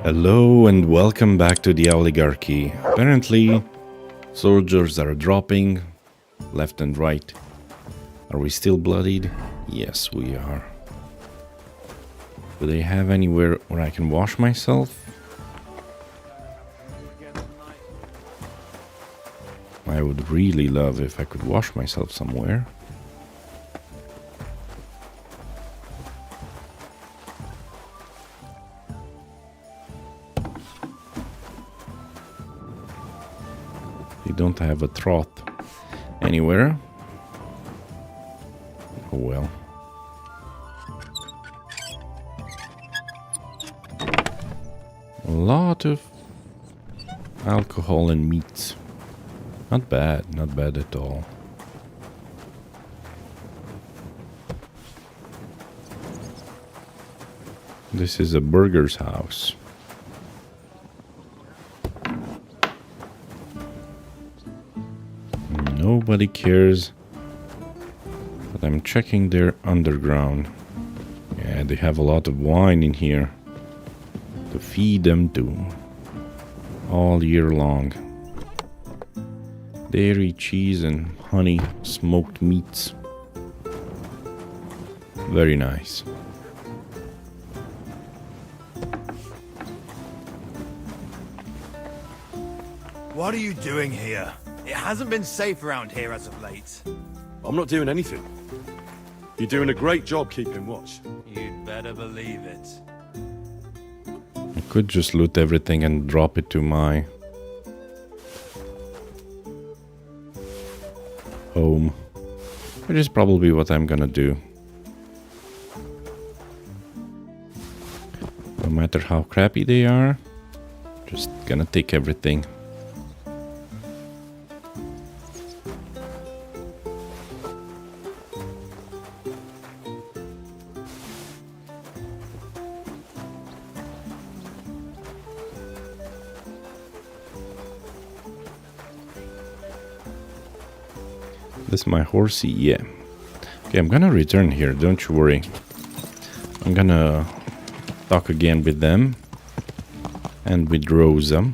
Hello and welcome back to the Owlygarchy. Apparently, soldiers are dropping left and right. Are we still bloodied? Yes, we are. Do they have anywhere where I can wash myself? I would really love if I could wash myself somewhere. They don't have a trough anywhere. Oh well. A lot of alcohol and meats. Not bad at all. This is a burger's house. Nobody cares, but I'm checking their underground. Yeah, they have a lot of wine in here to feed them to all year long. Dairy, cheese and honey, smoked meats. Very nice. What are you doing here? It hasn't been safe around here as of late. I'm not doing anything. You're doing a great job keeping watch. You'd better believe it. I could just loot everything and drop it to my home, which is probably what I'm gonna do. No matter how crappy they are, just gonna take everything. This is my horsey, yeah. Okay, I'm gonna return here, don't you worry. I'm gonna talk again with them and with Rosa.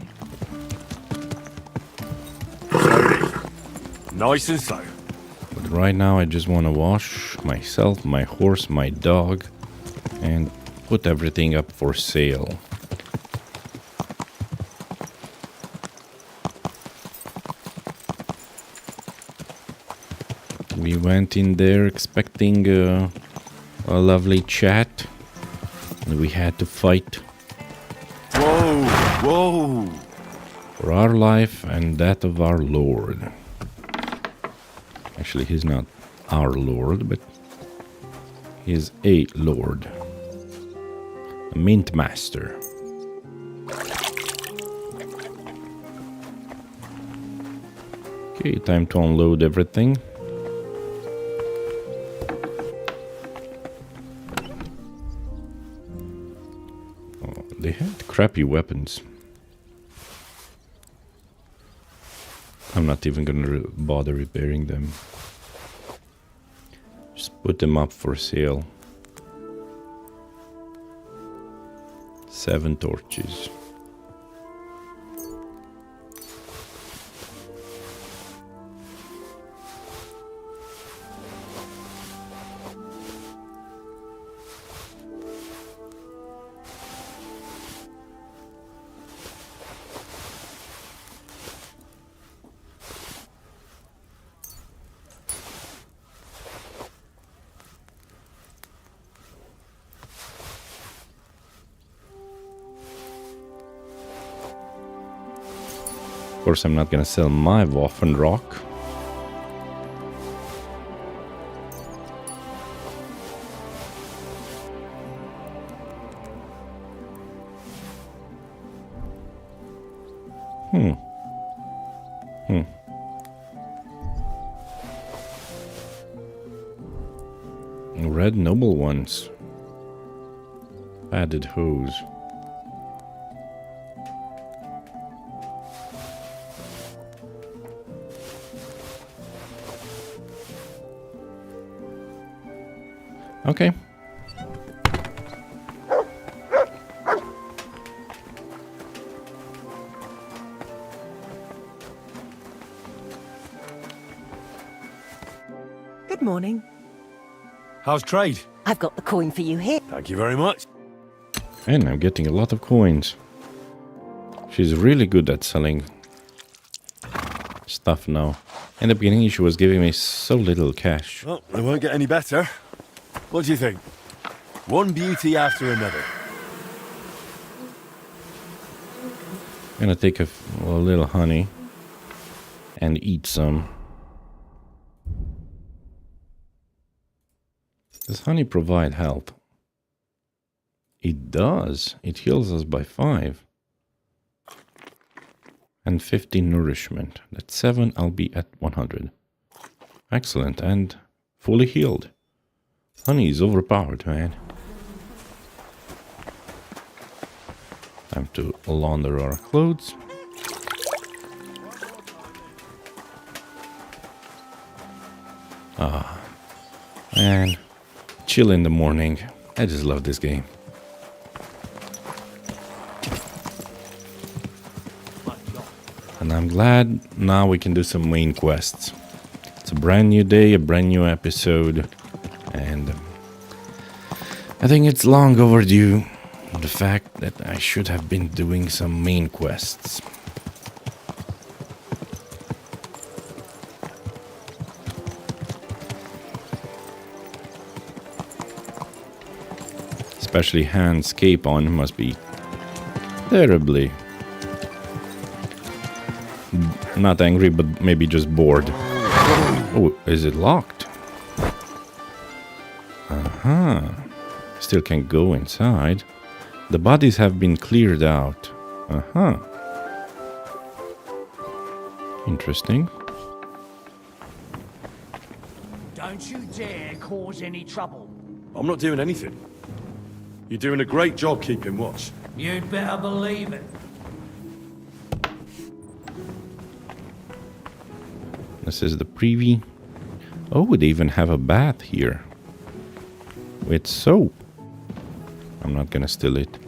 Nice and slow. But right now I just wanna wash myself, my horse, my dog, and put everything up for sale. We went in there expecting a lovely chat, and we had to fight Whoa! for our life and that of our Lord. Actually, he's not our Lord, but he's a Lord. A mint master. Okay, time to unload everything. They had crappy weapons. I'm not even gonna bother repairing them. Just put them up for sale. 7 torches. Of course, I'm not gonna sell my Waffen Rock. Red noble ones. Padded hose. Okay. Good morning. How's trade? I've got the coin for you here. Thank you very much. And I'm getting a lot of coins. She's really good at selling stuff now. In the beginning, she was giving me so little cash. Well, they won't get any better. What do you think? One beauty after another. I'm gonna take a little honey and eat some. Does honey provide health? It does. It heals us by 5. And 50 nourishment. That's 7. I'll be at 100. Excellent. And fully healed. Honey is overpowered, man. Time to launder our clothes. And chill in the morning. I just love this game. And I'm glad now we can do some main quests. It's a brand new day, a brand new episode. And I think it's long overdue. The fact that I should have been doing some main quests. Especially Hans Capon must be terribly not angry, but maybe just bored. Oh, is it locked? Still can't go inside. The bodies have been cleared out. Interesting. Don't you dare cause any trouble. I'm not doing anything. You're doing a great job keeping watch. You'd better believe it. This is the privy. Oh, they even have a bath here. With soap. I'm not gonna steal it.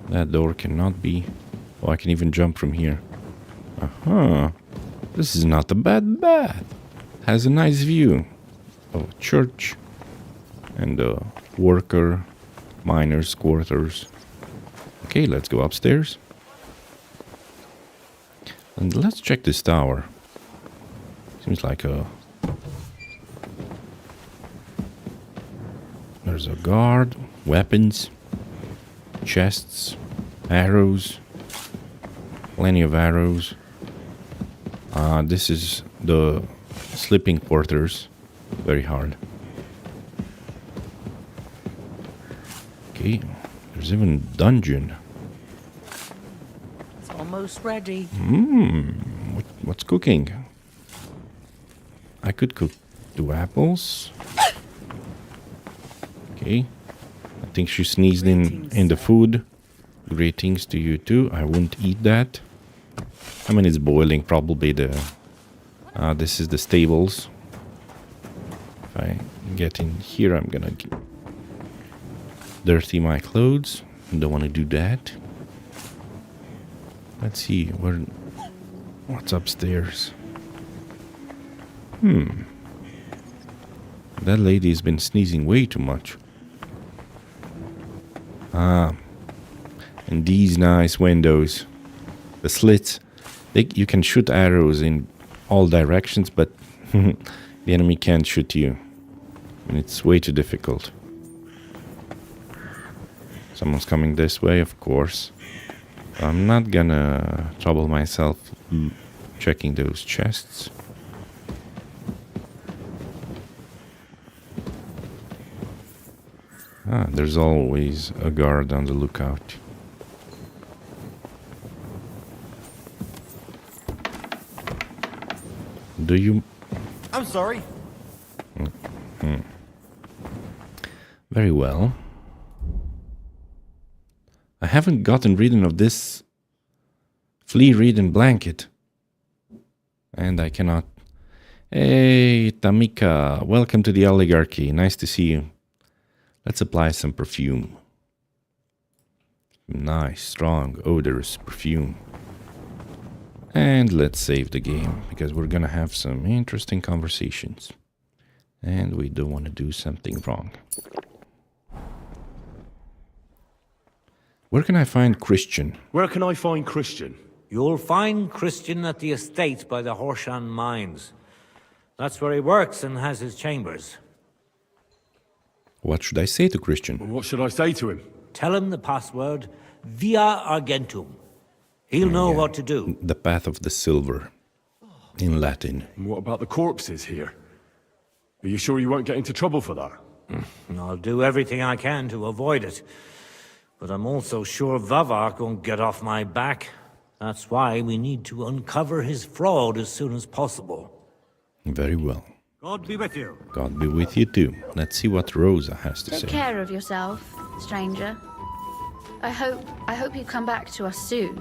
That door cannot be... Oh, I can even jump from here. This is not a bad bath. Has a nice view of a church and a worker, miners' quarters. Okay, let's go upstairs. And let's check this tower. Seems like a... There's a guard, weapons, chests, arrows, plenty of arrows. This is the sleeping quarters. Very hard. Okay, there's even a dungeon. It's almost ready. What's cooking? I could cook 2 apples. Okay. I think she sneezed in the food. Greetings to you too. I won't eat that. I mean, it's boiling. Probably the... this is the stables. If I get in here, I'm gonna dirty my clothes. Don't want to do that. Let's see. What's upstairs? That lady's been sneezing way too much. And these nice windows. The slits. You can shoot arrows in all directions, but the enemy can't shoot you. And it's way too difficult. Someone's coming this way, of course. I'm not gonna trouble myself checking those chests. There's always a guard on the lookout. Do you... I'm sorry. Very well. I haven't gotten rid of this flea-ridden blanket. And I cannot... Hey, Tamika, welcome to the Owlygarchy. Nice to see you. Let's apply some perfume. Nice, strong, odorous perfume. And let's save the game, because we're gonna have some interesting conversations. And we don't want to do something wrong. Where can I find Christian? Where can I find Christian? You'll find Christian at the estate by the Horshan mines. That's where he works and has his chambers. What should I say to Christian? What should I say to him? Tell him the password, Via Argentum. He'll know what to do. The path of the silver, in Latin. And what about the corpses here? Are you sure you won't get into trouble for that? I'll do everything I can to avoid it. But I'm also sure Vavak won't get off my back. That's why we need to uncover his fraud as soon as possible. Very well. God be with you. God be with you too. Let's see what Rosa has to Take say. care of yourself, stranger. I hope you come back to us soon.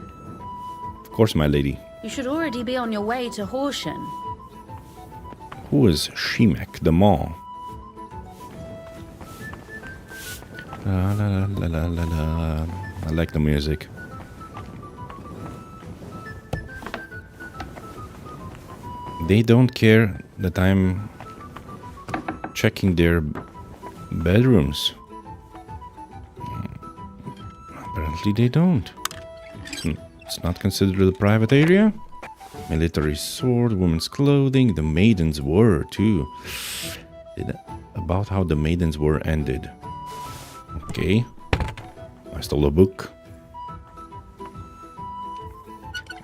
Of course, my lady. You should already be on your way to Horshan. Who is Shimek the Maw? La la la la la la. I like the music. They don't care that I'm checking their bedrooms. Apparently they don't. It's not considered a private area. Military sword, women's clothing, the maidens were too. About how the maidens were ended. Okay. I stole a book.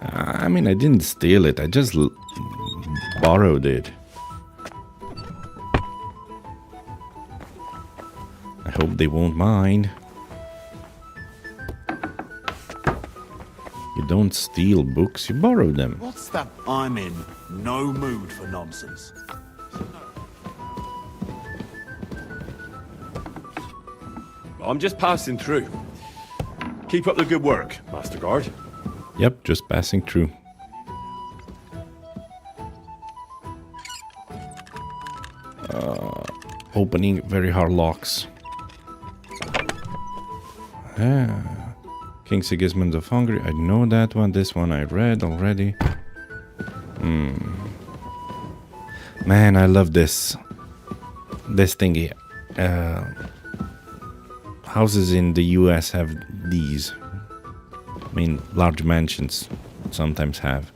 I mean, I didn't steal it. I just borrowed it. I hope they won't mind. You don't steal books, you borrow them. What's that? I'm in no mood for nonsense. I'm just passing through. Keep up the good work, Master Guard. Yep, just passing through. Opening very hard locks. King Sigismund of Hungary, I know that one. This one I read already. Man, I love this thingy. Houses in the US have these. I mean, large mansions sometimes have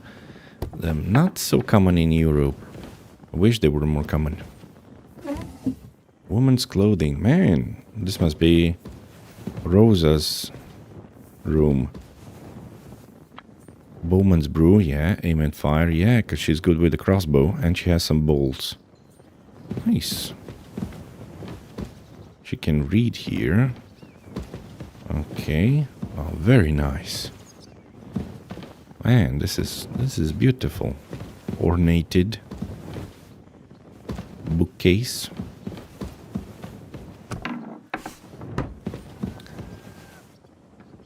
them. Not so common in Europe. I wish they were more common. Woman's clothing. Man, this must be Rosa's room. Bowman's brew, yeah. Aim and fire, yeah, because she's good with the crossbow and she has some bolts. Nice. She can read here. Okay. Oh, very nice. Man, this is beautiful. Ornated bookcase.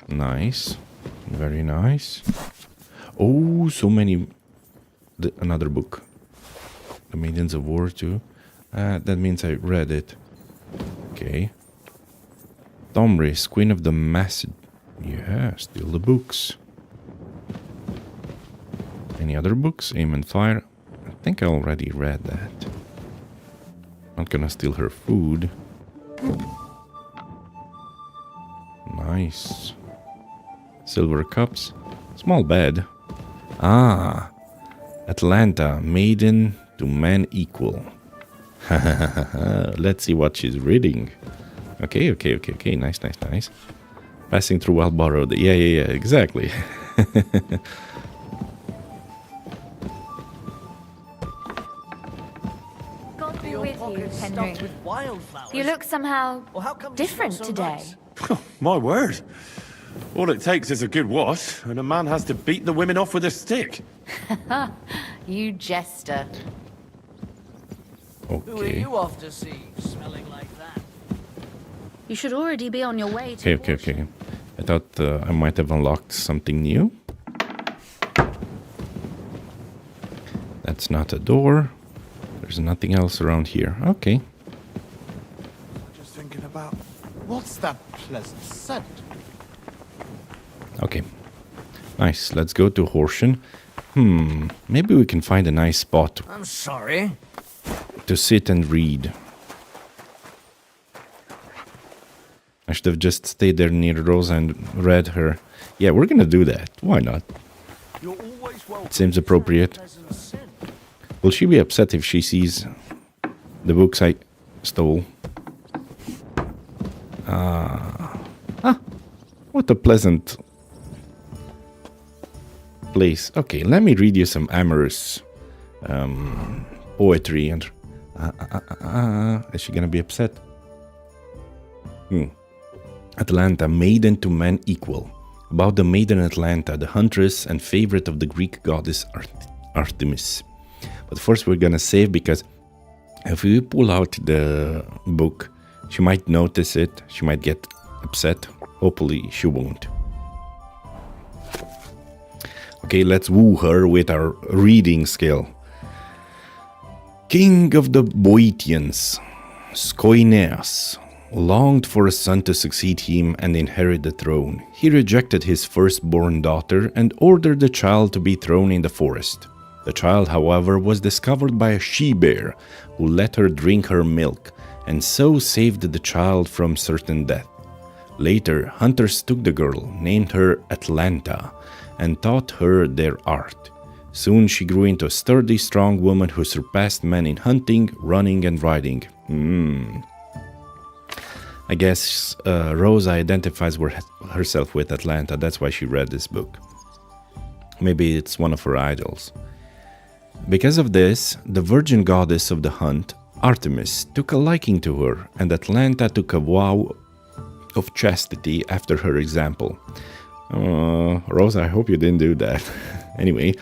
Nice. Very nice. Oh, so many. Another book. The Maidens of War too. That means I read it. Okay. Thomris, Queen of the Maced. Yeah, still the books. Any other books? Aim and Fire. I think I already read that. Not gonna steal her food. Nice. Silver cups. Small bed. Ah. Atlanta. Maiden to man equal. Let's see what she's reading. Okay. Nice. Passing through well borrowed. Yeah, exactly. God be with you, Henry. You look somehow different today. My word. All it takes is a good wash, and a man has to beat the women off with a stick. You jester. Who are Okay. you off to see, smelling like that? You should already be on your way to Okay. I thought I might have unlocked something new. That's not a door. There's nothing else around here. Okay. Just thinking about what's that pleasant scent? Okay. Nice. Let's go to Horsham. Maybe we can find a nice spot I'm sorry. to sit and read. I should have just stayed there near Rosa and read her. Yeah, we're gonna do that. Why not? You're always welcome. It seems appropriate. Pleasant scent. Will she be upset if she sees the books I stole? What a pleasant place. Okay, let me read you some amorous poetry. And is she gonna be upset? Atlanta, maiden to men equal. About the maiden Atlanta, the huntress and favorite of the Greek goddess Artemis. But first we're gonna save, because if we pull out the book, she might notice it, she might get upset. Hopefully she won't. Okay, let's woo her with our reading skill. King of the Boeotians, Scoineas, longed for a son to succeed him and inherit the throne. He rejected his firstborn daughter and ordered the child to be thrown in the forest. The child, however, was discovered by a she-bear, who let her drink her milk, and so saved the child from certain death. Later, hunters took the girl, named her Atlanta, and taught her their art. Soon she grew into a sturdy, strong woman who surpassed men in hunting, running, and riding. I guess Rosa identifies herself with Atlanta. That's why she read this book. Maybe it's one of her idols. Because of this, the virgin goddess of the hunt, Artemis, took a liking to her, and Atlanta took a vow of chastity after her example. Rosa, I hope you didn't do that. Anyway,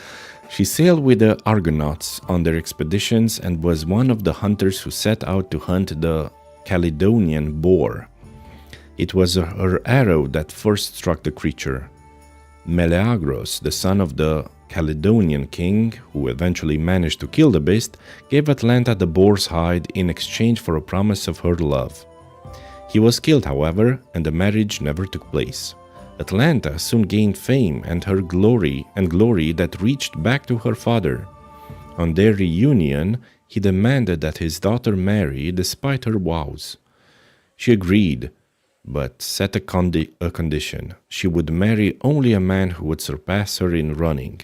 she sailed with the Argonauts on their expeditions and was one of the hunters who set out to hunt the Caledonian boar. It was her arrow that first struck the creature. Meleagros, the son of the Caledonian king, who eventually managed to kill the beast, gave Atlanta the boar's hide in exchange for a promise of her love. He was killed, however, and the marriage never took place. Atlanta soon gained fame and glory that reached back to her father. On their reunion, he demanded that his daughter marry despite her vows. She agreed, but set a condition. She would marry only a man who would surpass her in running.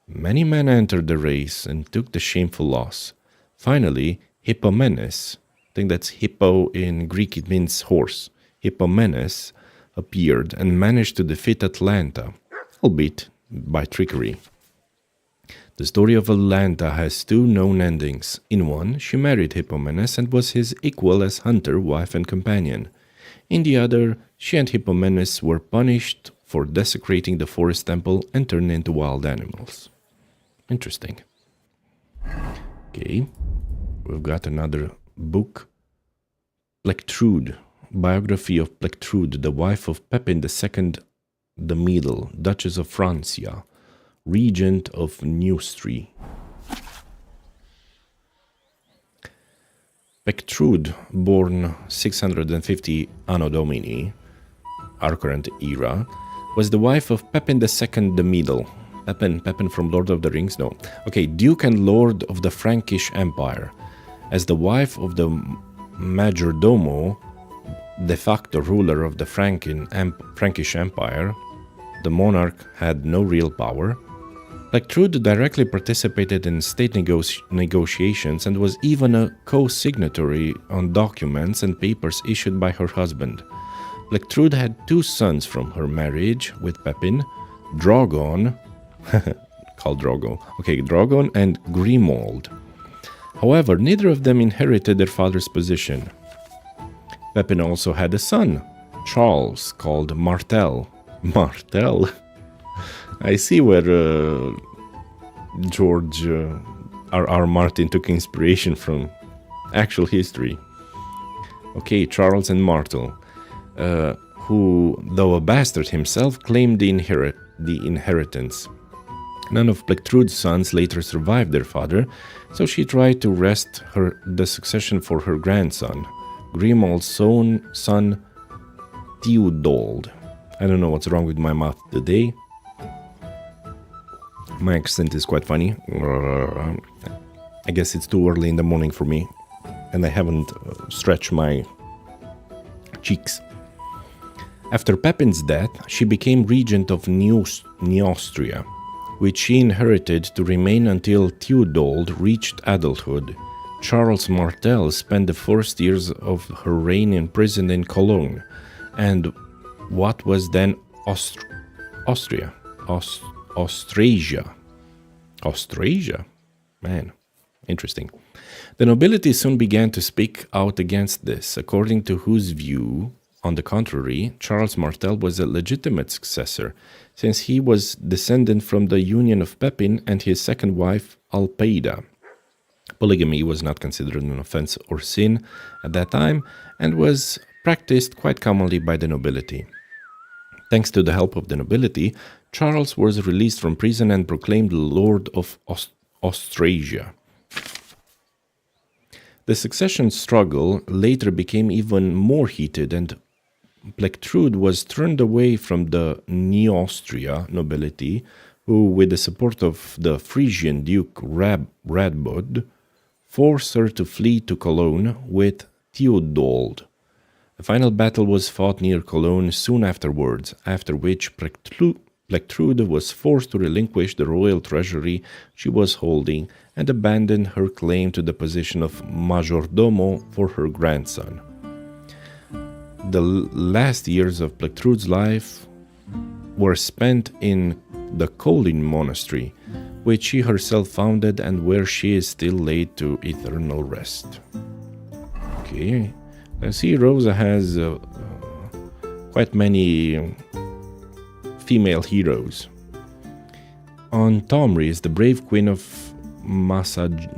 Many men entered the race and took the shameful loss. Finally, Hippomenes, I think that's hippo in Greek, it means horse. Hippomenes appeared and managed to defeat Atlanta, albeit by trickery. The story of Atlanta has two known endings. In one, she married Hippomenes and was his equal as hunter, wife, and companion. In the other, she and Hippomenes were punished for desecrating the forest temple and turned into wild animals. Interesting. Okay, we've got another book. Plectrude, biography of Plectrude, the wife of Pepin II the Middle, Duchess of Francia, regent of Neustria. Plectrude, born 650 Anno Domini, our current era, was the wife of Pepin II the Middle. Pepin from Lord of the Rings? No. Okay, Duke and Lord of the Frankish Empire. As the wife of the Majordomo, de facto ruler of the Frankish Empire, the monarch had no real power. Plectrude directly participated in state negotiations and was even a co-signatory on documents and papers issued by her husband. Plectrude had two sons from her marriage with Pepin, Drogon, called Drogo, okay, Drogon and Grimoald. However, neither of them inherited their father's position. Pepin also had a son, Charles, called Martel. Martel? I see where George R.R. Martin took inspiration from actual history. Okay, Charles and Martel, who, though a bastard himself, claimed the inheritance. None of Plectrude's sons later survived their father, so she tried to wrest the succession for her grandson, Grimoald's son Theodold. I don't know what's wrong with my mouth today. My accent is quite funny. I guess it's too early in the morning for me, and I haven't stretched my cheeks. After Pepin's death, she became regent of Neustria, which she inherited to remain until Theodold reached adulthood. Charles Martel spent the first years of her reign imprisoned in Cologne, and what was then Austrasia. Austrasia? Man, interesting. The nobility soon began to speak out against this, according to whose view, on the contrary, Charles Martel was a legitimate successor, since he was descended from the union of Pepin and his second wife, Alpeida. Polygamy was not considered an offense or sin at that time, and was practiced quite commonly by the nobility. Thanks to the help of the nobility, Charles was released from prison and proclaimed Lord of Austrasia. The succession struggle later became even more heated, and Plectrude was turned away from the Neustria nobility, who, with the support of the Frisian Duke Radbod, forced her to flee to Cologne with Theodold. A final battle was fought near Cologne soon afterwards, after which Plectrude was forced to relinquish the royal treasury she was holding and abandon her claim to the position of majordomo for her grandson. The last years of Plectrude's life were spent in the Colin monastery, which she herself founded and where she is still laid to eternal rest. Okay, I see Rosa has quite many female heroes. On Tomris, the brave queen of Massagetia.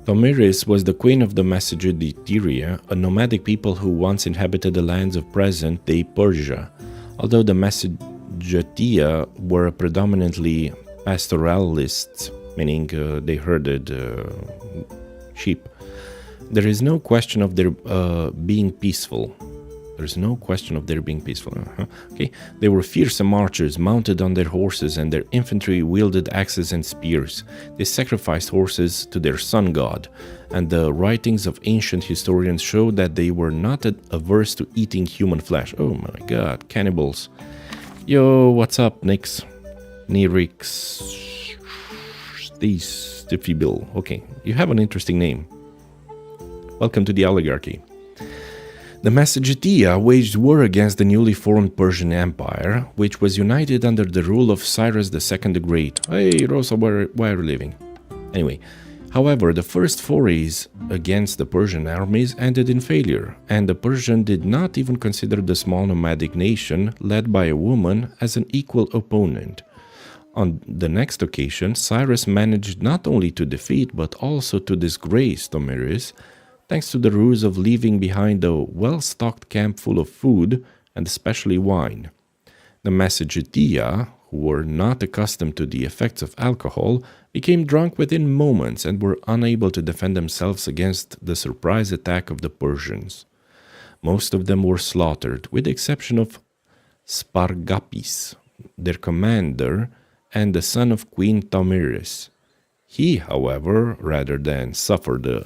Tomiris was the queen of the Massagetia, a nomadic people who once inhabited the lands of present-day Persia. Although the Massagetia were predominantly pastoralists, meaning they herded sheep, there is no question of their being peaceful. There's no question of their being peaceful. Okay, they were fearsome archers mounted on their horses, and their infantry wielded axes and spears. They sacrificed horses to their sun god, and the writings of ancient historians show that they were not averse to eating human flesh. Oh my god, cannibals. Yo, what's up, Nix? Nirix. Stiffy Bill. Okay, you have an interesting name. Welcome to the Owlygarchy. The Massagetia waged war against the newly formed Persian Empire, which was united under the rule of Cyrus II the Great. Hey, Rosa, why are you leaving? Anyway, however, the first forays against the Persian armies ended in failure, and the Persians did not even consider the small nomadic nation led by a woman as an equal opponent. On the next occasion, Cyrus managed not only to defeat but also to disgrace Tomiris, thanks to the ruse of leaving behind a well-stocked camp full of food, and especially wine. The Massagetia, who were not accustomed to the effects of alcohol, became drunk within moments and were unable to defend themselves against the surprise attack of the Persians. Most of them were slaughtered, with the exception of Spargapis, their commander, and the son of Queen Tomiris. He, however, rather than suffer the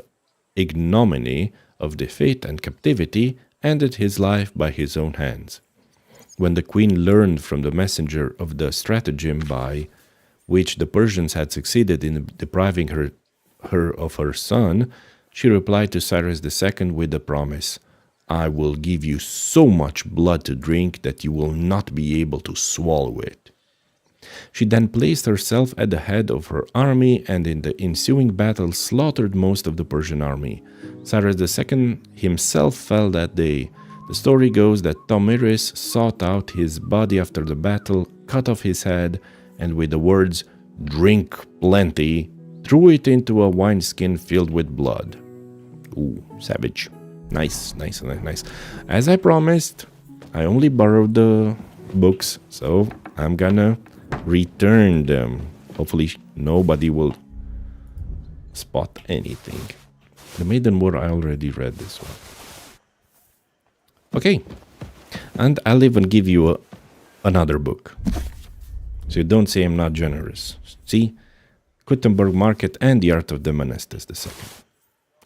ignominy of defeat and captivity, ended his life by his own hands. When the queen learned from the messenger of the stratagem by which the Persians had succeeded in depriving her of her son, she replied to Cyrus II with the promise, "I will give you so much blood to drink that you will not be able to swallow it." She then placed herself at the head of her army and in the ensuing battle slaughtered most of the Persian army. Cyrus II himself fell that day. The story goes that Tomiris sought out his body after the battle, cut off his head, and with the words, "Drink plenty," threw it into a wineskin filled with blood. Ooh, savage. Nice. As I promised, I only borrowed the books, so I'm gonna return them. Hopefully nobody will spot anything. The Maiden War, I already read this one. Okay. And I'll even give you another book. So you don't say I'm not generous. See? Gutenberg Market and the Art of Demonestes II.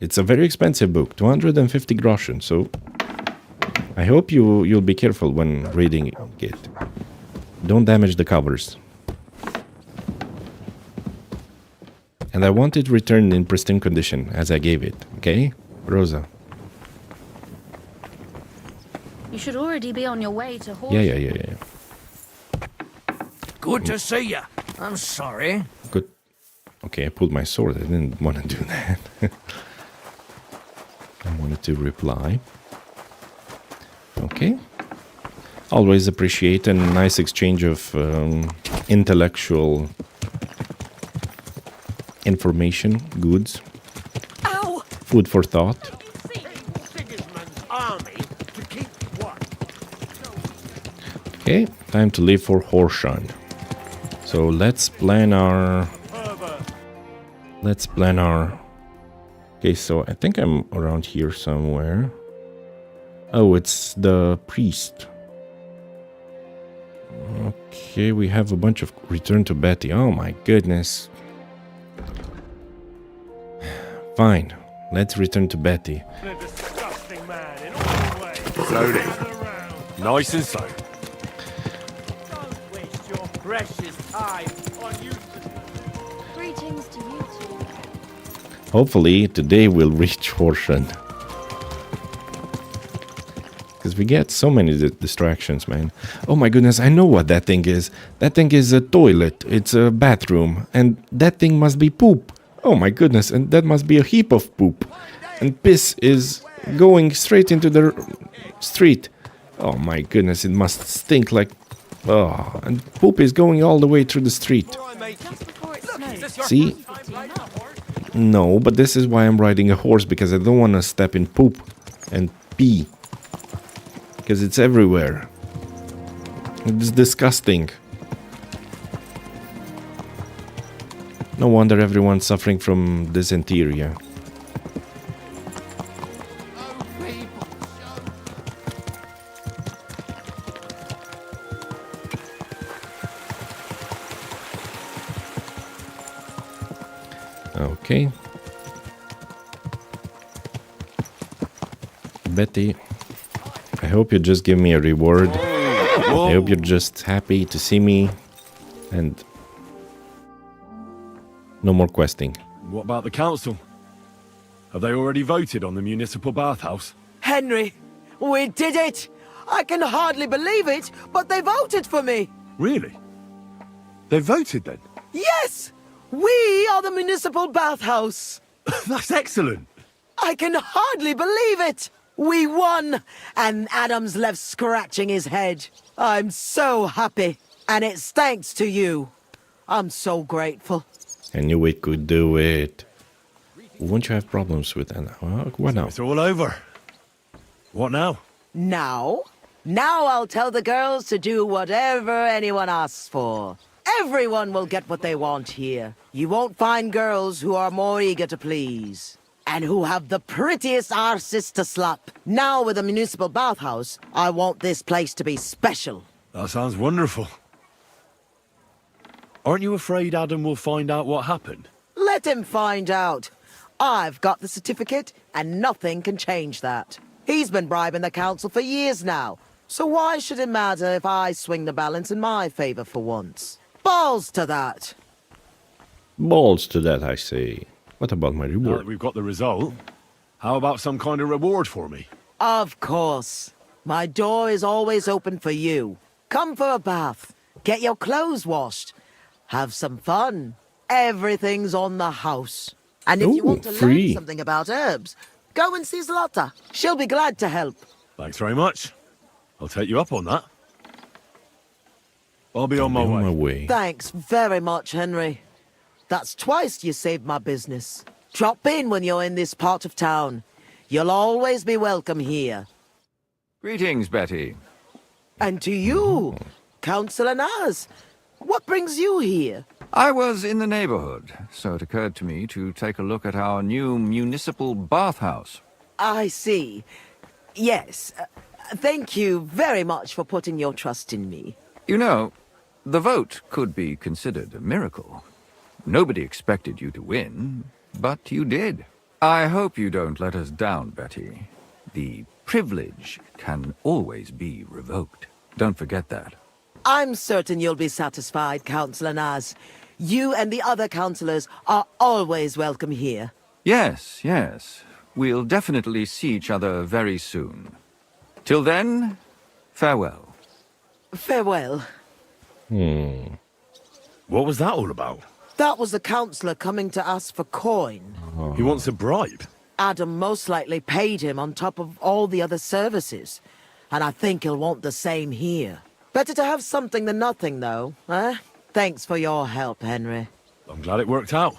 It's a very expensive book, 250 groschen, so I hope you'll be careful when reading it. Don't damage the covers. And I want it returned in pristine condition as I gave it, okay? Rosa. You should already be on your way to horse. Yeah. Good to see you. I'm sorry. Good. Okay, I pulled my sword. I didn't want to do that. I wanted to reply. Okay. Always appreciate a nice exchange of intellectual information, goods. Ow! Food for thought. Sigismund's army to keep what? Okay, time to leave for Horsham. So let's plan our... Okay, so I think I'm around here somewhere. Oh, it's the priest. Okay, we have a bunch of return to Betty. Oh my goodness. Fine, let's return to Betty. A disgusting man in all ways. Slowly. Nice and slow. Don't waste your precious time on useless. Greetings to you two. Hopefully today we'll reach Horsham. Because we get so many distractions, man. Oh my goodness, I know what that thing is. That thing is a toilet. It's a bathroom. And that thing must be poop. Oh my goodness, and that must be a heap of poop. And piss is going straight into the street. Oh my goodness, it must stink like... Oh, and poop is going all the way through the street. Just before it snows. See? No, but this is why I'm riding a horse, because I don't want to step in poop and pee. Because it's everywhere. It's disgusting. No wonder everyone's suffering from dysentery. Okay. Betty, I hope you just give me a reward. I hope you're just happy to see me. And no more questing. What about the council? Have they already voted on the municipal bathhouse? Henry, we did it! I can hardly believe it, but they voted for me! Really? They voted then? Yes! We are the municipal bathhouse! That's excellent! I can hardly believe it! We won! And Adam's left scratching his head. I'm so happy. And it's thanks to you. I'm so grateful. I knew we could do it. Won't you have problems with that? What now? It's all over. What now? Now? Now I'll tell the girls to do whatever anyone asks for. Everyone will get what they want here. You won't find girls who are more eager to please. And who have the prettiest arses to slap. Now with the municipal bathhouse, I want this place to be special. That sounds wonderful. Aren't you afraid Adam will find out what happened? Let him find out. I've got the certificate, and nothing can change that. He's been bribing the council for years now, so why should it matter if I swing the balance in my favor for once? Balls to that! Balls to that, I say. What about my Now reward? that we've got the result, how about some kind of reward for me? Of course. My door is always open for you. Come for a bath. Get your clothes washed. Have some fun. Everything's on the house. And if you Ooh, want to free. learn something about herbs, go and see Zlata. She'll be glad to help. Thanks very much. I'll take you up on that. I'll be on my On way. my way. Thanks very much, Henry. That's twice you saved my business. Drop in when you're in this part of town. You'll always be welcome here. Greetings, Betty. And to you, Councillor Naz. What brings you here? I was in the neighborhood, so it occurred to me to take a look at our new municipal bathhouse. I see. Yes. Thank you very much for putting your trust in me. You know, the vote could be considered a miracle. Nobody expected you to win, but you did. I hope you don't let us down, Betty. The privilege can always be revoked. Don't forget that. I'm certain you'll be satisfied, Councillor Naz. You and the other councillors are always welcome here. Yes, yes. We'll definitely see each other very soon. Till then, farewell. Farewell. What was that all about? That was the councillor coming to ask for coin. He wants a bribe. Adam most likely paid him on top of all the other services. And I think he'll want the same here. Better to have something than nothing, though, eh? Thanks for your help, Henry. I'm glad it worked out.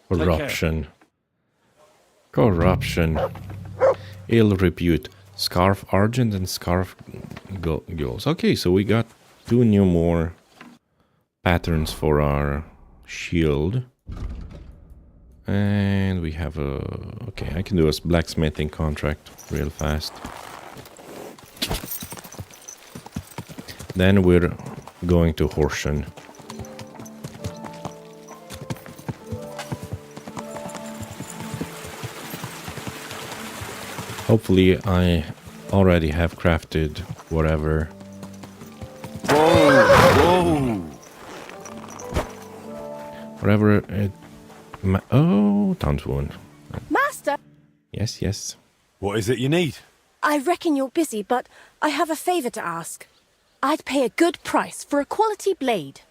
Corruption. Corruption. Ill repute. Scarf Argent and Scarf Goals. Okay, so we got 2 new more patterns for our shield. And we have a... Okay, I can do a blacksmithing contract real fast. Then we're going to Horsham. Hopefully I already have crafted whatever. Whoa! Whatever it... Oh, townswoman. Master! Yes, yes. What is it you need? I reckon you're busy, but I have a favor to ask. I'd pay a good price for a quality blade.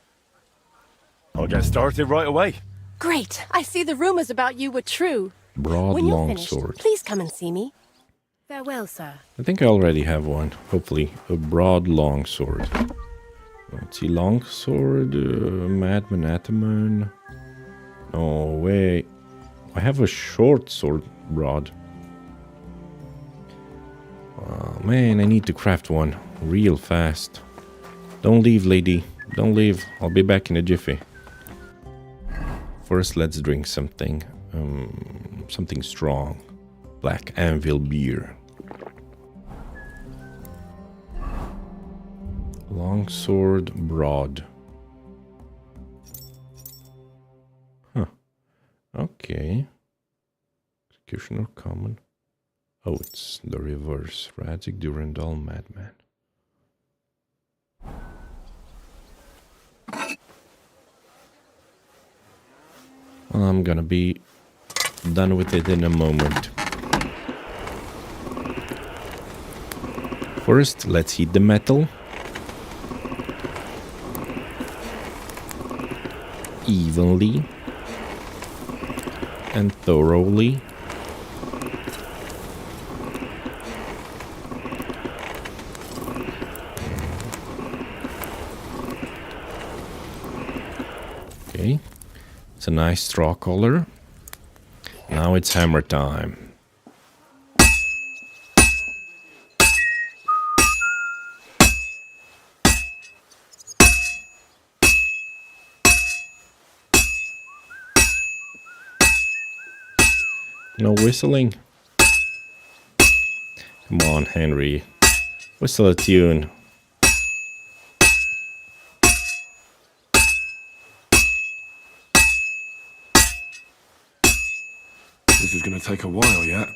I'll get started right away. Great! I see the rumors about you were true. Broad When you're long finished, sword. please come and see me. Farewell, sir. I think I already have one. Hopefully, a broad long sword. Let's see, long sword, madman, ataman. No way. I have a short sword, broad. Oh, man, I need to craft one real fast. Don't leave, lady. Don't leave. I'll be back in a jiffy. First, let's drink something. Something strong. Black Anvil beer. Longsword broad. Huh. Okay. Executioner common. Oh, it's the reverse. Radzik Durandal Madman. I'm gonna be done with it in a moment. First, let's heat the metal. Evenly and thoroughly. Okay, it's a nice straw color. Now it's hammer time. No whistling. Come on, Henry. Whistle a tune. This is going to take a while yet.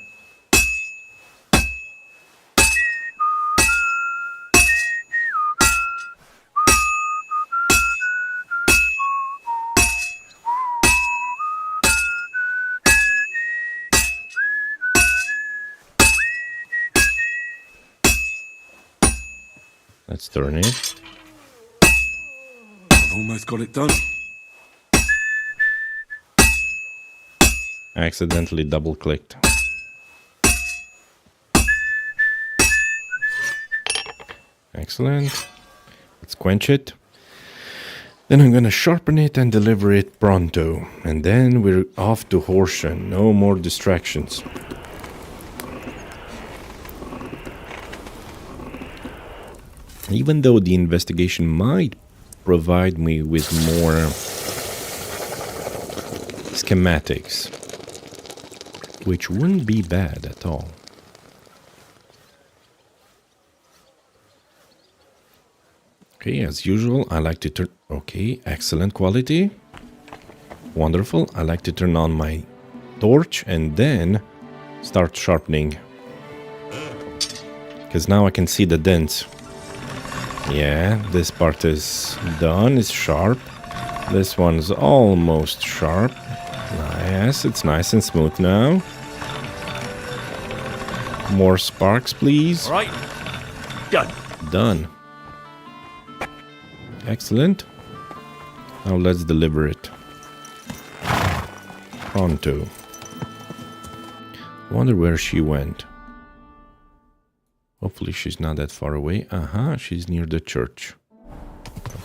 Let's turn it. I've almost got it done. I accidentally double clicked. Excellent. Let's quench it. Then I'm gonna sharpen it and deliver it pronto. And then we're off to Horsham. No more distractions. Even though the investigation might provide me with more schematics, which wouldn't be bad at all. Okay, as usual, I like to turn... Okay, excellent quality. Wonderful. I like to turn on my torch and then start sharpening. Because now I can see the dents. Yeah, this part is done, it's sharp. This one's almost sharp. Yes, it's nice and smooth now. More sparks, please. All right. Done. Done. Excellent. Now let's deliver it. Pronto. Wonder where she went. Hopefully she's not that far away. She's near the church.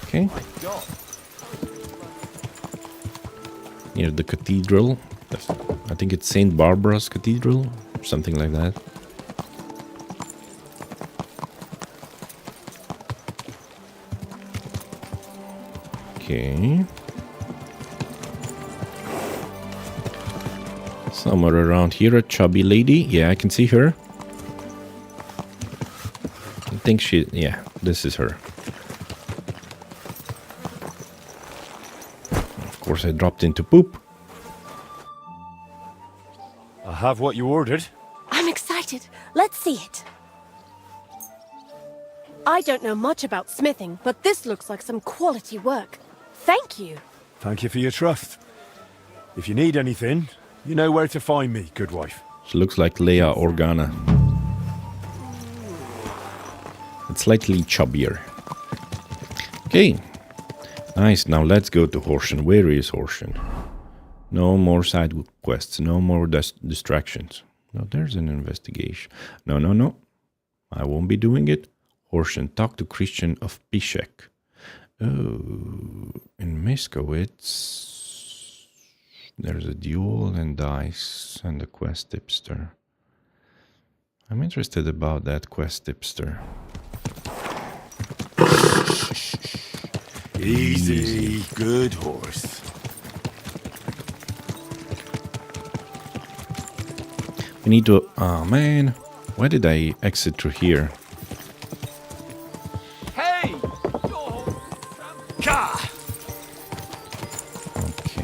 Okay. Near the cathedral. I think it's St. Barbara's Cathedral, or something like that. Okay. Somewhere around here, a chubby lady. Yeah, I can see her. I think yeah, this is her. Of course, I dropped into poop. I have what you ordered. I'm excited. Let's see it. I don't know much about smithing, but this looks like some quality work. Thank you. Thank you for your trust. If you need anything, you know where to find me, good wife. She looks like Leia Organa. It's slightly chubbier. Okay. Nice. Now let's go to Horsham. Where is Horsham? No more side quests. No more distractions. No, there's an investigation. No. I won't be doing it. Horsham. Talk to Christian of Pishek. Oh, in Miskowitz, there's a duel and dice and a quest tipster. I'm interested about that quest tipster. Easy, good horse. We need to... Oh, man. Why did I exit through here?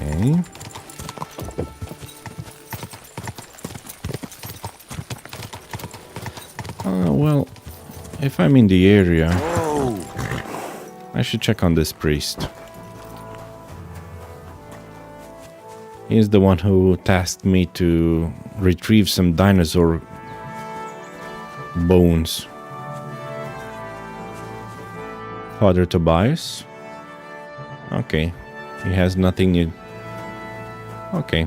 Okay. Well, if I'm in the area, I should check on this priest. He's the one who tasked me to retrieve some dinosaur bones. Father Tobias. Okay. He has nothing new. Okay.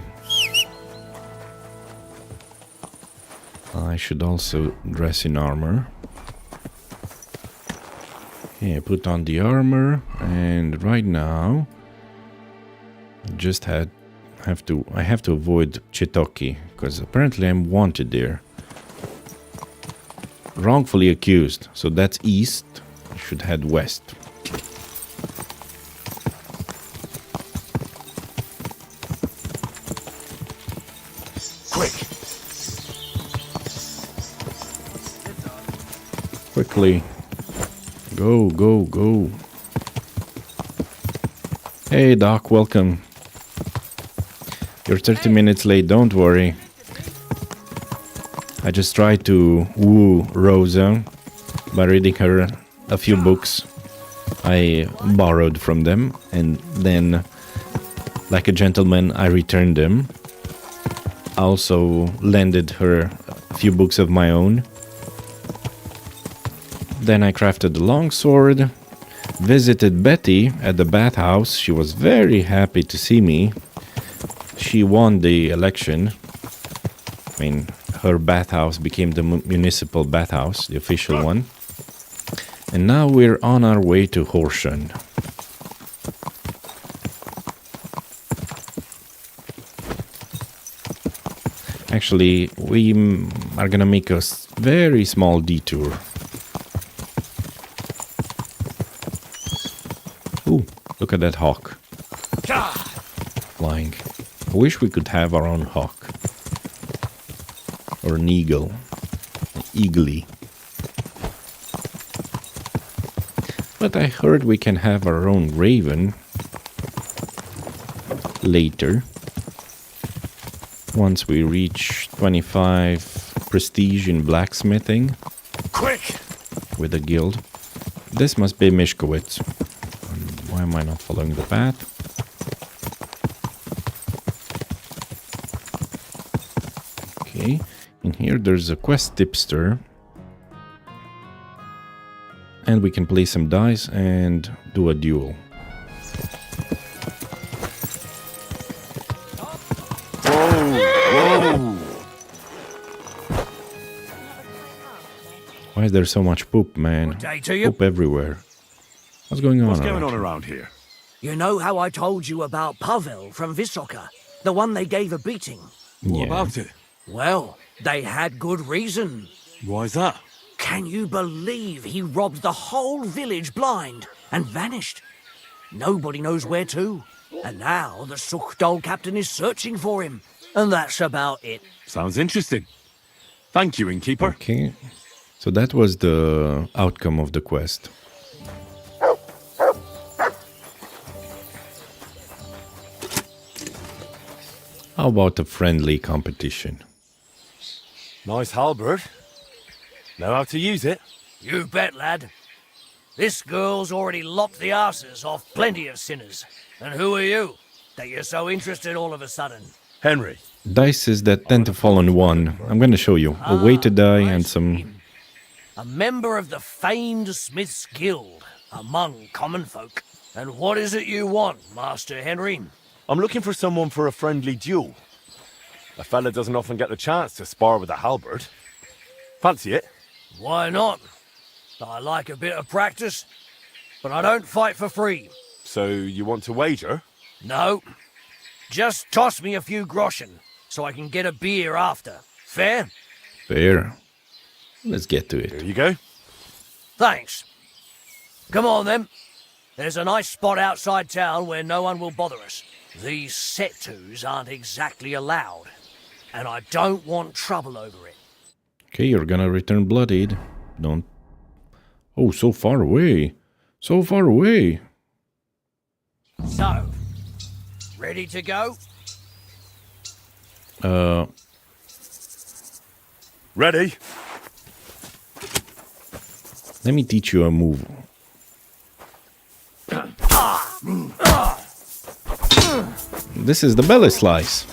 I should also dress in armor. Okay, put on the armor, and right now I just have to avoid Chitoki, because apparently I'm wanted there. Wrongfully accused, so that's east. I should head west. Quickly. Go, go, go. Hey, Doc, welcome. You're 30 minutes late, don't worry. I just tried to woo Rosa by reading her a few books I borrowed from them, and then, like a gentleman, I returned them. I also lended her a few books of my own. Then I crafted a longsword, visited Betty at the bathhouse. She was very happy to see me. She won the election. I mean, her bathhouse became the municipal bathhouse, the official one. And now we're on our way to Horsham. Actually, we are gonna make a very small detour. Ooh, look at that hawk. Flying. I wish we could have our own hawk. Or an eagle. Eagly. But I heard we can have our own raven later. Once we reach 25 prestige in blacksmithing. Quick! With a guild. This must be Mishkowitz. Why am I not following the path? Okay, in here there's a quest tipster. And we can play some dice and do a duel. Whoa! Why is there so much poop, man? Good day to you. Poop everywhere. What's going on? What's going on around here? You know how I told you about Pavel from Visoka? The one they gave a beating? What about it? Well, they had good reason. Why's that? Can you believe he robbed the whole village blind and vanished? Nobody knows where to. And now the Sukhdol captain is searching for him. And that's about it. Sounds interesting. Thank you, innkeeper. Okay. So that was the outcome of the quest. How about a friendly competition? Nice halberd. Know how to use it? You bet, lad. This girl's already lopped the arses off plenty of sinners. And who are you, that you're so interested all of a sudden? Henry. Dices that tend to fall on one. I'm gonna show you. A weighted die and some... A member of the famed Smith's Guild, among common folk. And what is it you want, Master Henry? I'm looking for someone for a friendly duel. A fella doesn't often get the chance to spar with a halberd. Fancy it? Why not? I like a bit of practice, but I don't fight for free. So you want to wager? No. Just toss me a few groschen, so I can get a beer after. Fair? Fair. Let's get to it. Here you go. Thanks. Come on, then. There's a nice spot outside town where no one will bother us. These set-tos aren't exactly allowed, and I don't want trouble over it. Okay, you're gonna return bloodied. Don't... Oh, so far away. So far away. So, ready to go? Ready? Let me teach you a move. This is the belly slice.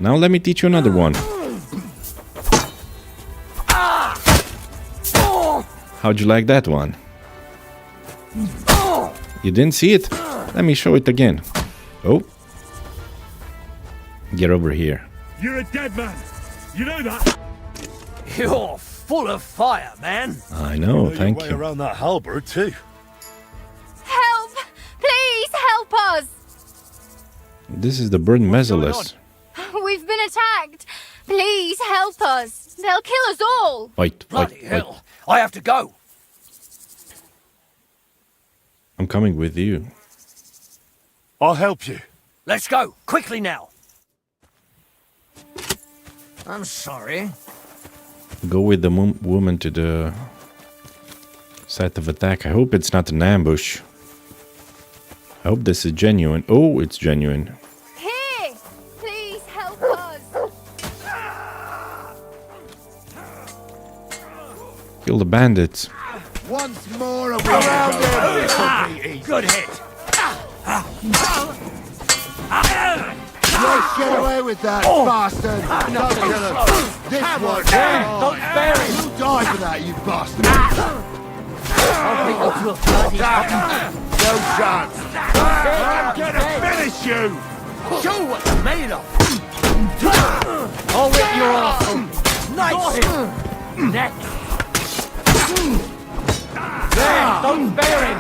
Now let me teach you another one. How'd you like that one? You didn't see it? Let me show it again. Oh. Get over here. You're a dead man. You know that? You're full of fire, man. I know, thank your way you. around that halberd too. Help! Please help us! This is the bird Mesalus. We've been attacked. Please help us. They'll kill us all. Fight, Bloody fight, hell. fight. I have to go. I'm coming with you. I'll help you. Let's go. Quickly now. I'm sorry. Go with the woman to the site of attack. I hope it's not an ambush. I hope this is genuine. Oh, it's genuine. Here! Please help us. Kill the bandits. Once more around him. Good hit. Let's get away with that, bastard. Don't kill him. This one. Don't spare him. You die for that, you bastard. No chance. I'm gonna finish you. Show what you're made of. I'll rip your ass open. Nice. Next. There, don't spare him.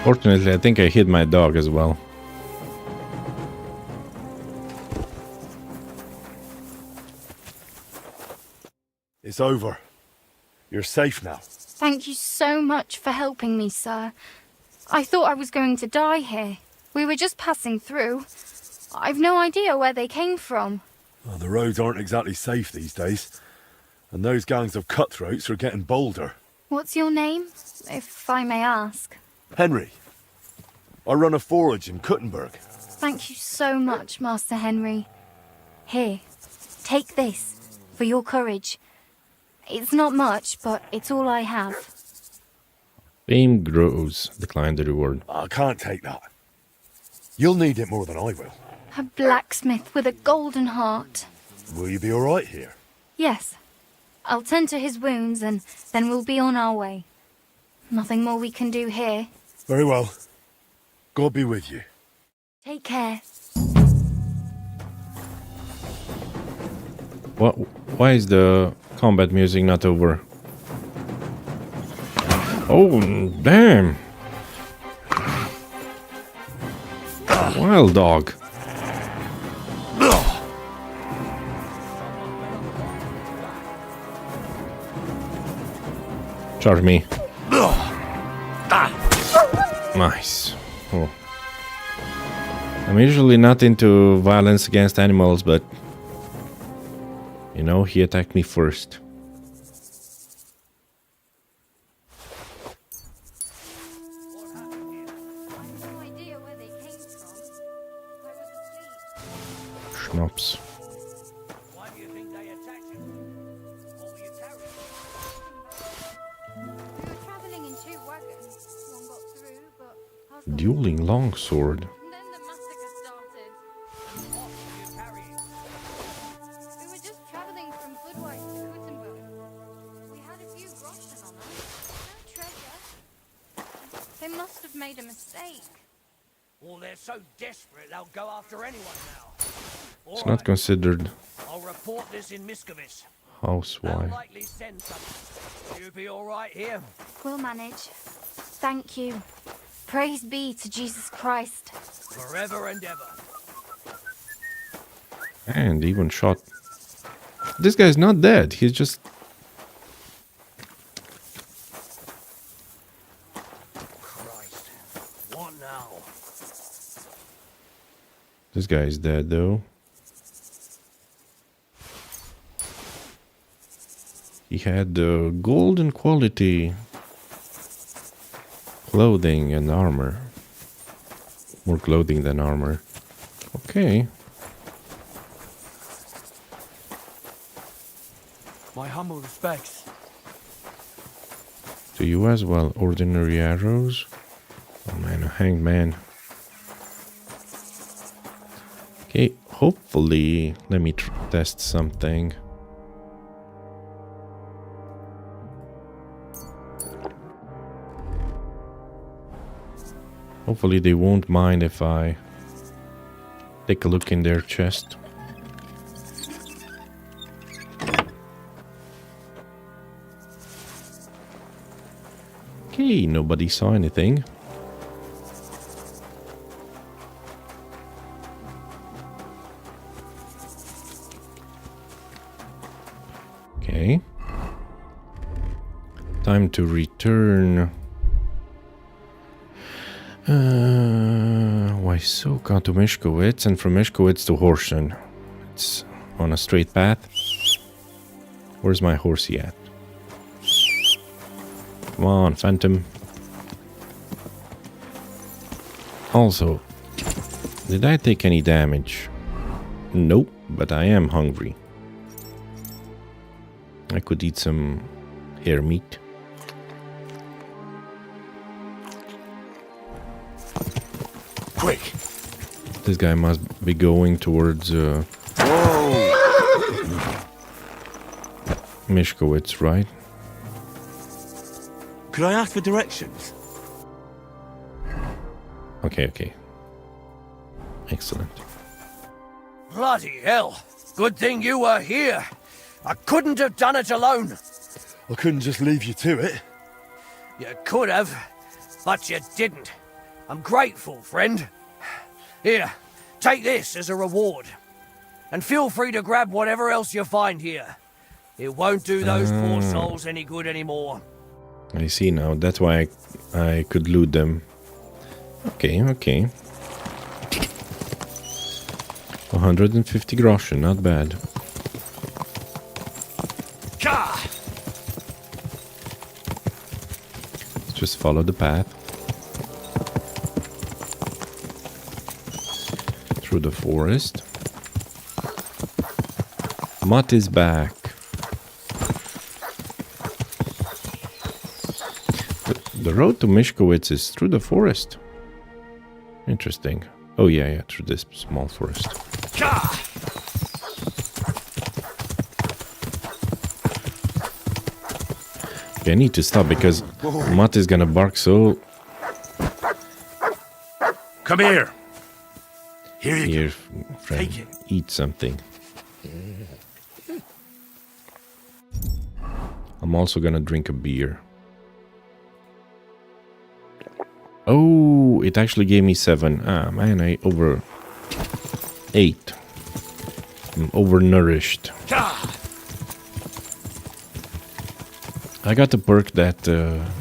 Fortunately, I think I hit my dog as well. It's over. You're safe now. Thank you so much for helping me, sir. I thought I was going to die here. We were just passing through. I've no idea where they came from. Well, the roads aren't exactly safe these days. And those gangs of cutthroats are getting bolder. What's your name, if I may ask? Henry. I run a forage in Kuttenberg. Thank you so much, Master Henry. Here, take this, for your courage. It's not much, but it's all I have. Fame grows. Decline the reward. I can't take that. You'll need it more than I will. A blacksmith with a golden heart. Will you be all right here? Yes. I'll tend to his wounds, and then we'll be on our way. Nothing more we can do here. Very well. God be with you. Take care. What? Why is the combat music not over? Oh, damn. Wild dog. Charge me. Nice. Oh. I'm usually not into violence against animals, but you know, he attacked me first. Schnapps. Why do you think they attacked you? What were you carrying? We were traveling in 2 wagons. One got through, but... Dueling longsword. Then the massacre started. What were you carrying? We were just traveling from Budweis to Gutenberg. We had a few groschen on us. No treasure. They must have made a mistake. Well, they're so desperate they'll go after anyone now. It's not considered I'll report this in Miscavige. housewife. They'll likely send something. You be all right here? We'll manage. Thank you. Praise be to Jesus Christ. Forever and ever. And even shot. This guy's not dead. He's just... Christ. What now? This guy is dead, though. He had golden quality clothing and armor. More clothing than armor. Okay. My humble respects. To you as well. Ordinary arrows. Oh man, a hanged man. Okay, hopefully, let me test something. Hopefully they won't mind if I take a look in their chest. Okay, nobody saw anything. Okay. Time to return. Wysoka to Myszkowitz, and from Myszkowitz to Horsen. It's on a straight path. Where's my horsey at? Come on, Phantom. Also, did I take any damage? Nope, but I am hungry. I could eat some hare meat. Quick! This guy must be going towards Myszkowitz, right? Could I ask for directions? Okay. Excellent. Bloody hell. Good thing you were here. I couldn't have done it alone. I couldn't just leave you to it. You could have, but you didn't. I'm grateful, friend. Here, take this as a reward. And feel free to grab whatever else you find here. It won't do those poor souls any good anymore. I see now. That's why I could loot them. Okay. 150 groschen, not bad. Ka! Just follow the path. Through the forest. Mutt is back. The road to Mishkowitz is through the forest. Interesting. Oh yeah, through this small forest. Okay, I need to stop because Mutt is gonna bark so... Come here. Here you Here, go. friend, Take it. eat something. I'm also gonna drink a beer. Oh, it actually gave me 7. Ah, man, I ate. I'm overnourished. I got the perk that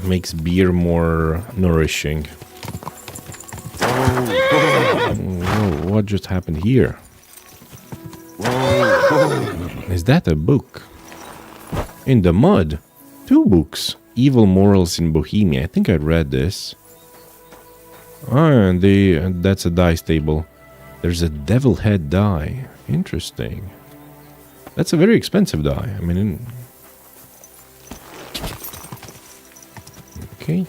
makes beer more nourishing. Whoa, what just happened here? Is that a book? In the mud? 2 books. Evil Morals in Bohemia. I think I read this. Ah, and that's a dice table. There's a devil head die. Interesting. That's a very expensive die. I mean... Okay.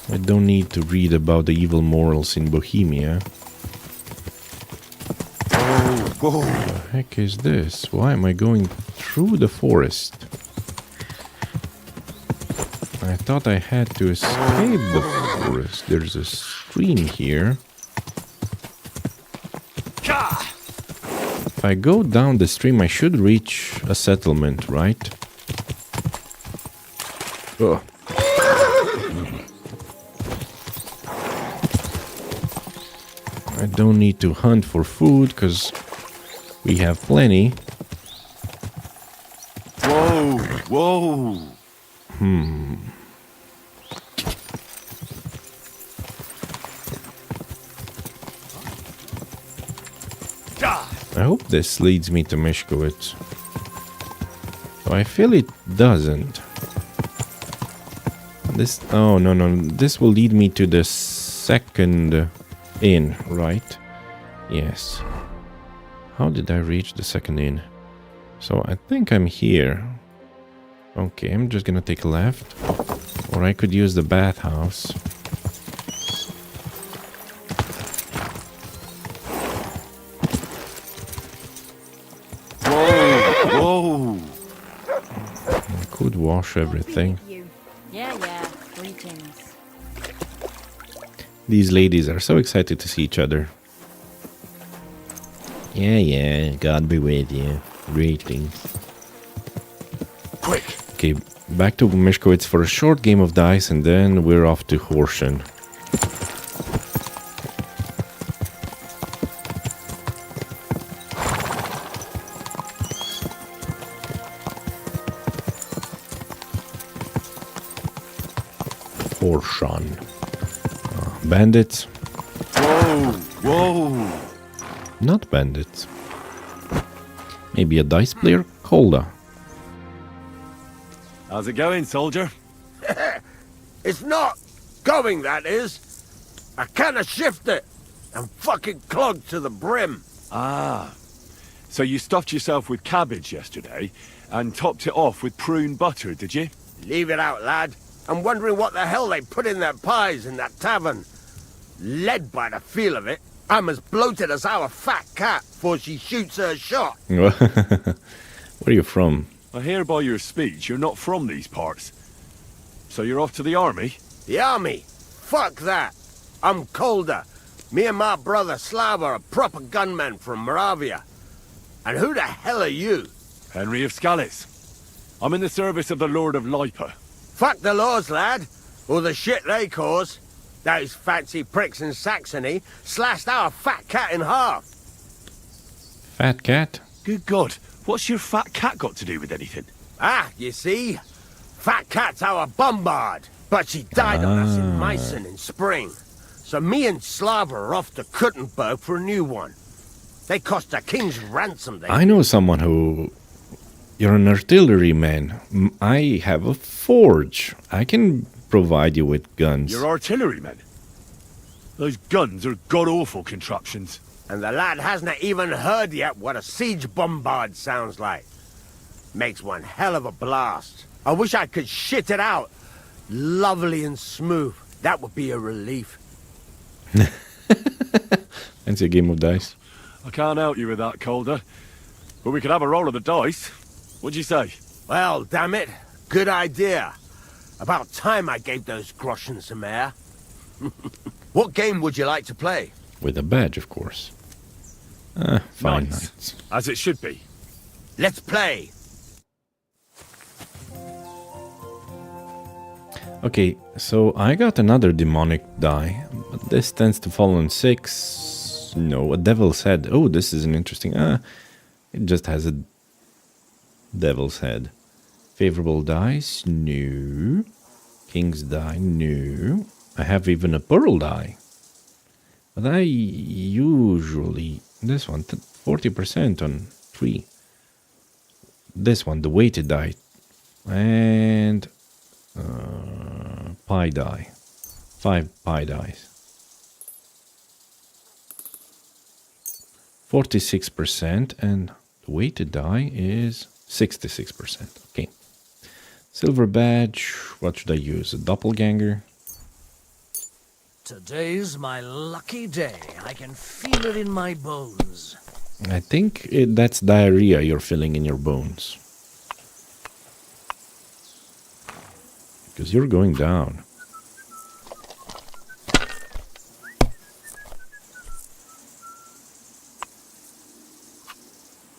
I don't need to read about the evil morals in Bohemia. What the heck is this? Why am I going through the forest? I thought I had to escape the forest. There's a stream here. If I go down the stream, I should reach a settlement, right? Oh. I don't need to hunt for food, because we have plenty. Whoa, whoa. I hope this leads me to Mishkowitz. So I feel it doesn't. This... Oh, no. This will lead me to the second inn, right? Yes. How did I reach the second inn? So I think I'm here. Okay, I'm just gonna take a left. Or I could use the bathhouse. Whoa. I could wash everything. Yeah. Greetings. These ladies are so excited to see each other. Yeah, God be with you. Greetings. Quick. Okay, back to Mishkowitz for a short game of dice and then we're off to Horsen. Horsen. Bandits. Whoa. Not bandits. Maybe a dice player? Kolda. How's it going, soldier? It's not going, that is. I kinda shifted. I'm fucking clogged to the brim. Ah. So you stuffed yourself with cabbage yesterday and topped it off with prune butter, did you? Leave it out, lad. I'm wondering what the hell they put in their pies in that tavern. Led by the feel of it. I'm as bloated as our fat cat before she shoots her shot. Where are you from? I hear by your speech you're not from these parts. So you're off to the army? The army? Fuck that. I'm colder. Me and my brother Slava are proper gunmen from Moravia. And who the hell are you? Henry of Scallis. I'm in the service of the Lord of Lipa. Fuck the laws, lad. Or the shit they cause. Those fancy pricks in Saxony slashed our fat cat in half. Fat cat? Good God, what's your fat cat got to do with anything? Ah, you see? Fat cat's our bombard. But she died on us in Meissen in spring. So me and Slava are off to Kuttenberg for a new one. They cost a king's ransom. I know someone who You're an artilleryman. I have a forge. I can provide you with guns. You're artillerymen? Those guns are god-awful contraptions. And the lad hasn't even heard yet what a siege bombard sounds like. Makes one hell of a blast. I wish I could shit it out. Lovely and smooth. That would be a relief. Fancy a game of dice? I can't help you with that, Calder. But we could have a roll of the dice. What'd you say? Well, damn it. Good idea. About time I gave those groschen some air. What game would you like to play? With a badge, of course. Fine. Nice. As it should be. Let's play. Okay, so I got another demonic die, but this tends to fall on 6. No, a devil's head. Oh, this is an interesting... it just has a devil's head. Favorable dice? No. King's die? No. I have even a pearl die. But I usually... This one, 40% on 3. This one, the weighted die. And... pie die. 5 pie dice. 46%, and the weighted die is 66%. Okay. Silver badge. What should I use? A doppelganger? Today's my lucky day. I can feel it in my bones. I think that's diarrhea you're feeling in your bones. Because you're going down.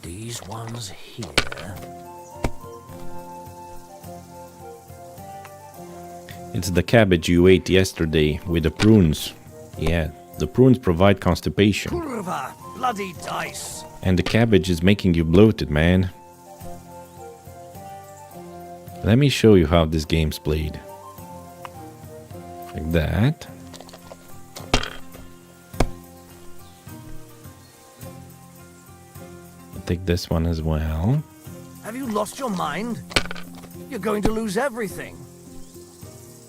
These ones here. It's the cabbage you ate yesterday with the prunes. Yeah, the prunes provide constipation. Kurva, bloody dice. And the cabbage is making you bloated, man. Let me show you how this game's played. Like that. I'll take this one as well. Have you lost your mind? You're going to lose everything.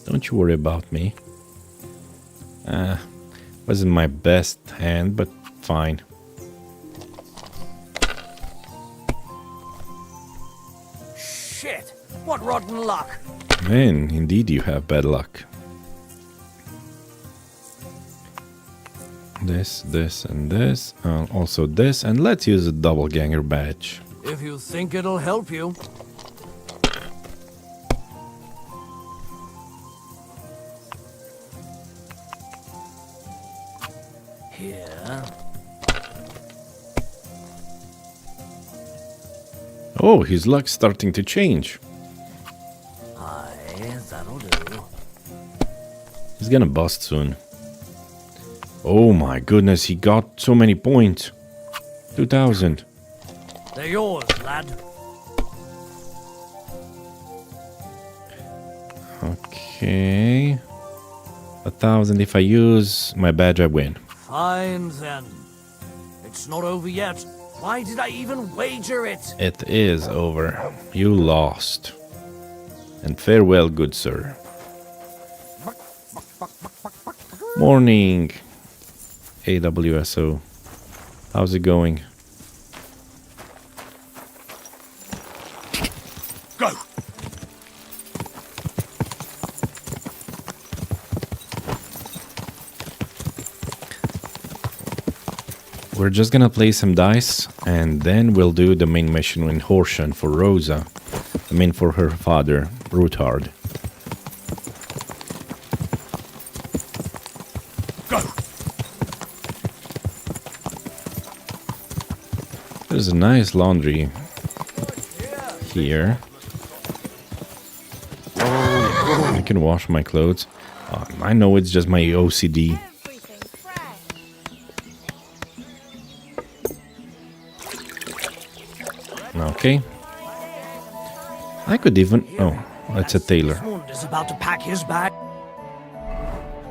Don't you worry about me. Wasn't my best hand, but fine. Shit! What rotten luck! Man, indeed you have bad luck. This, and this. Also this, and let's use a doppelganger badge. If you think it'll help you. Here. Oh, his luck's starting to change. Aye, that'll do. He's gonna bust soon. Oh my goodness, he got so many points. 2,000. They're yours, lad. Okay. 1,000 if I use my badge, I win. Fine then. It's not over yet. Why did I even wager it? It is over. You lost. And farewell, good sir. Morning, AWSO. How's it going? Go! We're just gonna play some dice, and then we'll do the main mission in Horsham for Rosa. I mean for her father, Ruthard. Go! There's a nice laundry here. I can wash my clothes. I know it's just my OCD. Okay. I could even... Oh, that's a tailor. Is about to pack his bag.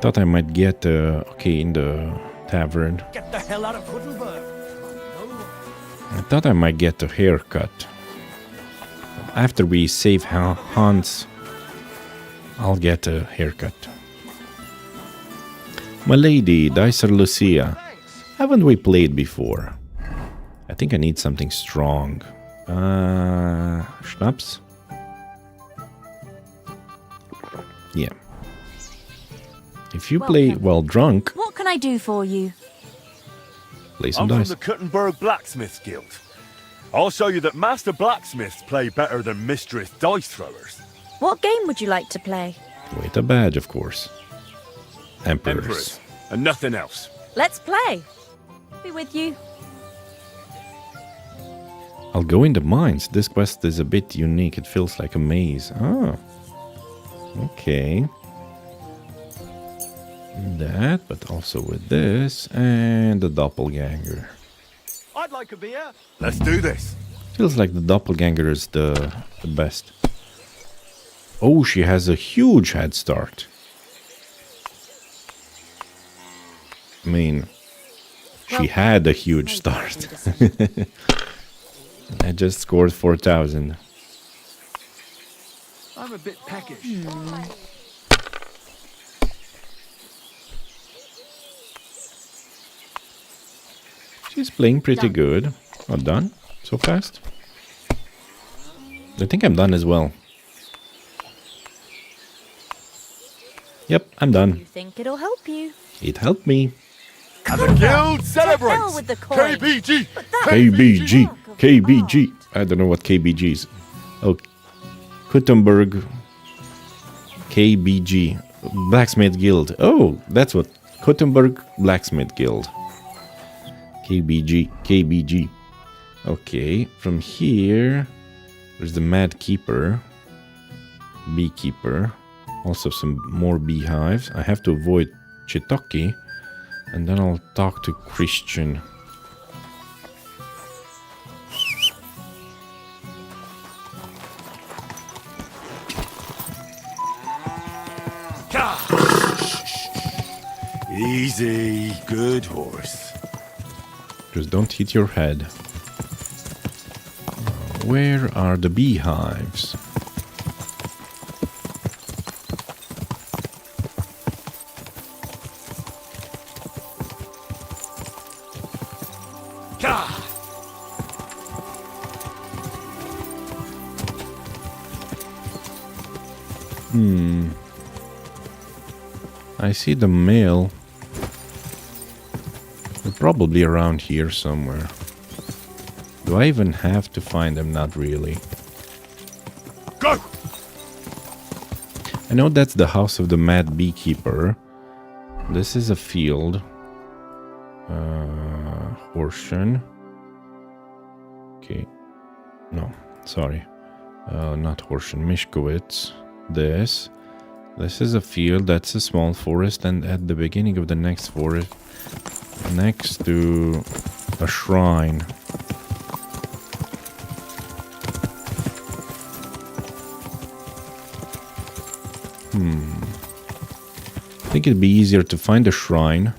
Thought I might get... okay, in the tavern. Get the hell out of Wittenberg. I thought I might get a haircut. after we save Hans, I'll get a haircut. My lady, Dicer Lucia, haven't we played before? I think I need something strong. Schnapps? Yeah. If you play while drunk, What can I do for you? play some I'm from dice. the Kuttenberg Blacksmiths Guild. I'll show you that master blacksmiths play better than mistress dice throwers. What game would you like to play? Wait, a badge, of course. Emperors. Emperors, and nothing else. Let's play. Be with you. I'll go in the mines. This quest is a bit unique. It feels like a maze. Ah. Okay. That, but also with this. And the doppelganger. I'd like a beer. Let's do this. Feels like the doppelganger is the best. Oh, she has a huge head start. I mean, she had a huge start. I just scored 4,000. I'm a bit peckish. She's playing pretty good. Oh, done? So fast? I think I'm done as well. Yep, I'm done. You think it'll help you? It helped me. And the guild Hell celebrates. with the coin. KBG. KBG. KBG. I don't know what KBG is. Oh, Kuttenberg. KBG. Blacksmith Guild. Oh, that's what. Kuttenberg Blacksmith Guild. KBG. KBG. Okay, from here, there's the Mad Keeper. Beekeeper. Also some more beehives. I have to avoid Chitoki. And then I'll talk to Christian. Easy, good horse. Just don't hit your head. Where are the beehives? I see the mail. They're probably around here somewhere. Do I even have to find them? Not really. Go! I know that's the house of the Mad Beekeeper. This is a field. Horsham. Okay. No, sorry. Not Horsham. Mishkowitz. This. This is a field. That's a small forest. And at the beginning of the next forest, next to a shrine. I think it'd be easier to find a shrine.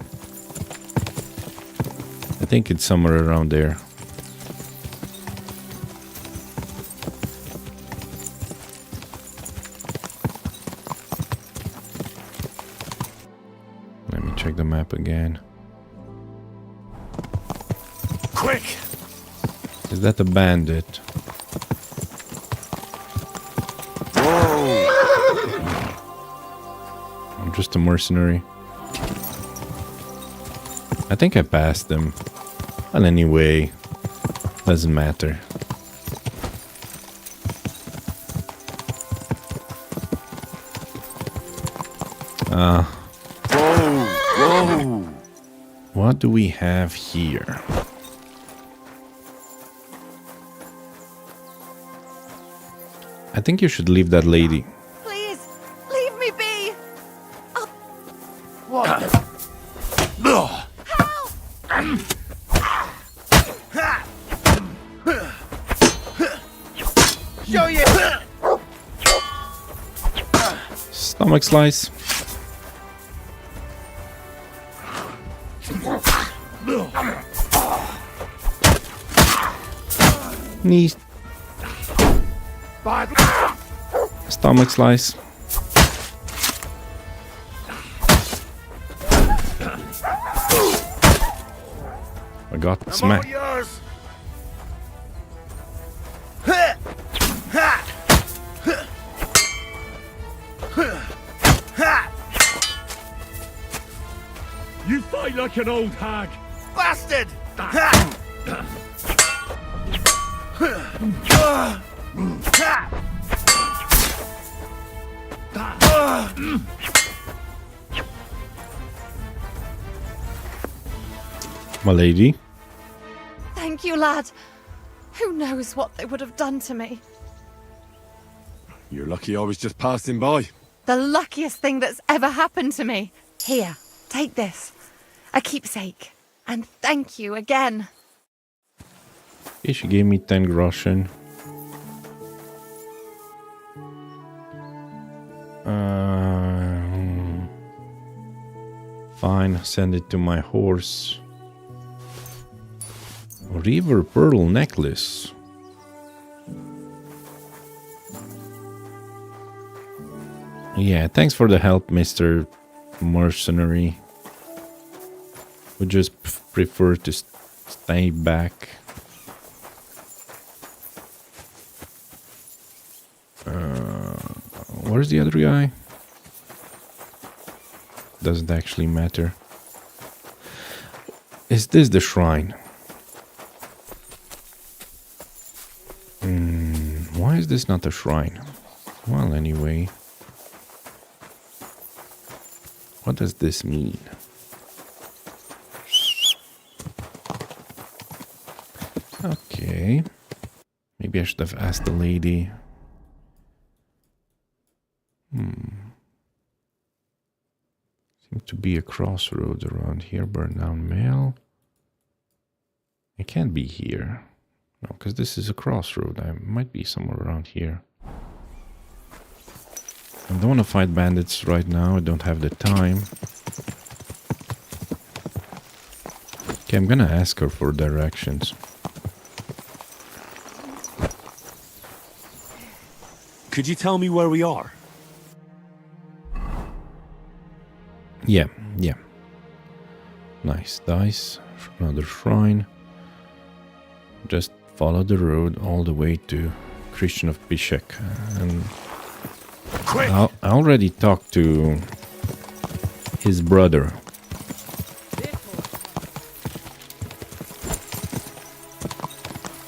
I think it's somewhere around there. Let me check the map again. Quick! Is that a bandit? I'm just a mercenary. I think I passed them. Well, anyway, doesn't matter. Whoa! What do we have here? I think you should leave that lady. Please, leave me be. Show you! Stomach slice. Knee. Stomach slice. I got smacked. You fight like an old hag. Bastard! My lady. Thank you, lad. Who knows what they would have done to me? You're lucky I was just passing by. The luckiest thing that's ever happened to me. Here, take this. A keepsake. And thank you again. Okay, she gave me 10 groschen. Fine, send it to my horse. River pearl necklace. Yeah, thanks for the help, Mr. Mercenary. Would just prefer to stay back. Where's the other guy? Doesn't actually matter. Is this the shrine? Why is this not a shrine? Well, anyway. What does this mean? Okay. Maybe I should have asked the lady. Seems to be a crossroads around here. Burn down mail. It can't be here. No, because this is a crossroad. I might be somewhere around here. I don't want to fight bandits right now. I don't have the time. Okay, I'm gonna ask her for directions. Could you tell me where we are? Yeah. Nice dice. Another shrine. Just follow the road all the way to Christian of Bishek. And I already talked to his brother.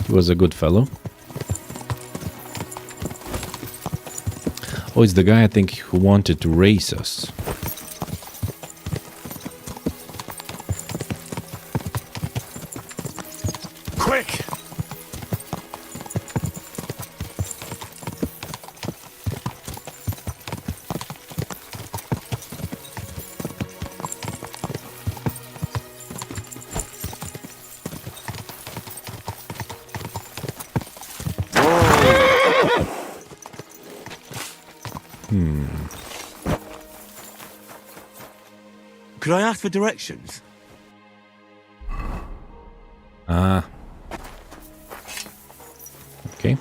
He was a good fellow. Oh, it's the guy I think who wanted to race us. Quick! Could I ask for directions? Okay.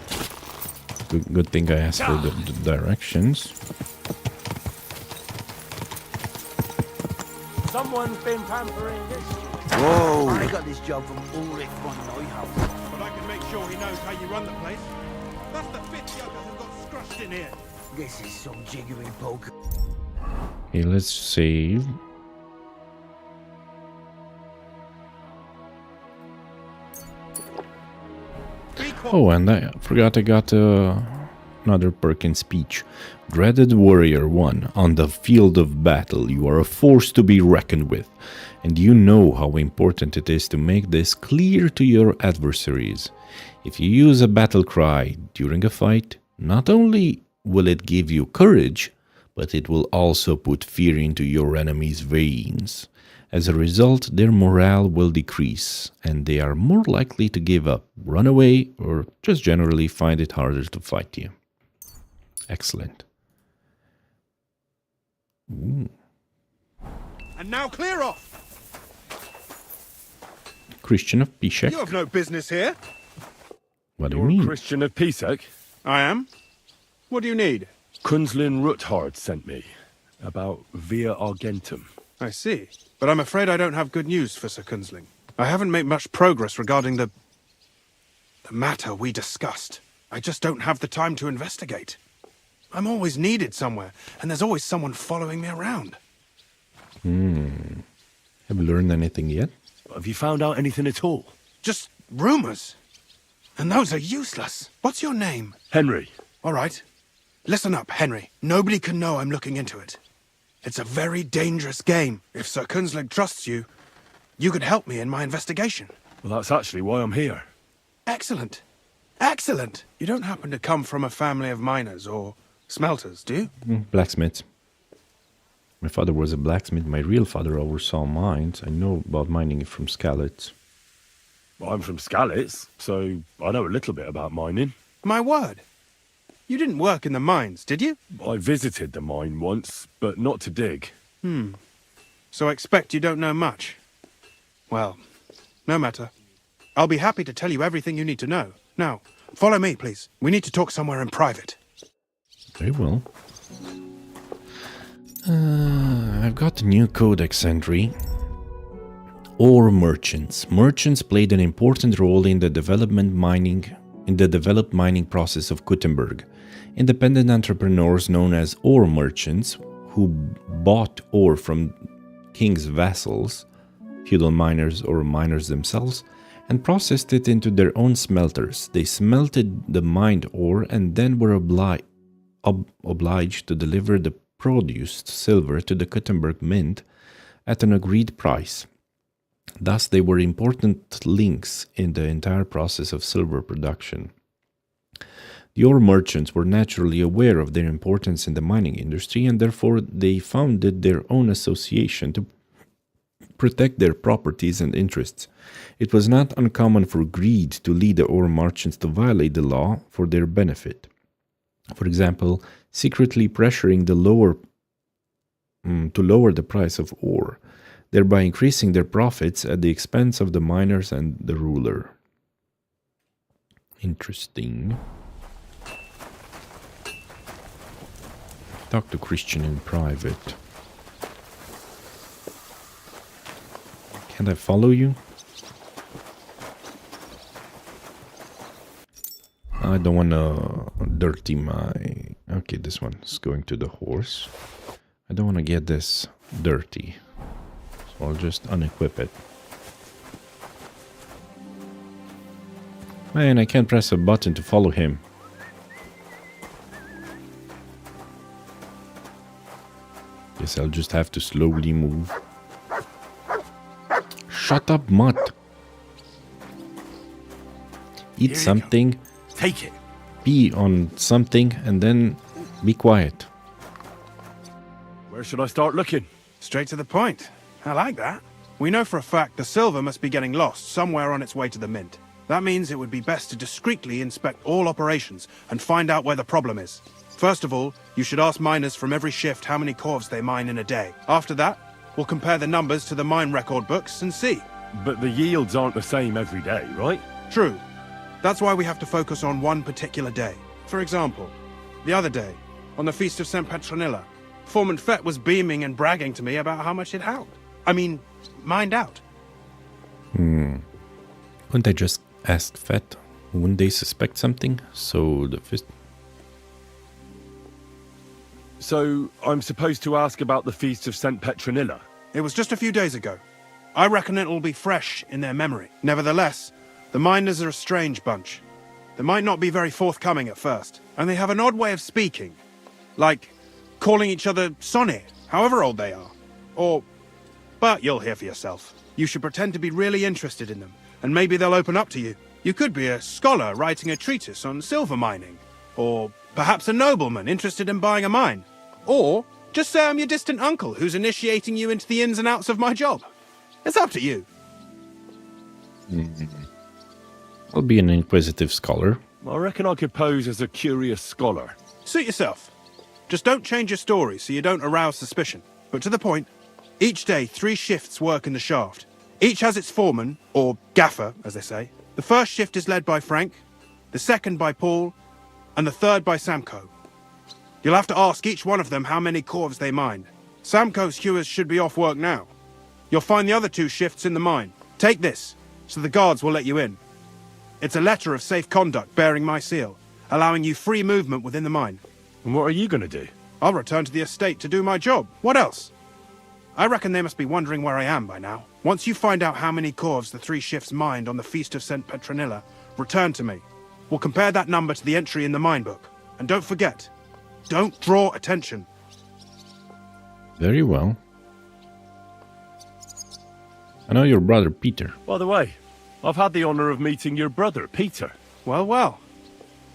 Good thing I asked for the directions. Someone's been pampering this. Whoa! I got this job from Ulrich von Neuhaus. But I can make sure he knows how you run the place. That's the fifth yoker who got scrushed in here. This is some jiggery poker. Okay, let's save. Oh, and I forgot I got another perk in speech. Dreaded Warrior 1. On the field of battle, you are a force to be reckoned with, and you know how important it is to make this clear to your adversaries. If you use a battle cry during a fight, not only will it give you courage, but it will also put fear into your enemies' veins. As a result, their morale will decrease, and they are more likely to give up, run away, or just generally find it harder to fight you. Excellent. Ooh. And now clear off! Christian of Bishek. You have no business here. What do you mean? Christian of Pisek? I am. What do you need? Kunzlin Ruthard sent me. About Via Argentum. I see. But I'm afraid I don't have good news for Sir Kunzling. I haven't made much progress regarding the matter we discussed. I just don't have the time to investigate. I'm always needed somewhere, and there's always someone following me around. Have you learned anything yet? Have you found out anything at all? Just rumors. And those are useless. What's your name? Henry. All right. Listen up, Henry. Nobody can know I'm looking into it. It's a very dangerous game. If Sir Kunzling trusts you, you could help me in my investigation. Well, that's actually why I'm here. Excellent. Excellent. You don't happen to come from a family of miners or smelters, do you? Blacksmiths. My father was a blacksmith. My real father oversaw mines. I know about mining from Skalitz. Well, I'm from Skalitz, so I know a little bit about mining. My word. You didn't work in the mines, did you? I visited the mine once, but not to dig. So I expect you don't know much. Well, no matter. I'll be happy to tell you everything you need to know. Now, follow me, please. We need to talk somewhere in private. Very well. I've got a new codex entry. Ore merchants. Merchants played an important role in the developed mining process of Gutenberg. Independent entrepreneurs known as ore merchants, who bought ore from king's vassals, feudal miners or miners themselves, and processed it into their own smelters. They smelted the mined ore and then were obliged to deliver the produced silver to the Gutenberg mint at an agreed price. Thus, they were important links in the entire process of silver production. The ore merchants were naturally aware of their importance in the mining industry, and therefore they founded their own association to protect their properties and interests. It was not uncommon for greed to lead the ore merchants to violate the law for their benefit. For example, secretly pressuring to lower the price of ore, thereby increasing their profits at the expense of the miners and the ruler. Interesting. Talk to Christian in private. Can I follow you? I don't want to dirty my... Okay, this one is going to the horse. I don't want to get this dirty. So I'll just unequip it. Man, I can't press a button to follow him. Guess I'll just have to slowly move. Shut up, mutt. Eat something. Take it. Pee on something and then be quiet. Where should I start looking? Straight to the point. I like that. We know for a fact the silver must be getting lost somewhere on its way to the mint. That means it would be best to discreetly inspect all operations and find out where the problem is. First of all, you should ask miners from every shift how many corves they mine in a day. After that, we'll compare the numbers to the mine record books and see. But the yields aren't the same every day, right? True. That's why we have to focus on one particular day. For example, the other day, on the Feast of St. Petronilla, Foreman Fett was beaming and bragging to me about how much it held. I mean, mined out. Couldn't I just ask Fett? Wouldn't they suspect something? So I'm supposed to ask about the Feast of St. Petronilla? It was just a few days ago. I reckon it'll be fresh in their memory. Nevertheless, the miners are a strange bunch. They might not be very forthcoming at first, and they have an odd way of speaking. Like calling each other Sonny, however old they are. But you'll hear for yourself. You should pretend to be really interested in them, and maybe they'll open up to you. You could be a scholar writing a treatise on silver mining, or perhaps a nobleman interested in buying a mine. Or just say I'm your distant uncle who's initiating you into the ins and outs of my job. It's up to you. I'll be an inquisitive scholar. I reckon I could pose as a curious scholar. Suit yourself. Just don't change your story so you don't arouse suspicion. But to the point, each day 3 shifts work in the shaft. Each has its foreman, or gaffer, as they say. The first shift is led by Frank, the second by Paul, and the third by Samko. You'll have to ask each one of them how many corves they mined. Samco's hewers should be off work now. You'll find the other 2 shifts in the mine. Take this, so the guards will let you in. It's a letter of safe conduct bearing my seal, allowing you free movement within the mine. And what are you going to do? I'll return to the estate to do my job. What else? I reckon they must be wondering where I am by now. Once you find out how many corves the 3 shifts mined on the Feast of St. Petronilla, return to me. We'll compare that number to the entry in the mine book. And don't forget, don't draw attention. Very well. I know your brother Peter. By the way, I've had the honor of meeting your brother, Peter. Well, well.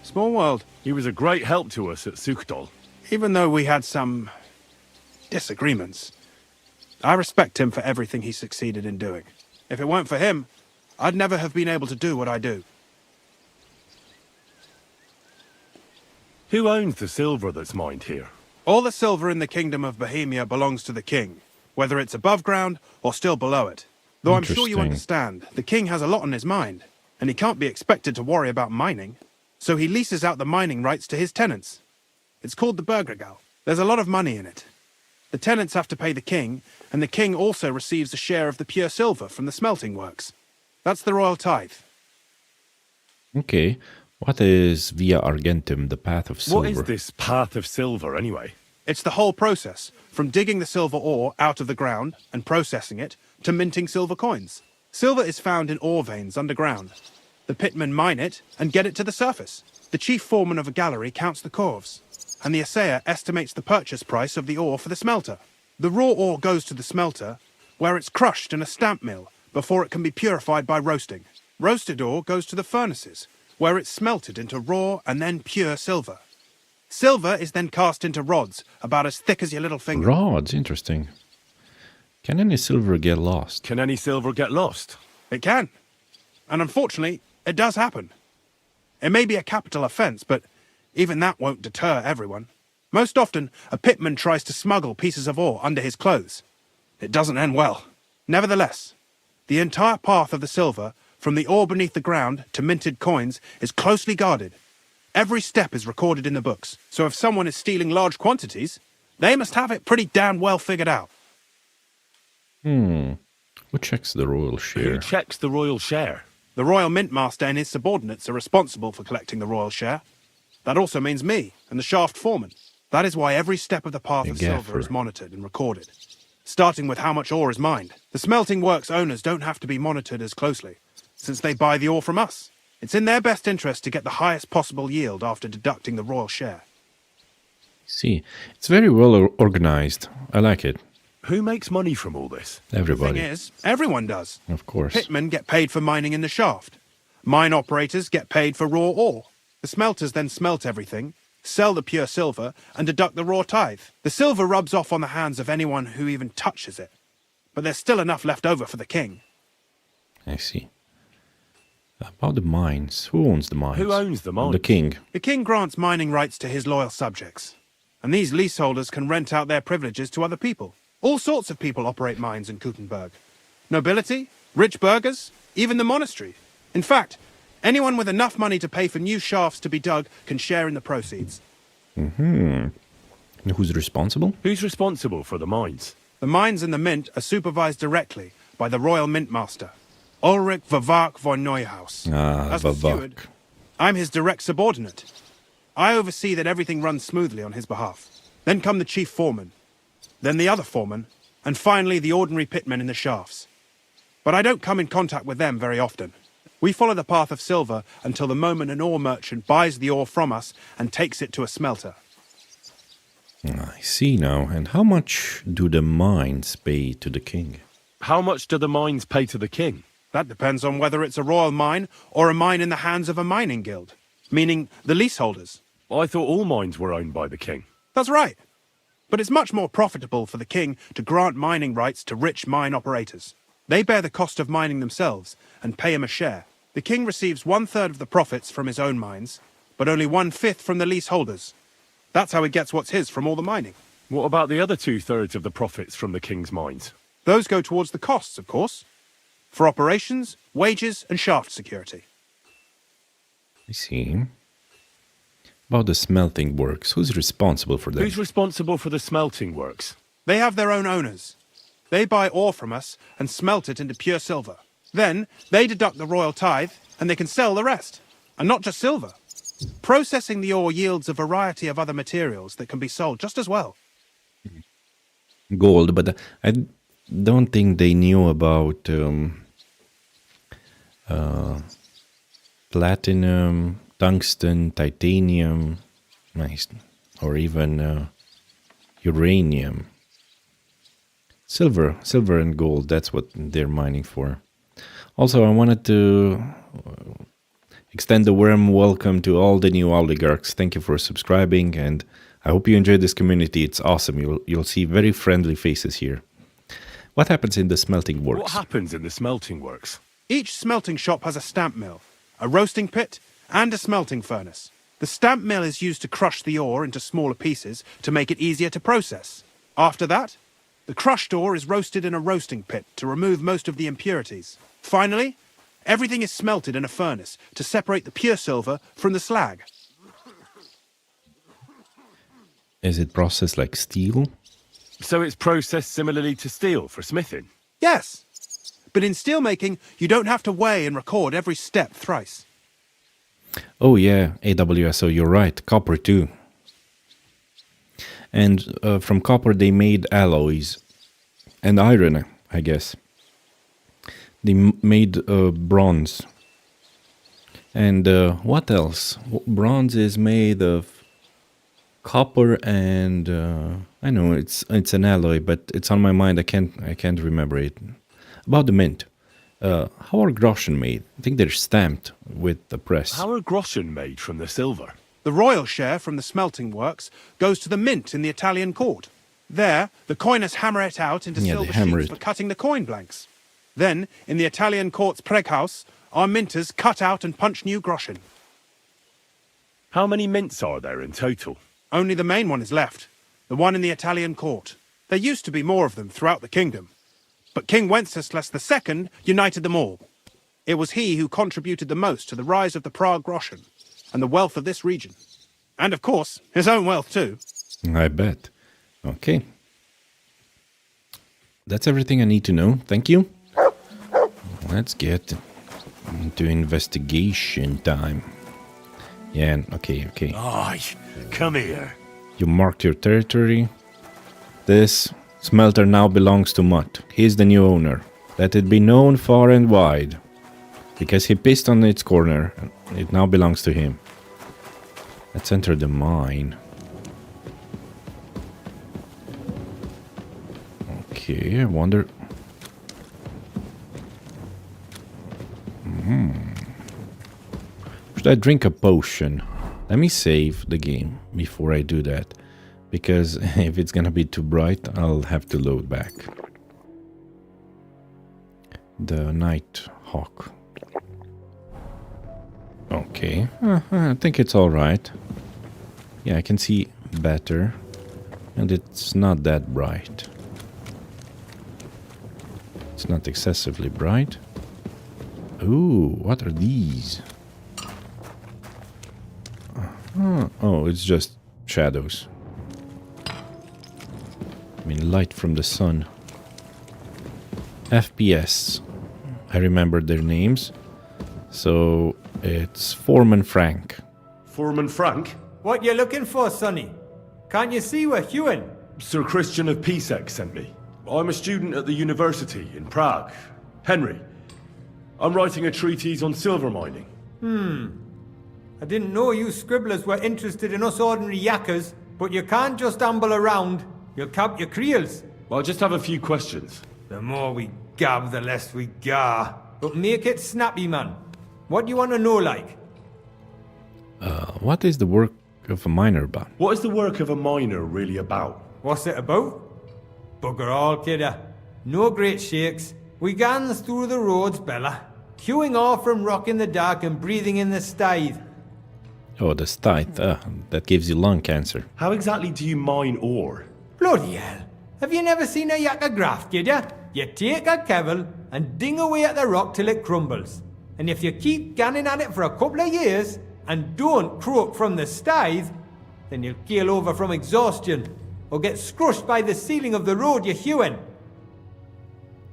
Small world. He was a great help to us at Sukdal. Even though we had some disagreements, I respect him for everything he succeeded in doing. If it weren't for him, I'd never have been able to do what I do. Who owns the silver that's mined here? All the silver in the kingdom of Bohemia belongs to the king, whether it's above ground or still below it. Though I'm sure you understand, the king has a lot on his mind, and he can't be expected to worry about mining. So he leases out the mining rights to his tenants. It's called the Burgergal. There's a lot of money in it. The tenants have to pay the king, and the king also receives a share of the pure silver from the smelting works. That's the royal tithe. Okay. What is Via Argentum, the path of silver? What is this path of silver, anyway? It's the whole process, from digging the silver ore out of the ground and processing it, to minting silver coins. Silver is found in ore veins underground. The pitmen mine it and get it to the surface. The chief foreman of a gallery counts the corves, and the assayer estimates the purchase price of the ore for the smelter. The raw ore goes to the smelter, where it's crushed in a stamp mill before it can be purified by roasting. Roasted ore goes to the furnaces, where it's smelted into raw and then pure silver. Silver is then cast into rods about as thick as your little finger. Rods, interesting. Can any silver get lost? Can any silver get lost? It can. And unfortunately, it does happen. It may be a capital offence, but even that won't deter everyone. Most often, a pitman tries to smuggle pieces of ore under his clothes. It doesn't end well. Nevertheless, the entire path of the silver, from the ore beneath the ground to minted coins, is closely guarded. Every step is recorded in the books, so if someone is stealing large quantities, they must have it pretty damn well figured out. Who checks the royal share? Who checks the royal share? The royal mint master and his subordinates are responsible for collecting the royal share. That also means me and the shaft foreman. That is why every step of the path of silver is monitored and recorded, starting with how much ore is mined. The smelting works owners don't have to be monitored as closely, since they buy the ore from us. It's in their best interest to get the highest possible yield after deducting the royal share. See, it's very well organized. I like it. Who makes money from all this? Everybody. The thing is, everyone does. Of course. Pitmen get paid for mining in the shaft. Mine operators get paid for raw ore. The smelters then smelt everything, sell the pure silver, and deduct the raw tithe. The silver rubs off on the hands of anyone who even touches it. But there's still enough left over for the king. I see. About the mines. Who owns the mines? Who owns the mines? The king. The king grants mining rights to his loyal subjects. And these leaseholders can rent out their privileges to other people. All sorts of people operate mines in Kuttenberg. Nobility, rich burghers, even the monastery. In fact, anyone with enough money to pay for new shafts to be dug can share in the proceeds. And who's responsible? Who's responsible for the mines? The mines and the mint are supervised directly by the royal mint master, Ulrich Vavak von Neuhaus. As the steward, I'm his direct subordinate. I oversee that everything runs smoothly on his behalf. Then come the chief foreman, then the other foreman, and finally the ordinary pitmen in the shafts. But I don't come in contact with them very often. We follow the path of silver until the moment an ore merchant buys the ore from us and takes it to a smelter. I see now. And how much do the mines pay to the king? How much do the mines pay to the king? That depends on whether it's a royal mine or a mine in the hands of a mining guild, meaning the leaseholders. I thought all mines were owned by the king. That's right. But it's much more profitable for the king to grant mining rights to rich mine operators. They bear the cost of mining themselves and pay him a share. The king receives 1/3 of the profits from his own mines, but only 1/5 from the leaseholders. That's how he gets what's his from all the mining. What about the other 2/3 of the profits from the king's mines? Those go towards the costs, of course, for operations, wages, and shaft security. I see. About the smelting works, who's responsible for that? Who's responsible for the smelting works? They have their own owners. They buy ore from us and smelt it into pure silver. Then they deduct the royal tithe and they can sell the rest. And not just silver. Processing the ore yields a variety of other materials that can be sold just as well. Gold, but I don't think they knew about platinum, tungsten, titanium, nice, or even uranium. Silver and gold, that's what they're mining for. Also, I wanted to extend the warm welcome to all the new oligarchs. Thank you for subscribing, and I hope you enjoy this community. It's awesome. You'll see very friendly faces here. What happens in the smelting works? What happens in the smelting works? Each smelting shop has a stamp mill, a roasting pit, and a smelting furnace. The stamp mill is used to crush the ore into smaller pieces to make it easier to process. After that, the crushed ore is roasted in a roasting pit to remove most of the impurities. Finally, everything is smelted in a furnace to separate the pure silver from the slag. Is it processed like steel? So it's processed similarly to steel for smithing? Yes, but in steelmaking, you don't have to weigh and record every step thrice. Oh yeah, AWSO, you're right. Copper too. And from copper they made alloys. And iron, I guess. They made bronze. And what else? Bronze is made of copper and I know it's an alloy, but it's on my mind. I can't remember it. About the mint. How are groschen made? I think they're stamped with the press. How are groschen made from the silver? The royal share from the smelting works goes to the mint in the Italian court. There, the coiners hammer it out into silver sheets for cutting the coin blanks. Then, in the Italian court's preghouse, our minters cut out and punch new groschen. How many mints are there in total? Only the main one is left, the one in the Italian court. There used to be more of them throughout the kingdom. But King Wenceslas II united them all. It was he who contributed the most to the rise of the Prague groschen and the wealth of this region. And of course, his own wealth too. I bet. Okay. That's everything I need to know. Thank you. Let's get into investigation time. Yeah, okay. Aye, come here. You marked your territory. This smelter now belongs to Mutt. He's the new owner. Let it be known far and wide. Because he pissed on its corner, it now belongs to him. Let's enter the mine. Okay, I wonder... Should I drink a potion? Let me save the game before I do that. Because if it's gonna be too bright, I'll have to load back. The Night Hawk. Okay, I think it's alright. Yeah, I can see better. And it's not that bright. It's not excessively bright. Ooh, what are these? Oh, it's just shadows. I mean, light from the sun. FPS. I remember their names. So, it's Foreman Frank. Foreman Frank? What you looking for, Sonny? Can't you see we're hewing? Sir Christian of Pisek sent me. I'm a student at the university in Prague. Henry, I'm writing a treatise on silver mining. I didn't know you scribblers were interested in us ordinary yakkers, but you can't just amble around. You'll cap your creels. I'll just have a few questions. The more we gab, the less we gar. But make it snappy, man. What do you want to know, like? What is the work of a miner about? What is the work of a miner really about? What's it about? Bugger all, kidder. No great shakes. We gans through the roads, Bella. Queuing off from rock in the dark and breathing in the stithe. Oh, the stithe. That gives you lung cancer. How exactly do you mine ore? Bloody hell. Have you never seen a yakker graft, kidder? You take a kevel and ding away at the rock till it crumbles. And if you keep ganning at it for a couple of years, and don't croak from the styes, then you'll keel over from exhaustion, or get scrushed by the ceiling of the road you're hewing.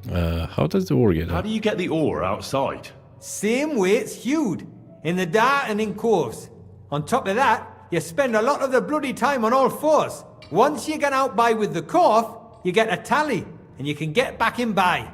How does the ore get How up? do you get the ore outside? Same way it's hewed, in the dark and in coves. On top of that, you spend a lot of the bloody time on all fours. Once you get out by with the cough, you get a tally, and you can get back in by.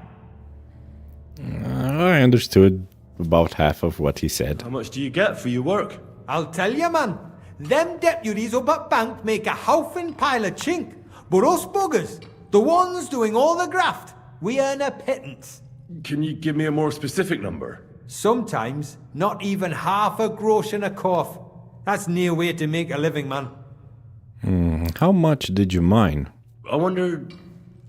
I understood about half of what he said. How much do you get for your work? I'll tell you, man. Them deputies up at bank make a howfin' pile of chink. But us buggers, the ones doing all the graft, we earn a pittance. Can you give me a more specific number? Sometimes, not even half a grosh and a cough. That's near way to make a living, man. How much did you mine? I wonder,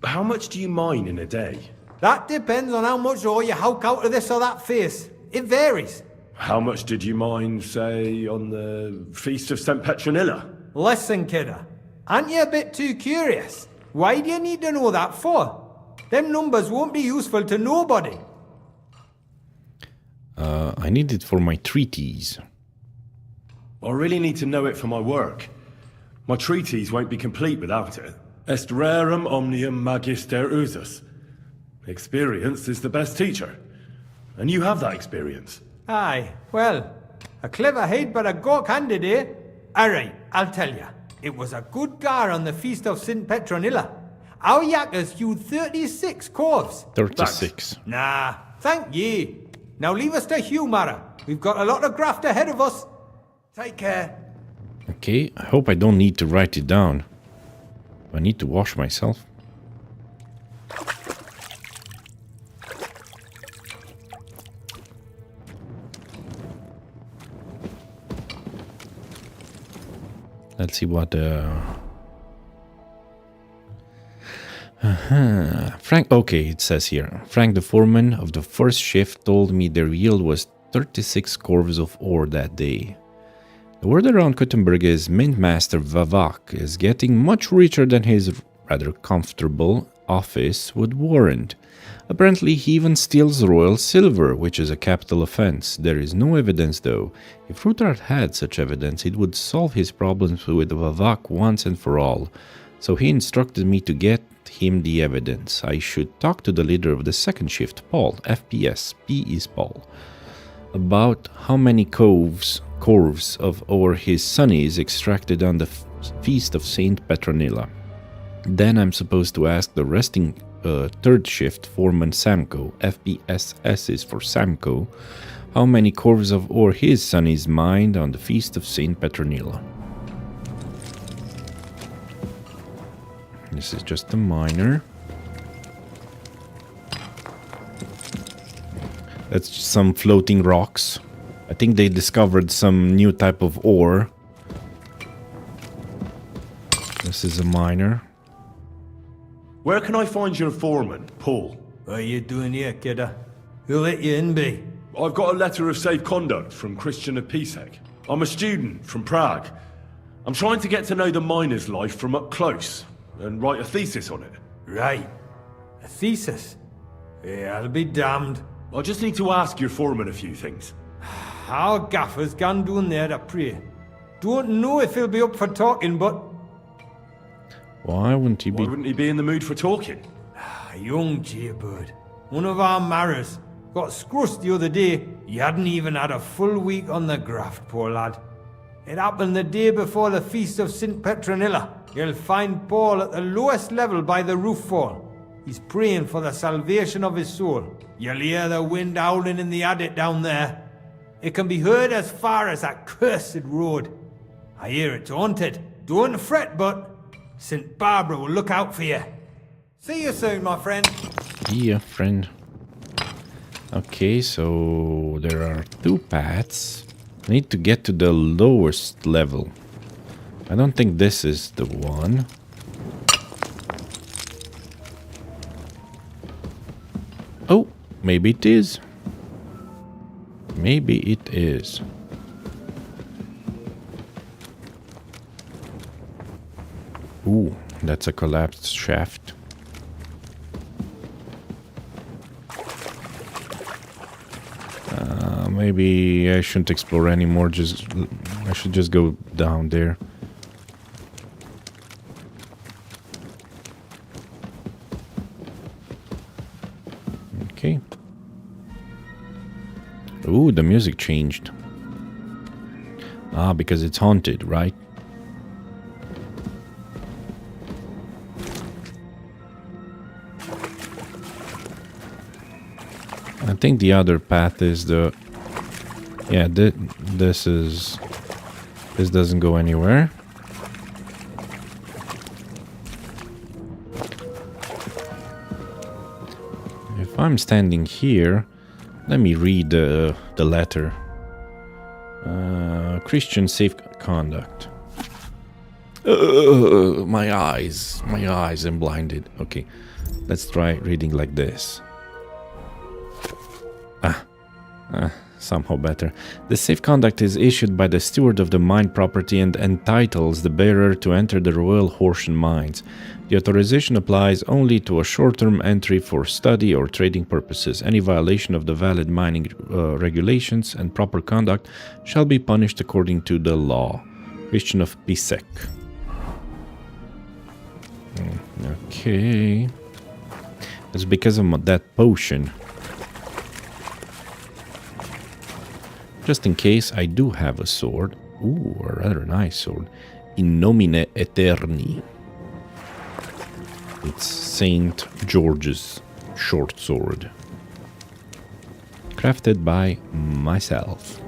how much do you mine in a day? That depends on how much ore you howk out of this or that face. It varies. How much did you mine, say, on the Feast of St. Petronilla? Listen, kidder. Aren't you a bit too curious? Why do you need to know that for? Them numbers won't be useful to nobody. I need it for my treatise. I really need to know it for my work. My treatise won't be complete without it. Est rerum omnium magister usus. Experience is the best teacher. And you have that experience. Aye, well, a clever head but a gawk-handed, eh? Alright, I'll tell you. It was a good gar on the Feast of St. Petronilla. Our yakkers hewed 36 corves. 36. Nah, thank ye. Now leave us to hew, Mara. We've got a lot of graft ahead of us. Take care. Okay, I hope I don't need to write it down. I need to wash myself. Let's see what Frank, okay, it says here. Frank, the foreman of the first shift, told me their yield was 36 corves of ore that day. The word around Kuttenberg is Mint Master Vavak is getting much richer than his rather comfortable office would warrant. Apparently, he even steals royal silver, which is a capital offense. There is no evidence, though. If Ruthard had such evidence, it would solve his problems with Vavak once and for all. So he instructed me to get him the evidence. I should talk to the leader of the second shift, Paul, FPS, P is Paul, about how many corves of ore his sonnies extracted on the Feast of St. Petronilla. Then I'm supposed to ask the resting third shift foreman Samko, FPSS is for Samko, how many corves of ore his sonnies mined on the Feast of St. Petronilla. This is just a miner. That's just some floating rocks. I think they discovered some new type of ore. This is a miner. Where can I find your foreman, Paul? What are you doing here, kidder? Who let you in, be? I've got a letter of safe conduct from Christian Ecclesiae. I'm a student from Prague. I'm trying to get to know the miner's life from up close and write a thesis on it. Right. A thesis? Yeah, I'll be damned. I just need to ask your foreman a few things. Our gaffer's gone down there to pray. Don't know if he'll be up for talking, but... Why wouldn't he be? Why wouldn't he be in the mood for talking? A young jaybird. One of our marrows. Got scrussed the other day. He hadn't even had a full week on the graft, poor lad. It happened the day before the Feast of St. Petronilla. You'll find Paul at the lowest level by the roof fall. He's praying for the salvation of his soul. You'll hear the wind howling in the attic down there. It can be heard as far as that cursed road. I hear it's haunted. Don't fret, but St. Barbara will look out for you. See you soon, my friend. Yeah, friend. Okay, so there are two paths. I need to get to the lowest level. I don't think this is the one. Oh, maybe it is. Maybe it is. Ooh, that's a collapsed shaft. maybe I shouldn't explore anymore. I should just go down there. Okay. Ooh, the music changed. Ah, because it's haunted, right? I think the other path is the... Yeah, this doesn't go anywhere. If I'm standing here, let me read the letter. Christian safe conduct. My eyes, I'm blinded. Okay, let's try reading like this. Somehow better. The safe conduct is issued by the steward of the mine property and entitles the bearer to enter the Royal Horsham mines. The authorization applies only to a short-term entry for study or trading purposes. Any violation of the valid mining regulations and proper conduct shall be punished according to the law. Christian of Pisek. Okay. It's because of that potion. Just in case, I do have a sword. Ooh, a rather nice sword. In nomine Aeterni. It's Saint George's short sword. Crafted by myself.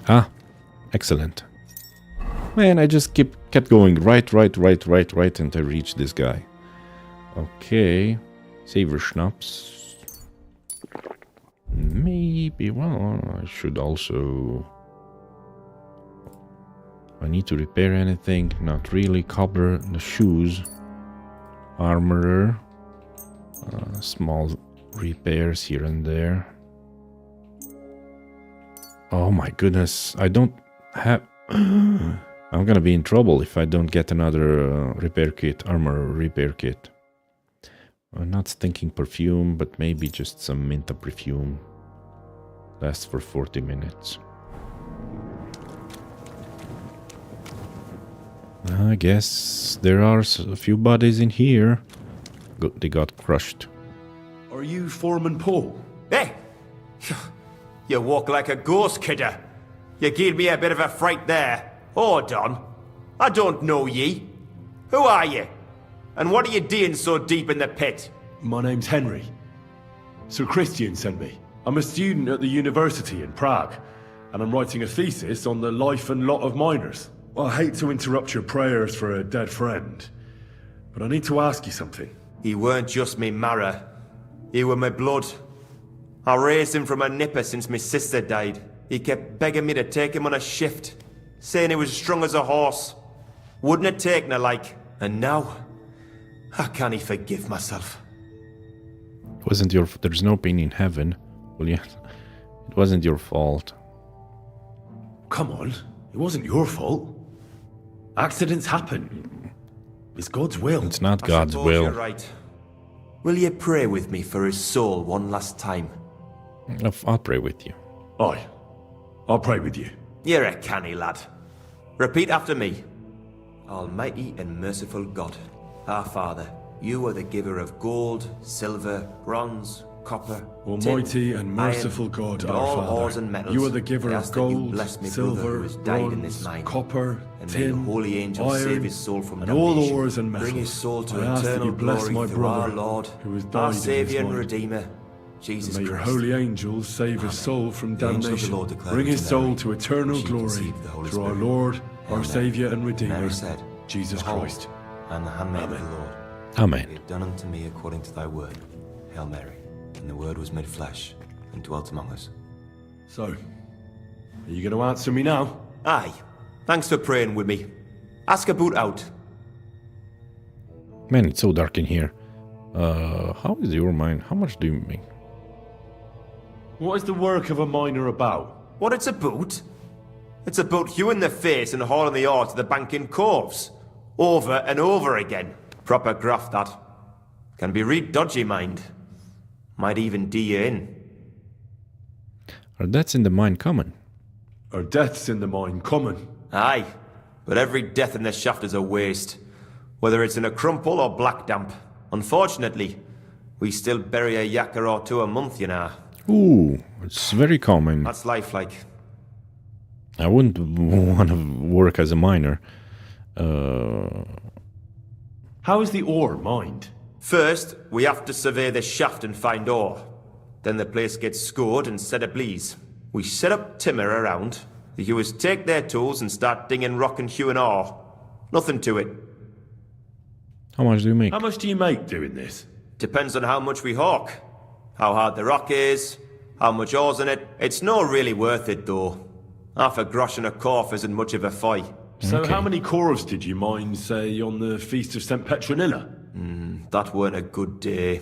Ah, excellent. Man, I just kept going right until I reached this guy. Okay. Savor schnapps. Maybe, well, I should also... I need to repair anything? Not really. Cobble the shoes. Armorer. Small repairs here and there. Oh my goodness. I don't have... I'm gonna be in trouble if I don't get another repair kit. Armor repair kit. I'm not thinking perfume, but maybe just some Minta perfume. Lasts for 40 minutes. I guess there are a few bodies in here. They got crushed. Are you Foreman Paul? Hey! You walk like a ghost, kidder. You gave me a bit of a fright there. Hold on. I don't know ye. Who are you? And what are you doing so deep in the pit? My name's Henry. Sir Christian sent me. I'm a student at the university in Prague, and I'm writing a thesis on the life and lot of miners. I hate to interrupt your prayers for a dead friend, but I need to ask you something. He weren't just me marrow. He were my blood. I raised him from a nipper since my sister died. He kept begging me to take him on a shift, saying he was strong as a horse. Wouldn't have taken her like. And now, how can he forgive myself? Wasn't your... There's no pain in heaven. Well, yeah, it wasn't your fault. Come on, it wasn't your fault. Accidents happen. It's God's will. It's not God's will. You're right. Will you pray with me for his soul one last time? I'll pray with you. Aye, I'll pray with you. You're a canny lad. Repeat after me. Almighty and merciful God, our Father, you are the giver of gold, silver, bronze, copper, Almighty tin, and merciful iron, God, and our all Father, ores and metals. you are the giver I of ask that you gold, bless me brother silver, who has died in this bronze, mine. copper, And may the tin, holy angels save iron, his soul from and all damnation. ores and metals. Bring his soul to I ask that eternal you bless glory my through our brother, Lord, who has died our in this Saviour and mine. Redeemer, Jesus May your Christ. holy angels save his soul from The angel of the damnation. Lord declared Bring his to soul Mary, to eternal when she glory conceived the Holy through our Spirit. Lord, Hail our Mary. Saviour and Redeemer, Mary said, Jesus Behold, Christ. I am the handmaid of the Amen. Lord. Amen. Be it done unto me according to thy word. Hail Mary. And the word was made flesh and dwelt among us. So, are you going to answer me now? Aye. Thanks for praying with me. Ask about out. Man, it's so dark in here. How is your mind? How much do you make? What is the work of a miner about? What it's about? It's about hewing the face and hauling the ore to the banking coves. Over and over again. Proper graft, that. Can be real dodgy, mind. Might even do you in. Are deaths in the mine common? Are deaths in the mine common? Aye, but every death in the shaft is a waste. Whether it's in a crumple or black damp. Unfortunately, we still bury a yakka or two a month, you know. Ooh, it's very common. That's life like. I wouldn't want to work as a miner. How is the ore mined? First, we have to survey the shaft and find ore. Then the place gets scored and set ablaze. We set up timber around. The hewers take their tools and start dinging rock and hewing ore. Nothing to it. How much do you make? How much do you make doing this? Depends on how much we hawk. How hard the rock is, how much ore's in it. It's not really worth it though. Half a grosh and a corf isn't much of a fight. So how many corves did you mine, say, on the Feast of St. Petronilla? That weren't a good day.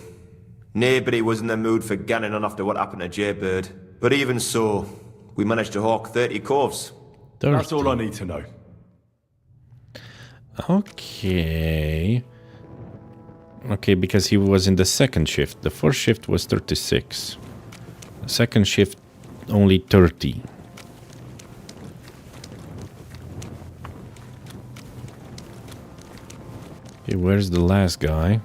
Nobody was in the mood for ganning on after what happened to Jaybird. But even so, we managed to hawk 30 corves. That's all I need to know. Okay. Okay, because he was in the second shift. The first shift was 36. The second shift, only 30. Okay, where's the last guy?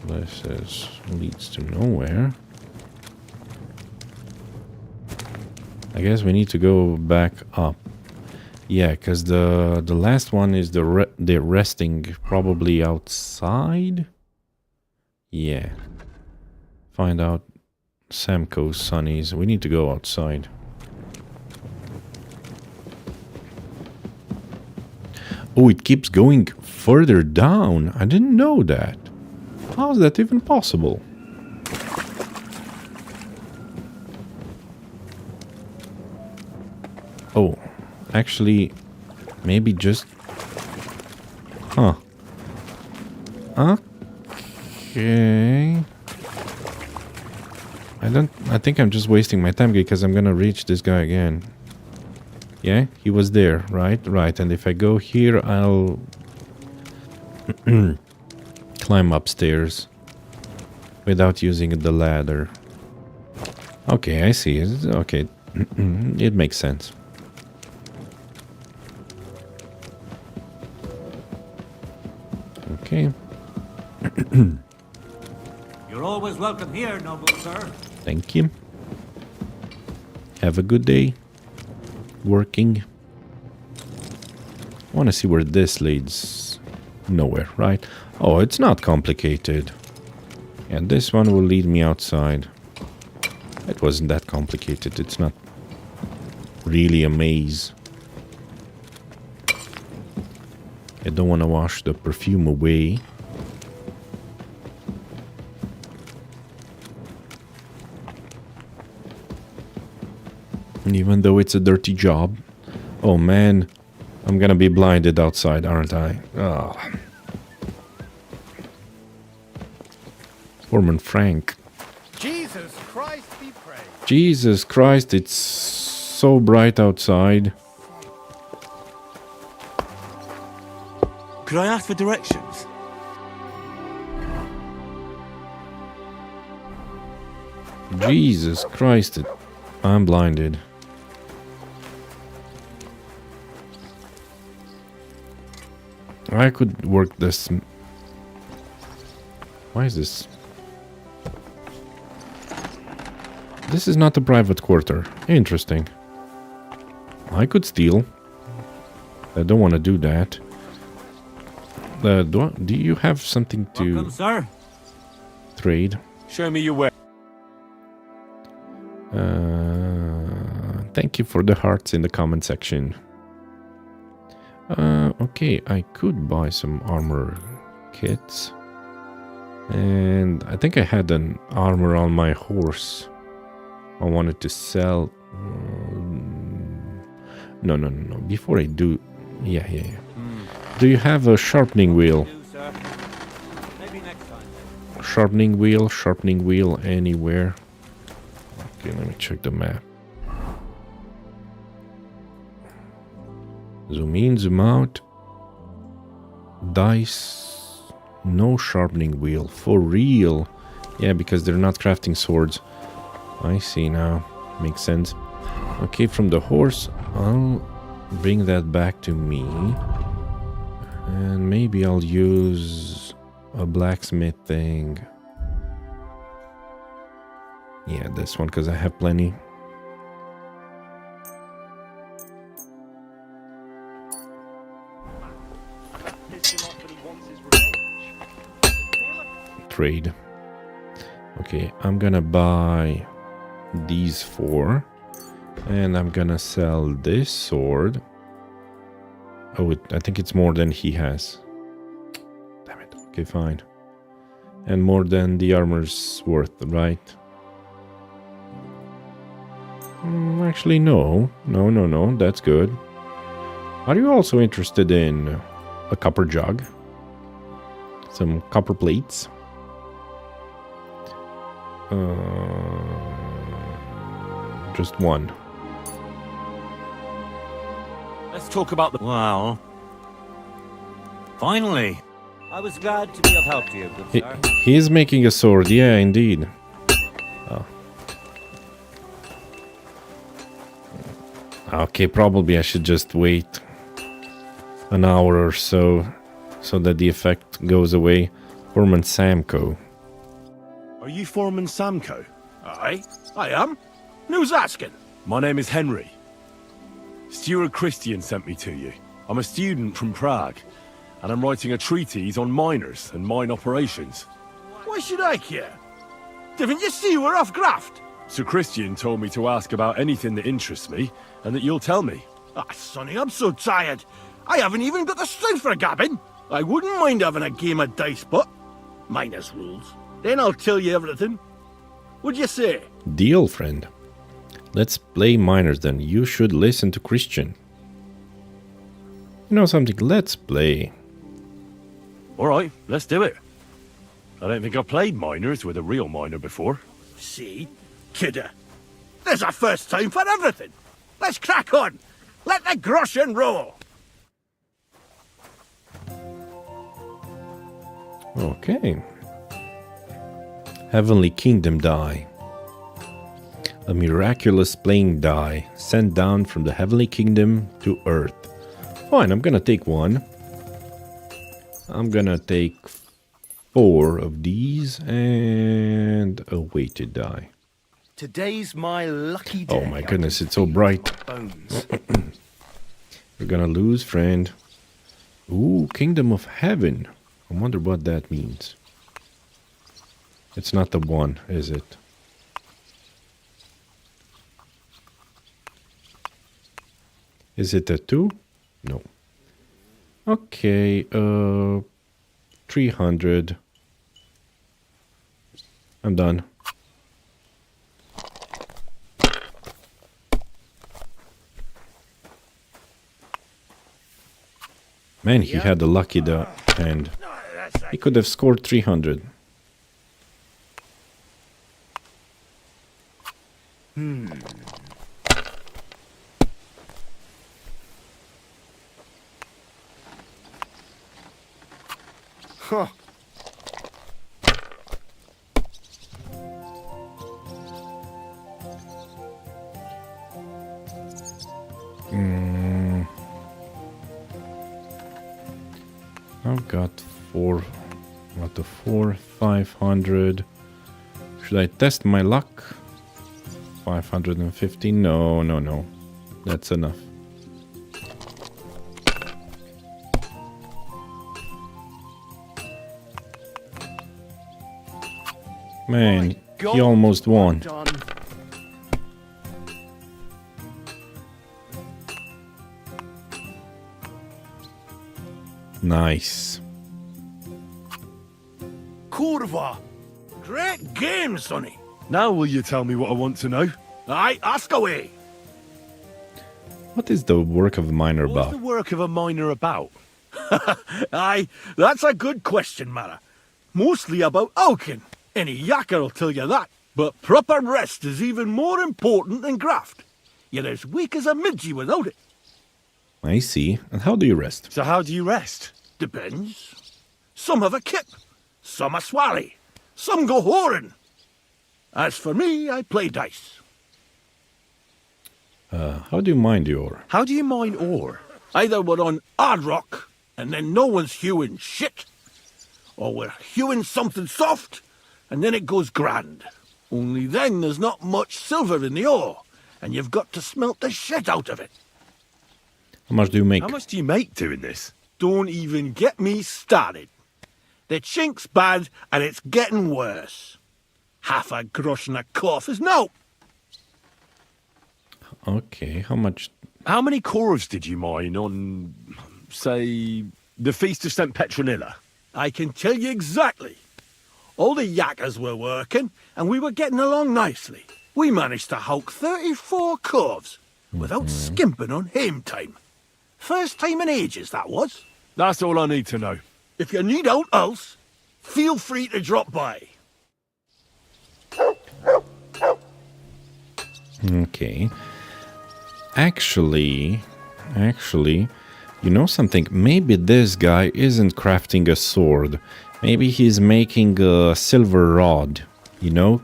This leads to nowhere. I guess we need to go back up. Yeah, because the last one is they're resting probably outside. Yeah. Find out Samco's sunnies. We need to go outside. Oh, it keeps going further down. I didn't know that. How is that even possible? Oh, actually, maybe just... Huh. Okay. I think I'm just wasting my time because I'm gonna reach this guy again. Yeah, he was there, right? Right, and if I go here, I'll... climb upstairs without using the ladder. Okay, I see. Okay, it makes sense. Okay. You're always welcome here, noble sir. Thank you. Have a good day. Working. I want to see where this leads. Nowhere, right? Oh, it's not complicated. And this one will lead me outside. It wasn't that complicated. It's not really a maze. I don't want to wash the perfume away. Even though it's a dirty job. Oh man, I'm gonna be blinded outside, aren't I? Oh. Foreman Frank. Jesus Christ be praised. Jesus Christ, it's so bright outside. Could I ask for directions? Jesus Christ, I'm blinded. I could work this. Why is this? This is not a private quarter. Interesting. I could steal. I don't want to do that. Do you have something to Welcome, sir. trade? Show me your way. Thank you for the hearts in the comment section. Okay, I could buy some armor kits. And I think I had an armor on my horse. I wanted to sell. No. Before I do... Yeah. Do you have a sharpening wheel? Maybe next time. Sharpening wheel anywhere. Okay, let me check the map. Zoom in, zoom out. Dice. No sharpening wheel. For real. Yeah, because they're not crafting swords. I see now. Makes sense. Okay, from the horse, I'll bring that back to me. And maybe I'll use a blacksmith thing. Yeah, this one, because I have plenty. Trade. Okay, I'm gonna buy these 4. And I'm gonna sell this sword. Oh, I think it's more than he has. Damn it. Okay, fine. And more than the armor's worth, right? Actually, no. No. That's good. Are you also interested in a copper jug? Some copper plates? Just one. Let's talk about the... Well, finally. I was glad to be of help to you, good sir. He is making a sword, yeah, indeed. Oh. Okay, probably I should just wait an hour or so that the effect goes away. Foreman Samco. Are you Foreman Samco? Aye, I am. Who's asking? My name is Henry. Steward Christian sent me to you. I'm a student from Prague, and I'm writing a treatise on miners and mine operations. Why should I care? Didn't you see we're off graft? Sir Christian told me to ask about anything that interests me, and that you'll tell me. Ah, Sonny, I'm so tired. I haven't even got the strength for gabbing. I wouldn't mind having a game of dice, but minus rules. Then I'll tell you everything. What'd you say? Deal, friend. Let's play miners then. You should listen to Christian. You know something? Let's play. Alright, let's do it. I don't think I've played miners with a real miner before. See? Kidder. There's a first time for everything. Let's crack on. Let the groschen roll. Okay. Heavenly Kingdom die. A miraculous playing die sent down from the Heavenly Kingdom to Earth. Fine, I'm gonna take one. I'm gonna take 4 of these and a weighted die. Today's my lucky day. Oh my goodness, it's so bright. Bones. We're gonna lose, friend. Ooh, Kingdom of Heaven. I wonder what that means. It's not the 1, is it? Is it a 2? No. Okay, 300. I'm done. Man, he had a lucky hand. He could have scored 300. Huh. I've got 4. What the 4? 500. Should I test my luck? 550. No. That's enough. Man, he almost won. Nice. Kurva. Great game, Sonny. Now will you tell me what I want to know? Aye, ask away. What is the work of a miner What's about? the work of a miner about? Aye, that's a good question, Mara. Mostly about Alkin. Any yakker will tell you that. But proper rest is even more important than graft. You're as weak as a midgie without it. I see. And how do you rest? So how do you rest? Depends. Some have a kip, some a swally, some go whoring. As for me, I play dice. How do you mine the ore? How do you mine ore? Either we're on hard rock, and then no one's hewing shit, or we're hewing something soft, and then it goes grand. Only then there's not much silver in the ore, and you've got to smelt the shit out of it. How much do you make? How much do you make doing this? Don't even get me started. The chink's bad, and it's getting worse. Half a grosh and a cough is no. Okay, how much? How many corves did you mine on, say, the Feast of St. Petronilla? I can tell you exactly. All the yakkers were working, and we were getting along nicely. We managed to hulk 34 corves without skimping on hame time. First time in ages, that was. That's all I need to know. If you need aught else, feel free to drop by. Okay. Actually, you know something? Maybe this guy isn't crafting a sword. Maybe he's making a silver rod, you know?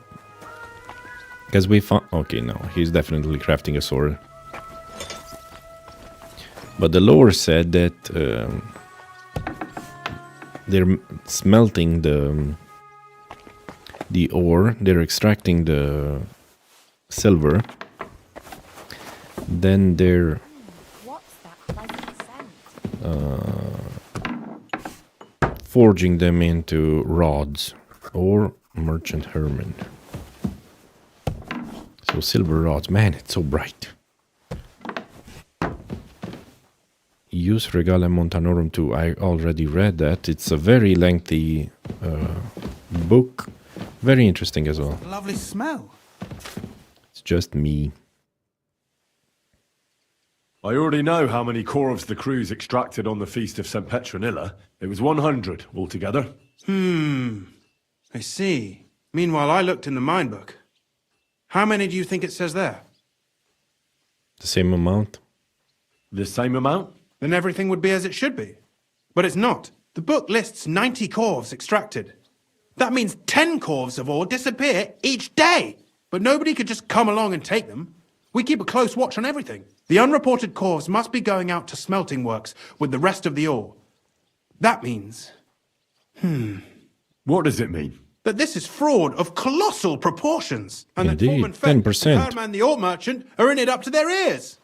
Because we found... Okay, no, he's definitely crafting a sword. But the lore said that they're smelting the ore, they're extracting the silver, then they're forging them into rods or merchant herman. So silver rods, man, it's so bright. Use Regale Montanorum too. I already read that. It's a very lengthy book. Very interesting as well. Lovely smell. It's just me. I already know how many corves the crews extracted on the Feast of St. Petronilla. It was 100 altogether. I see. Meanwhile, I looked in the mine book. How many do you think it says there? The same amount? The same amount? Then everything would be as it should be. But it's not. The book lists 90 corves extracted. That means 10 corves of ore disappear each day. But nobody could just come along and take them. We keep a close watch on everything. The unreported corves must be going out to smelting works with the rest of the ore. That means... What does it mean? That this is fraud of colossal proportions. And Indeed, that Foreman Fett, 10%. Herman the ore merchant are in it up to their ears.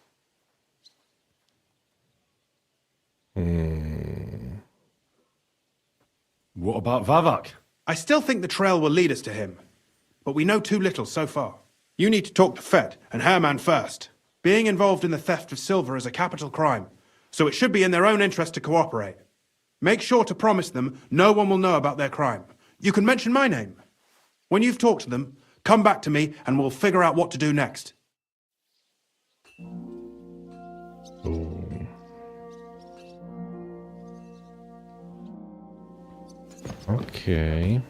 What about Vavak? I still think the trail will lead us to him. But we know too little so far. You need to talk to Fett and Herman first. Being involved in the theft of silver is a capital crime, so it should be in their own interest to cooperate. Make sure to promise them no one will know about their crime. You can mention my name. When you've talked to them, come back to me and we'll figure out what to do next. Okay.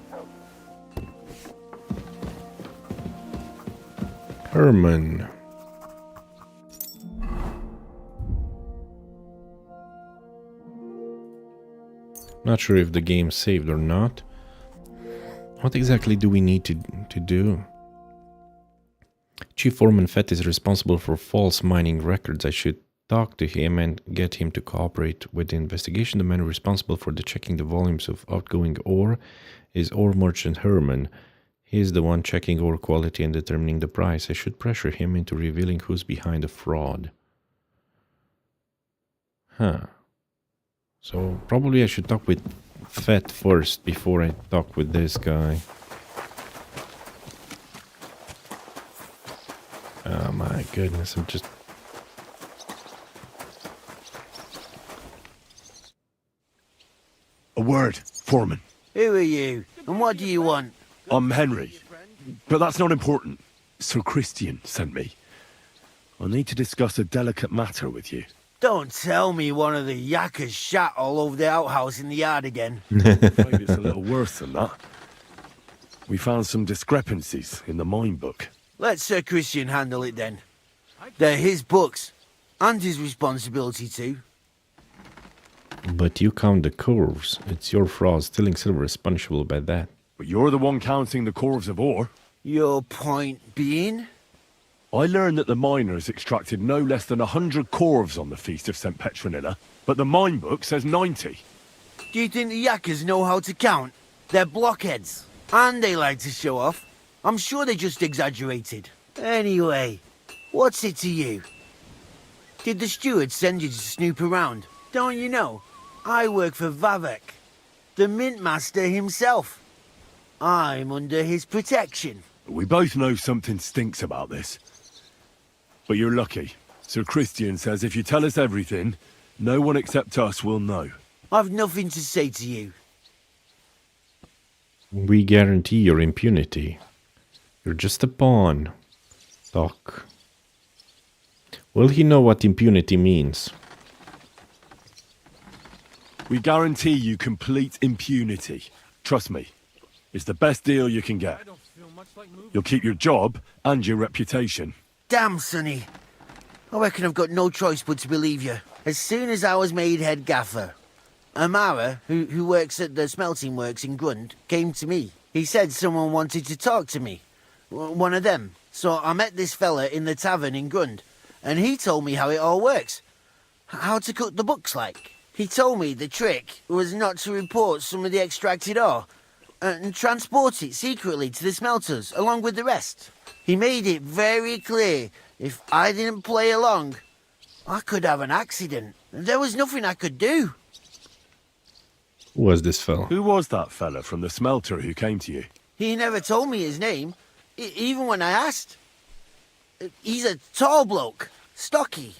Herman. Not sure if the game saved or not. What exactly do we need to do? Chief Foreman Fett is responsible for false mining records. I should talk to him and get him to cooperate with the investigation. The man responsible for checking the volumes of outgoing ore is ore merchant Herman. He's the one checking ore quality and determining the price. I should pressure him into revealing who's behind the fraud. Huh. So probably I should talk with Fett first before I talk with this guy. Oh my goodness, I'm just... A word, Foreman. Who are you, and what do you want? I'm Henry, but that's not important. Sir Christian sent me. I need to discuss a delicate matter with you. Don't tell me one of the yakkers shat all over the outhouse in the yard again. I'm afraid it's a little worse than that. We found some discrepancies in the mine book. Let Sir Christian handle it then. They're his books, and his responsibility too. But you count the curves. It's your fraud. Stealing silver is punishable by that. But you're the one counting the corves of ore. Your point being? I learned that the miners extracted no less than 100 corves on the Feast of St. Petronilla, but the mine book says 90. Do you think the yakkers know how to count? They're blockheads. And they like to show off. I'm sure they just exaggerated. Anyway, what's it to you? Did the steward send you to snoop around? Don't you know? I work for Vavek, the mint master himself. I'm under his protection. We both know something stinks about this. But you're lucky. Sir Christian says if you tell us everything, no one except us will know. I've nothing to say to you. We guarantee your impunity. You're just a pawn. Doc. Will he know what impunity means? We guarantee you complete impunity. Trust me. It's the best deal you can get. You'll keep your job and your reputation. Damn, Sonny. I reckon I've got no choice but to believe you. As soon as I was made head gaffer, Amara, who works at the smelting works in Grund, came to me. He said someone wanted to talk to me. One of them. So I met this fella in the tavern in Grund, and he told me how it all works. How to cut the books like. He told me the trick was not to report some of the extracted ore, and transport it secretly to the smelters, along with the rest. He made it very clear, if I didn't play along, I could have an accident. There was nothing I could do. Who was this fella? Who was that fella from the smelter who came to you? He never told me his name, even when I asked. He's a tall bloke, stocky,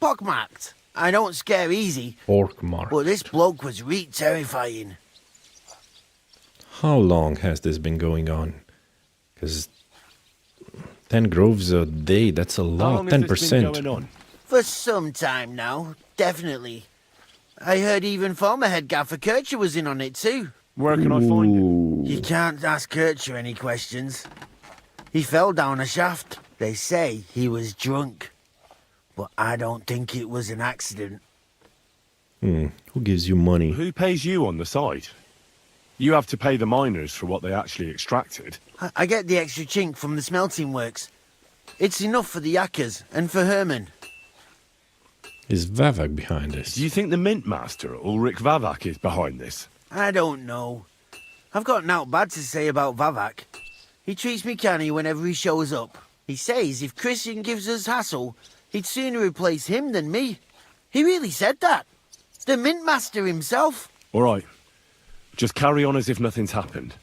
pockmarked. I don't scare easy, Pockmarked. but this bloke was terrifying. How long has this been going on? Because 10 groves a day, that's a How lot, long has this been 10%. going on? For some time now, definitely. I heard even former head gaffer Kircher was in on it too. Where can I find him? You can't ask Kircher any questions. He fell down a shaft. They say he was drunk. But I don't think it was an accident. Who gives you money? Who pays you on the side? You have to pay the miners for what they actually extracted. I get the extra chink from the smelting works. It's enough for the yakkers and for Herman. Is Vavak behind this? Do you think the mint master, Ulrich Vavak, is behind this? I don't know. I've got naught bad to say about Vavak. He treats me canny whenever he shows up. He says if Christian gives us hassle, he'd sooner replace him than me. He really said that. The mint master himself. All right. Just carry on as if nothing's happened.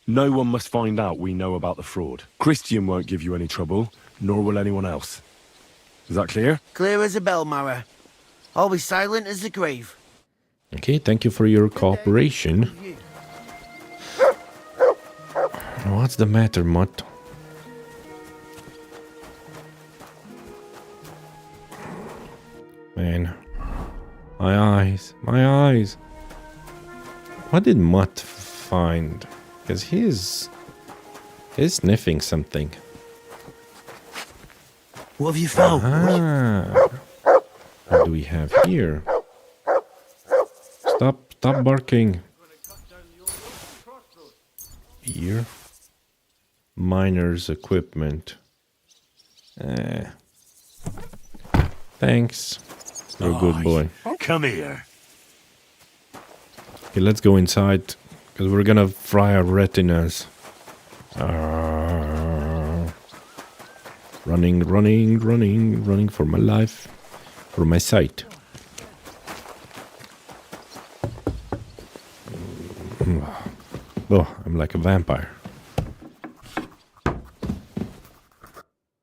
No one must find out we know about the fraud. Christian won't give you any trouble, nor will anyone else. Is that clear? Clear as a bell, Mara. I'll be silent as the grave. Okay, thank you for your cooperation. What's the matter, Mutt? Man. My eyes. My eyes. What did Mutt find? Because he's sniffing something. What have you found? What do we have here? Stop barking. Here. Miner's equipment. Thanks. You're a good boy. Come here. Okay, let's go inside, because we're gonna fry our retinas. Running for my life, for my sight. Oh, I'm like a vampire.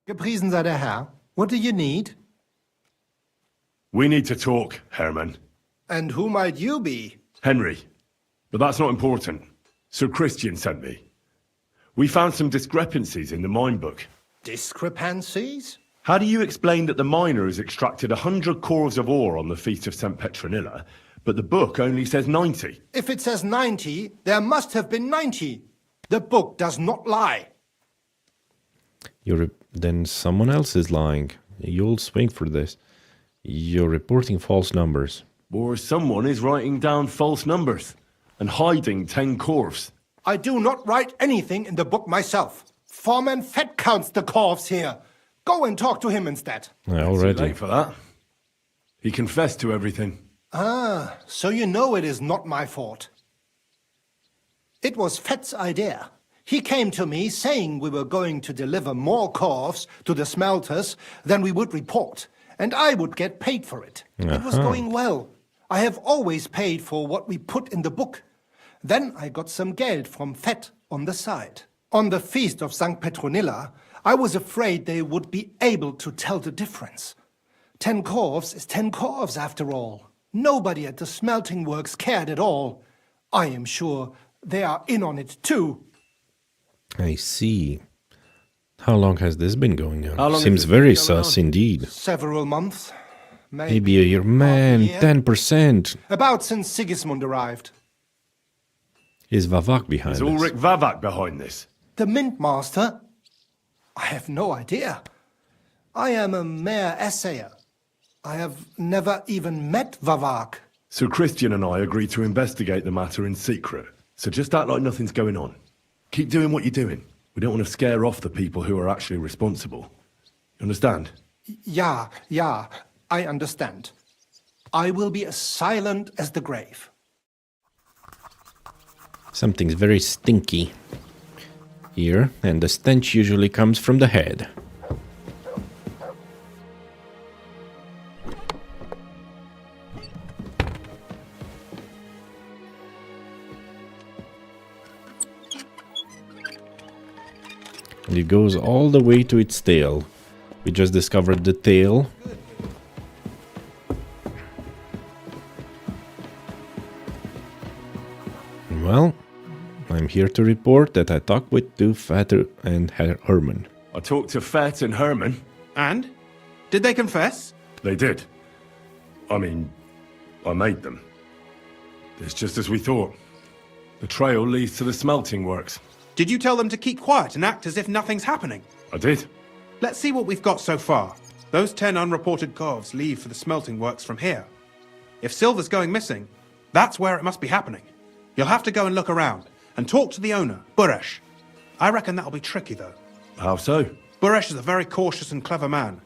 Gepriesen sei der Herr. What do you need? We need to talk, Herman. And who might you be? Henry. But that's not important. Sir Christian sent me. We found some discrepancies in the mine book. Discrepancies? How do you explain that the miners extracted 100 cores of ore on the Feast of St. Petronilla, but the book only says 90? If it says 90, there must have been 90. The book does not lie. Then someone else is lying. You'll swing for this. You're reporting false numbers. Or someone is writing down false numbers and hiding 10 corves. I do not write anything in the book myself. Foreman Fett counts the corves here. Go and talk to him instead. Too late for that. He confessed to everything. Ah, so you know it is not my fault. It was Fett's idea. He came to me saying we were going to deliver more corves to the smelters than we would report, and I would get paid for it. It was going well. I have always paid for what we put in the book. Then I got some geld from Fett on the side. On the feast of St. Petronilla, I was afraid they would be able to tell the difference. 10 corves is 10 corves after all. Nobody at the smelting works cared at all. I am sure they are in on it too. I see. How long has this been going on? How long Seems has it very been going sus on? indeed. Several months. Maybe a year. Man, year. 10%. About since Sigismund arrived. Is Vavak behind Is this? Ulrich Vavak behind this? The Mint Master? I have no idea. I am a mere assayer. I have never even met Vavak. So Christian and I agreed to investigate the matter in secret. So just act like nothing's going on. Keep doing what you're doing. We don't want to scare off the people who are actually responsible. You understand? Yeah, I understand. I will be as silent as the grave. Something's very stinky here, and the stench usually comes from the head. And it goes all the way to its tail. We just discovered the tail. Well, I'm here to report that I talked with two Vater and Herman. I talked to Fett and Herman. And? Did they confess? They did. I mean, I made them. It's just as we thought. The trail leads to the smelting works. Did you tell them to keep quiet and act as if nothing's happening? I did. Let's see what we've got so far. Those 10 unreported corves leave for the smelting works from here. If silver's going missing, that's where it must be happening. You'll have to go and look around and talk to the owner, Buresh. I reckon that'll be tricky, though. How so? Buresh is a very cautious and clever man.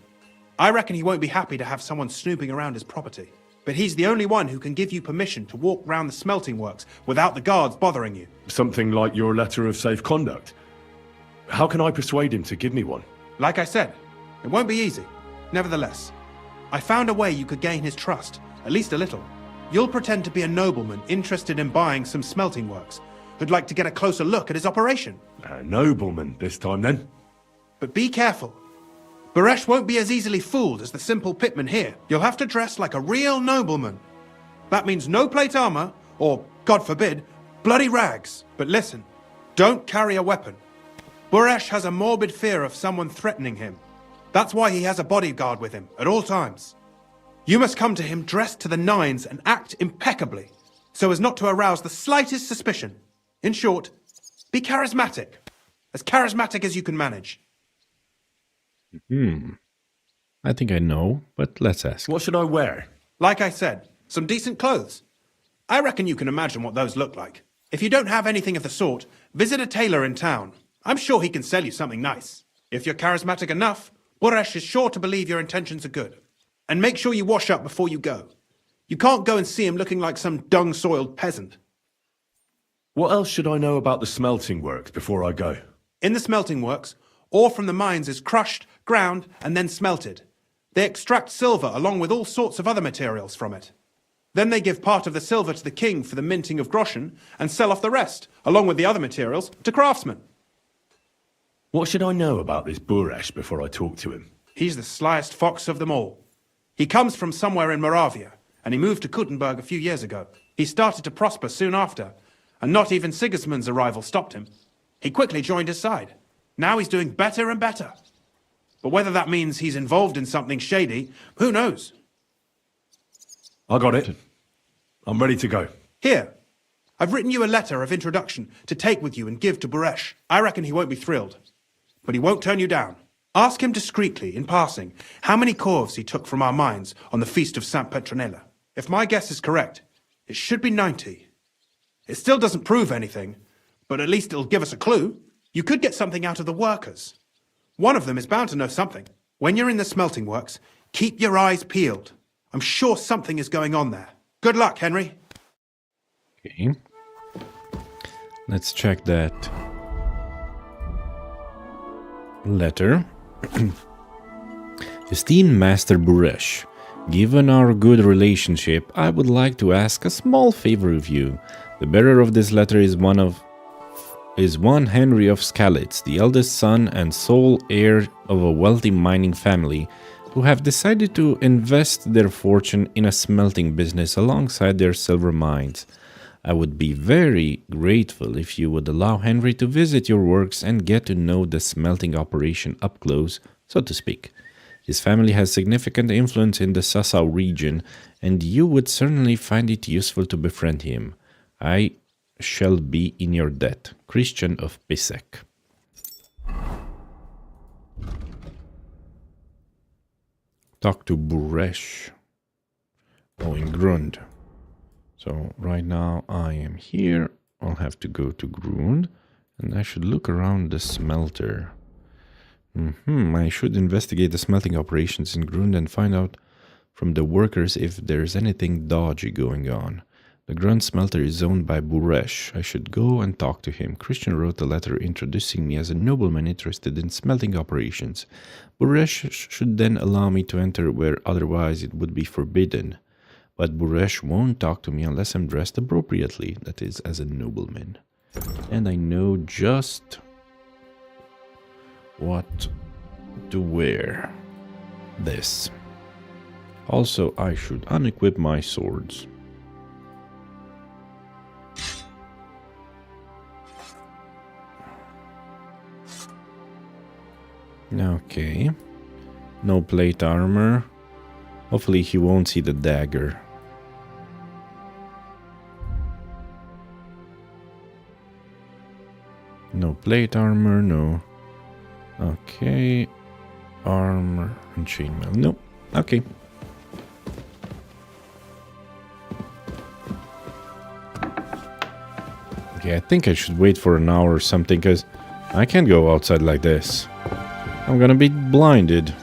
I reckon he won't be happy to have someone snooping around his property. But he's the only one who can give you permission to walk round the smelting works without the guards bothering you. Something like your letter of safe conduct. How can I persuade him to give me one? Like I said, it won't be easy. Nevertheless, I found a way you could gain his trust, at least a little. You'll pretend to be a nobleman interested in buying some smelting works, who'd like to get a closer look at his operation. A nobleman this time, then? But be careful. Buresh won't be as easily fooled as the simple pitman here. You'll have to dress like a real nobleman. That means no plate armor, or, God forbid, bloody rags. But listen, don't carry a weapon. Buresh has a morbid fear of someone threatening him. That's why he has a bodyguard with him at all times. You must come to him dressed to the nines and act impeccably, so as not to arouse the slightest suspicion. In short, be charismatic as you can manage. I think I know, but let's ask. What should I wear? Like I said, some decent clothes. I reckon you can imagine what those look like. If you don't have anything of the sort, visit a tailor in town. I'm sure he can sell you something nice. If you're charismatic enough, Buresh is sure to believe your intentions are good. And make sure you wash up before you go. You can't go and see him looking like some dung-soiled peasant. What else should I know about the smelting works before I go? In the smelting works, ore from the mines is crushed, ground, and then smelted. They extract silver along with all sorts of other materials from it. Then they give part of the silver to the king for the minting of groschen and sell off the rest, along with the other materials, to craftsmen. What should I know about this Buresh before I talk to him? He's the slyest fox of them all. He comes from somewhere in Moravia, and he moved to Kuttenberg a few years ago. He started to prosper soon after, and not even Sigismund's arrival stopped him. He quickly joined his side. Now he's doing better and better. But whether that means he's involved in something shady, who knows? I got it. I'm ready to go. Here, I've written you a letter of introduction to take with you and give to Buresh. I reckon he won't be thrilled, but he won't turn you down. Ask him discreetly, in passing, how many corves he took from our mines on the feast of St. Petronilla. If my guess is correct, it should be 90. It still doesn't prove anything, but at least it'll give us a clue. You could get something out of the workers. One of them is bound to know something. When you're in the smelting works, keep your eyes peeled. I'm sure something is going on there. Good luck, Henry. Okay. Let's check that letter. Esteemed Master Buresh, given our good relationship, I would like to ask a small favor of you. The bearer of this letter is one Henry of Skalitz, the eldest son and sole heir of a wealthy mining family, who have decided to invest their fortune in a smelting business alongside their silver mines. I would be very grateful if you would allow Henry to visit your works and get to know the smelting operation up close, so to speak. His family has significant influence in the Sassau region, and you would certainly find it useful to befriend him. I shall be in your debt. Christian of Pisek. Talk to Buresh. Oh, in Grund. So right now I am here. I'll have to go to Grund, and I should look around the smelter. I should investigate the smelting operations in Grund and find out from the workers if there's anything dodgy going on. The Grund smelter is owned by Buresh. I should go and talk to him. Christian wrote a letter introducing me as a nobleman interested in smelting operations. Buresh should then allow me to enter where otherwise it would be forbidden. But Buresh won't talk to me unless I'm dressed appropriately, that is, as a nobleman. And I know just what to wear. This. Also, I should unequip my swords. Okay. No plate armor. Hopefully he won't see the dagger. No plate armor, no. Okay. Armor and chainmail. Nope. Okay. Okay, I think I should wait for an hour or something, because I can't go outside like this. I'm gonna be blinded.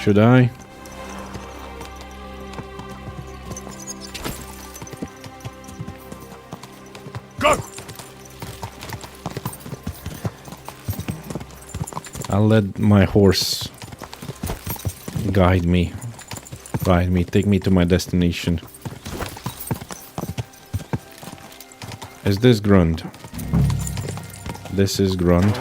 Should I? Go! I'll let my horse guide me. Take me to my destination. Is this Grund? This is Grund.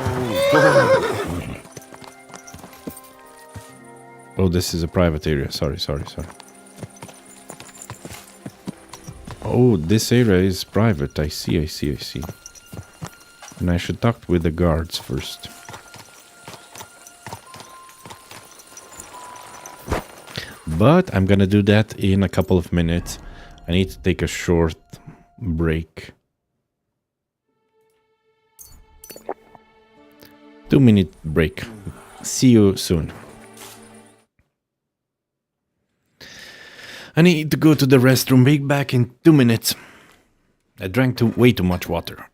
Oh, this is a private area. Sorry. Oh, this area is private. I see. And I should talk with the guards first. But I'm gonna do that in a couple of minutes. I need to take a short break. 2-minute break. See you soon. I need to go to the restroom. Be back in 2 minutes. I drank way too much water.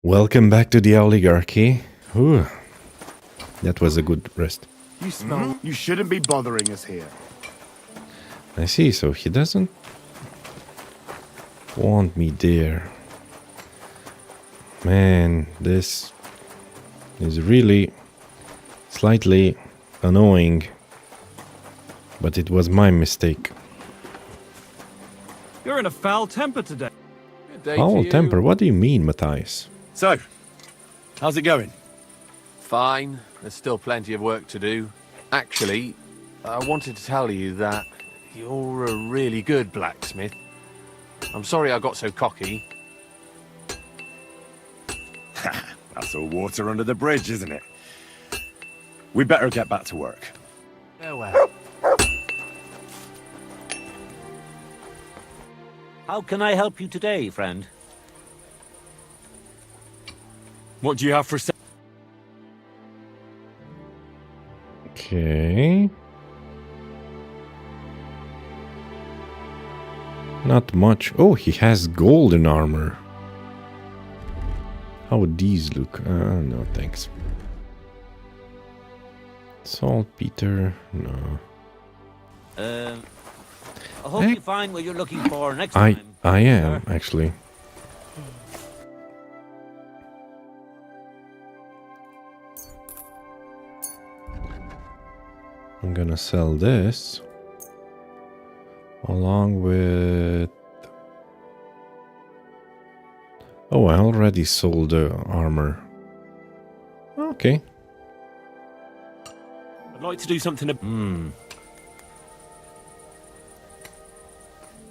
Welcome back to the Owlygarchy. Ooh, that was a good rest. You smell. You shouldn't be bothering us here. I see, so he doesn't want me there. Man, this is really slightly annoying, but it was my mistake. You're in a foul temper today. Foul temper? What do you mean, Matthias? So, how's it going? Fine. There's still plenty of work to do. Actually, I wanted to tell you that you're a really good blacksmith. I'm sorry I got so cocky. That's all water under the bridge, isn't it? We better get back to work. Farewell. How can I help you today, friend? What do you have for sale? Okay. Not much. Oh, he has golden armor. How would these look? No, thanks. Saltpeter, no. I hope you find what you're looking for next time. I am, actually. I'm gonna sell this along with... Oh, I already sold the armor. Okay. I'd like to do something.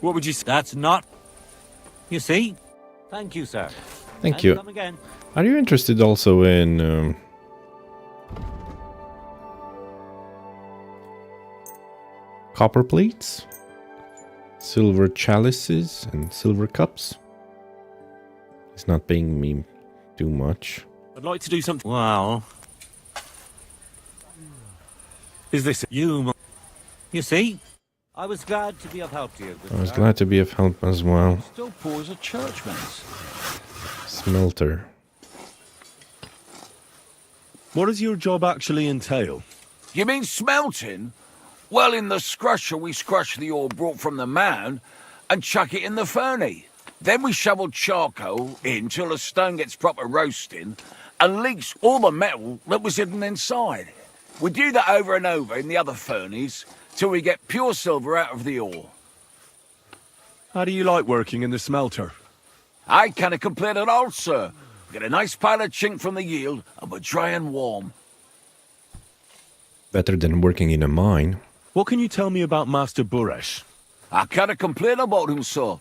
What would you say? That's not... You see? Thank you, sir. Thank And you. come again. Are you interested also in copper plates, silver chalices, and silver cups? He's not paying me too much. I'd like to do something. Well... Is this you? You see? I was glad to be of help to you. I was glad to be of help as well. Still poor as a church mouse. Smelter. What does your job actually entail? You mean smelting? Well, in the scrusher, we scrush the ore brought from the mound and chuck it in the furnace. Then we shovel charcoal in till the stone gets proper roasting and leaks all the metal that was hidden inside. We do that over and over in the other furnace till we get pure silver out of the ore. How do you like working in the smelter? I can't complain at all, sir. We get a nice pile of chink from the yield and we're dry and warm. Better than working in a mine. What can you tell me about Master Buresh? I can't complain about him, sir.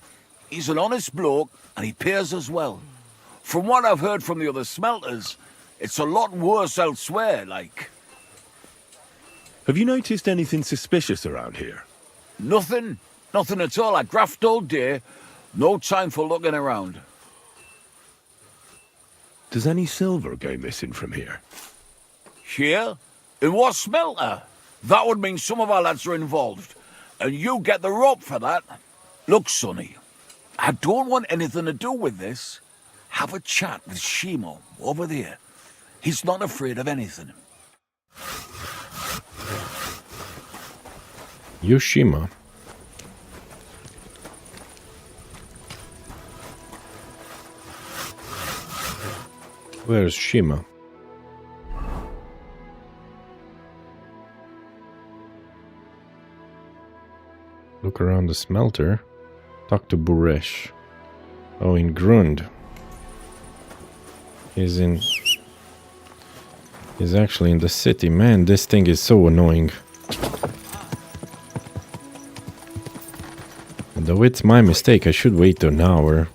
He's an honest bloke and he pays us well. From what I've heard from the other smelters, it's a lot worse elsewhere, like. Have you noticed anything suspicious around here? Nothing. Nothing at all. I graft all day. No time for looking around. Does any silver go missing from here? Here? In what smelter? That would mean some of our lads are involved. And you get the rope for that. Look, Sonny, I don't want anything to do with this. Have a chat with Shimo over there. He's not afraid of anything. Yoshima. Where's Shima? Look around the smelter. Talk to Buresh. Oh, in Grund. He's actually in the city. Man, this thing is so annoying. Though it's my mistake, I should wait an hour.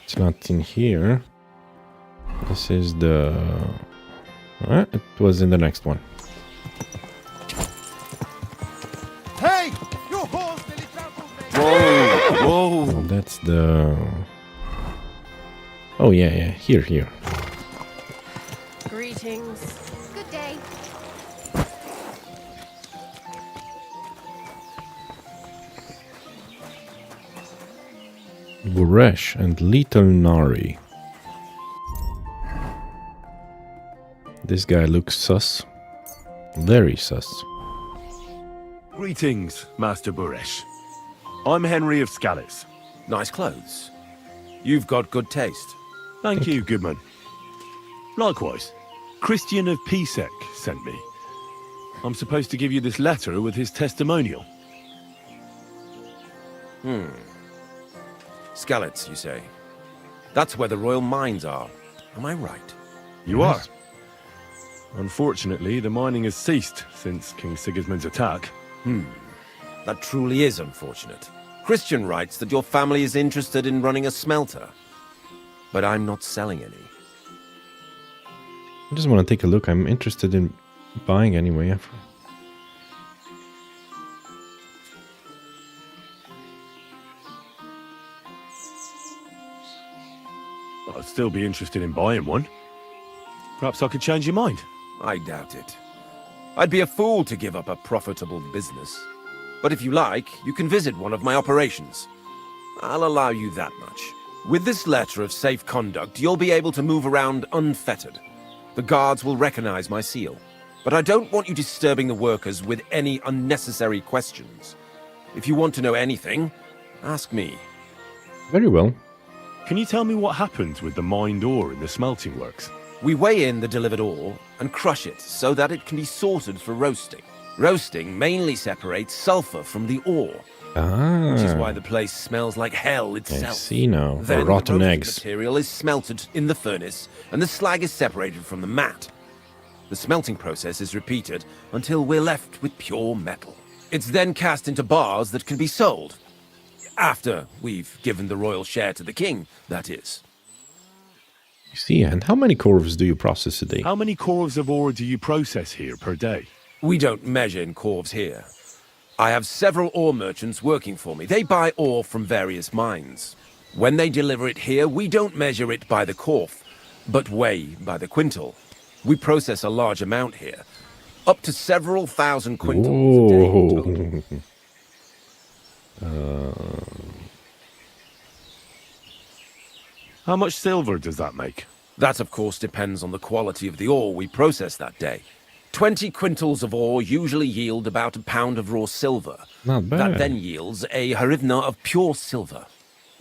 It's not in here. This is the... it was in the next one. Hey! Your horse nearly trampled me! Whoa! Oh, that's the... Oh, yeah, here. Greetings. Good day. Buresh and Little Nari. This guy looks sus. Very sus. Greetings, Master Buresh. I'm Henry of Scallis. Nice clothes. You've got good taste. Thank you, Goodman. Likewise, Christian of Pisek sent me. I'm supposed to give you this letter with his testimonial. Skallets, you say? That's where the royal mines are. Am I right? You are. Unfortunately, the mining has ceased since King Sigismund's attack. That truly is unfortunate. Christian writes that your family is interested in running a smelter. But I'm not selling any. I just want to take a look. I'm interested in buying anyway. I'd still be interested in buying one. Perhaps I could change your mind. I doubt it. I'd be a fool to give up a profitable business. But if you like, you can visit one of my operations. I'll allow you that much. With this letter of safe conduct, you'll be able to move around unfettered. The guards will recognize my seal. But I don't want you disturbing the workers with any unnecessary questions. If you want to know anything, ask me. Very well. Can you tell me what happened with the mined ore in the smelting works? We weigh in the delivered ore and crush it so that it can be sorted for roasting. Roasting mainly separates sulfur from the ore, which is why the place smells like hell itself. I see now. Then Rotten the roasted eggs. material is smelted in the furnace, and the slag is separated from the matte. The smelting process is repeated until we're left with pure metal. It's then cast into bars that can be sold. After we've given the royal share to the king, that is. You see, and how many corves do you process a day? How many corves of ore do you process here per day? We don't measure in corves here. I have several ore merchants working for me. They buy ore from various mines. When they deliver it here, we don't measure it by the corf, but weigh by the quintal. We process a large amount here, up to several thousand quintals a day total. How much silver does that make? That, of course, depends on the quality of the ore we process that day. 20 quintals of ore usually yield about a pound of raw silver. Not bad. That then yields a harivna of pure silver.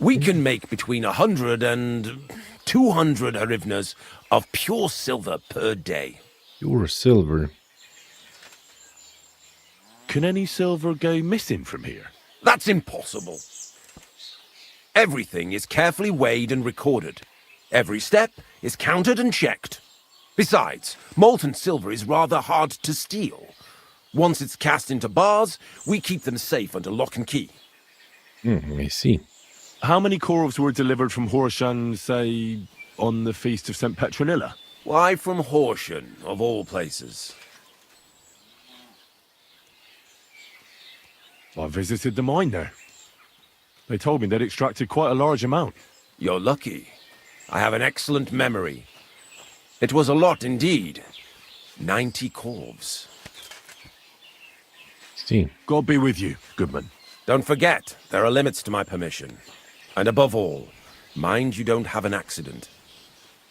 We can make between 100 and 200 harivnas of pure silver per day. Pure silver. Can any silver go missing from here? That's impossible. Everything is carefully weighed and recorded. Every step is counted and checked. Besides, molten silver is rather hard to steal. Once it's cast into bars, we keep them safe under lock and key. I see. How many corves were delivered from Horshan, say, on the Feast of St. Petronilla? Why from Horsham, of all places? I visited the mine there. They told me they'd extracted quite a large amount. You're lucky. I have an excellent memory. It was a lot indeed. 90 corves. See. God be with you, Goodman. Don't forget, there are limits to my permission. And above all, mind you don't have an accident.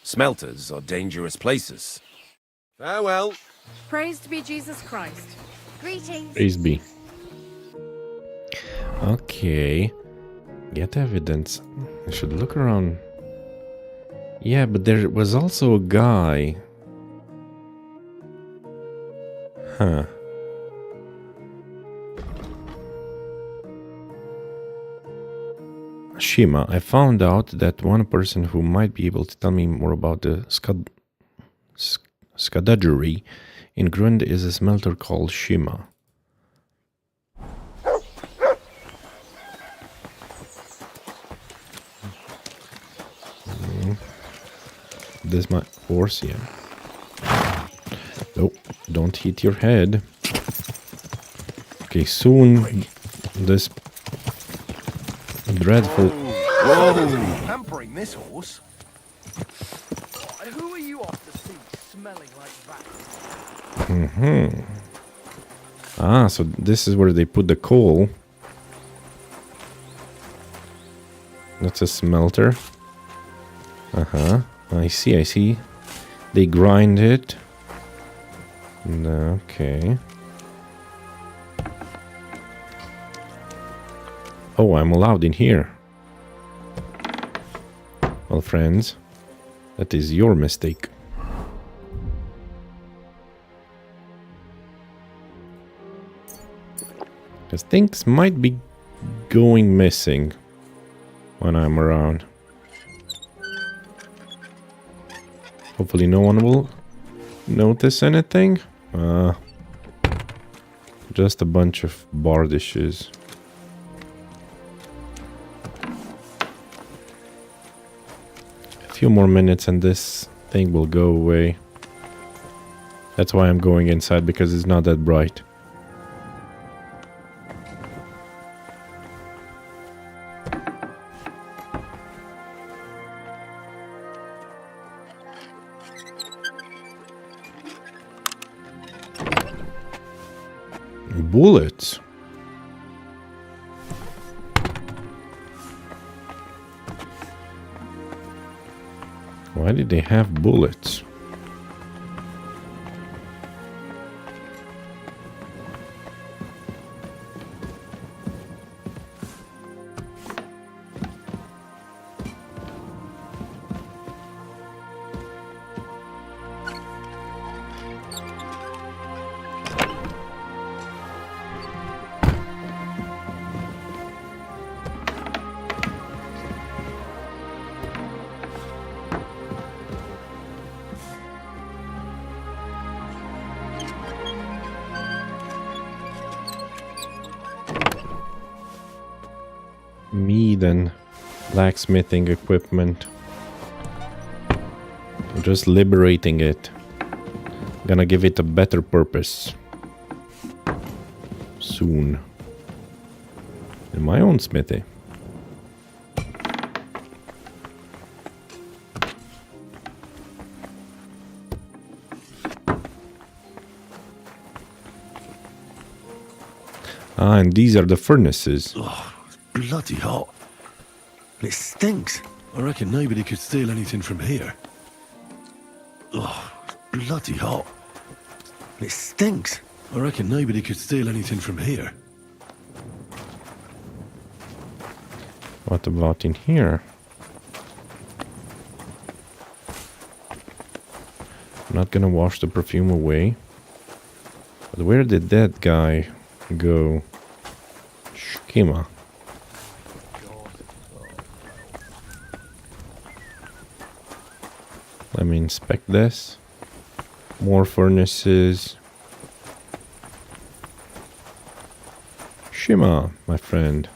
Smelters are dangerous places. Farewell. Praised be Jesus Christ. Greetings. Praise be. Okay. Get evidence. I should look around. Yeah, but there was also a guy. Huh. Shima, I found out that one person who might be able to tell me more about the scudagery in Grund is a smelter called Shima. This is my horse, yeah. Nope, don't hit your head. Okay, soon this dreadful... Whoa! Pampering this horse. Who are you off the sea smelling like that? Ah, so this is where they put the coal. That's a smelter. Uh-huh. I see. They grind it. Okay. Oh, I'm allowed in here. Well, friends, that is your mistake. Because things might be going missing when I'm around. Hopefully no one will notice anything. Just a bunch of bar dishes. A few more minutes and this thing will go away. That's why I'm going inside, because it's not that bright. Bullets. Why did they have bullets? Mead and blacksmithing equipment. I'm just liberating it. Gonna give it a better purpose soon. In my own smithy. Ah, and these are the furnaces. Oh, it's bloody hot. It stinks. I reckon nobody could steal anything from here. Oh, it's bloody hot. It stinks. I reckon nobody could steal anything from here. What about in here? I'm not gonna wash the perfume away. But where did that guy go? Schema. Let me inspect this. More furnaces. Shima, my friend.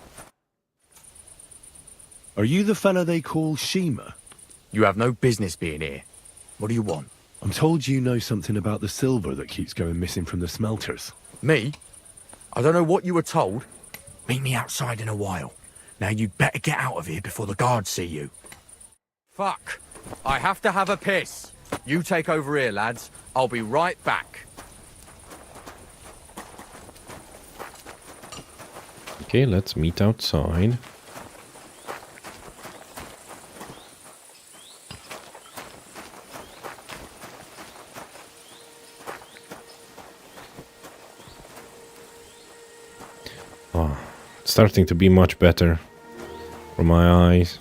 Are you the fella they call Shima? You have no business being here. What do you want? I'm told you know something about the silver that keeps going missing from the smelters. Me? I don't know what you were told. Meet me outside in a while. Now you'd better get out of here before the guards see you. Fuck. I have to have a piss. You take over here, lads. I'll be right back. Okay, let's meet outside. Oh, it's starting to be much better for my eyes.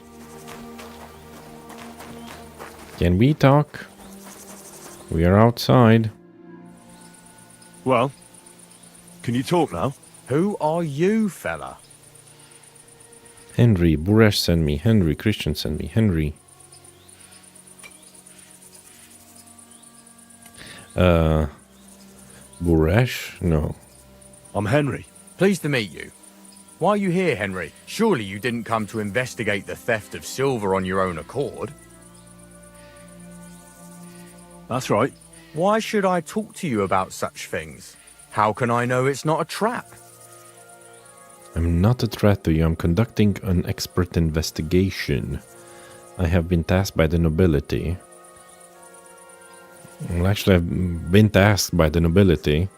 Can we talk? We are outside. Well, can you talk now? Who are you, fella? Henry, Buresh sent me. Henry, Christian sent me. Henry. Buresh? No. I'm Henry. Pleased to meet you. Why are you here, Henry? Surely you didn't come to investigate the theft of silver on your own accord? That's right. Why should I talk to you about such things? How can I know it's not a trap? I'm not a threat to you. I'm conducting an expert investigation. I have been tasked by the nobility. Well, actually, I've been tasked by the nobility.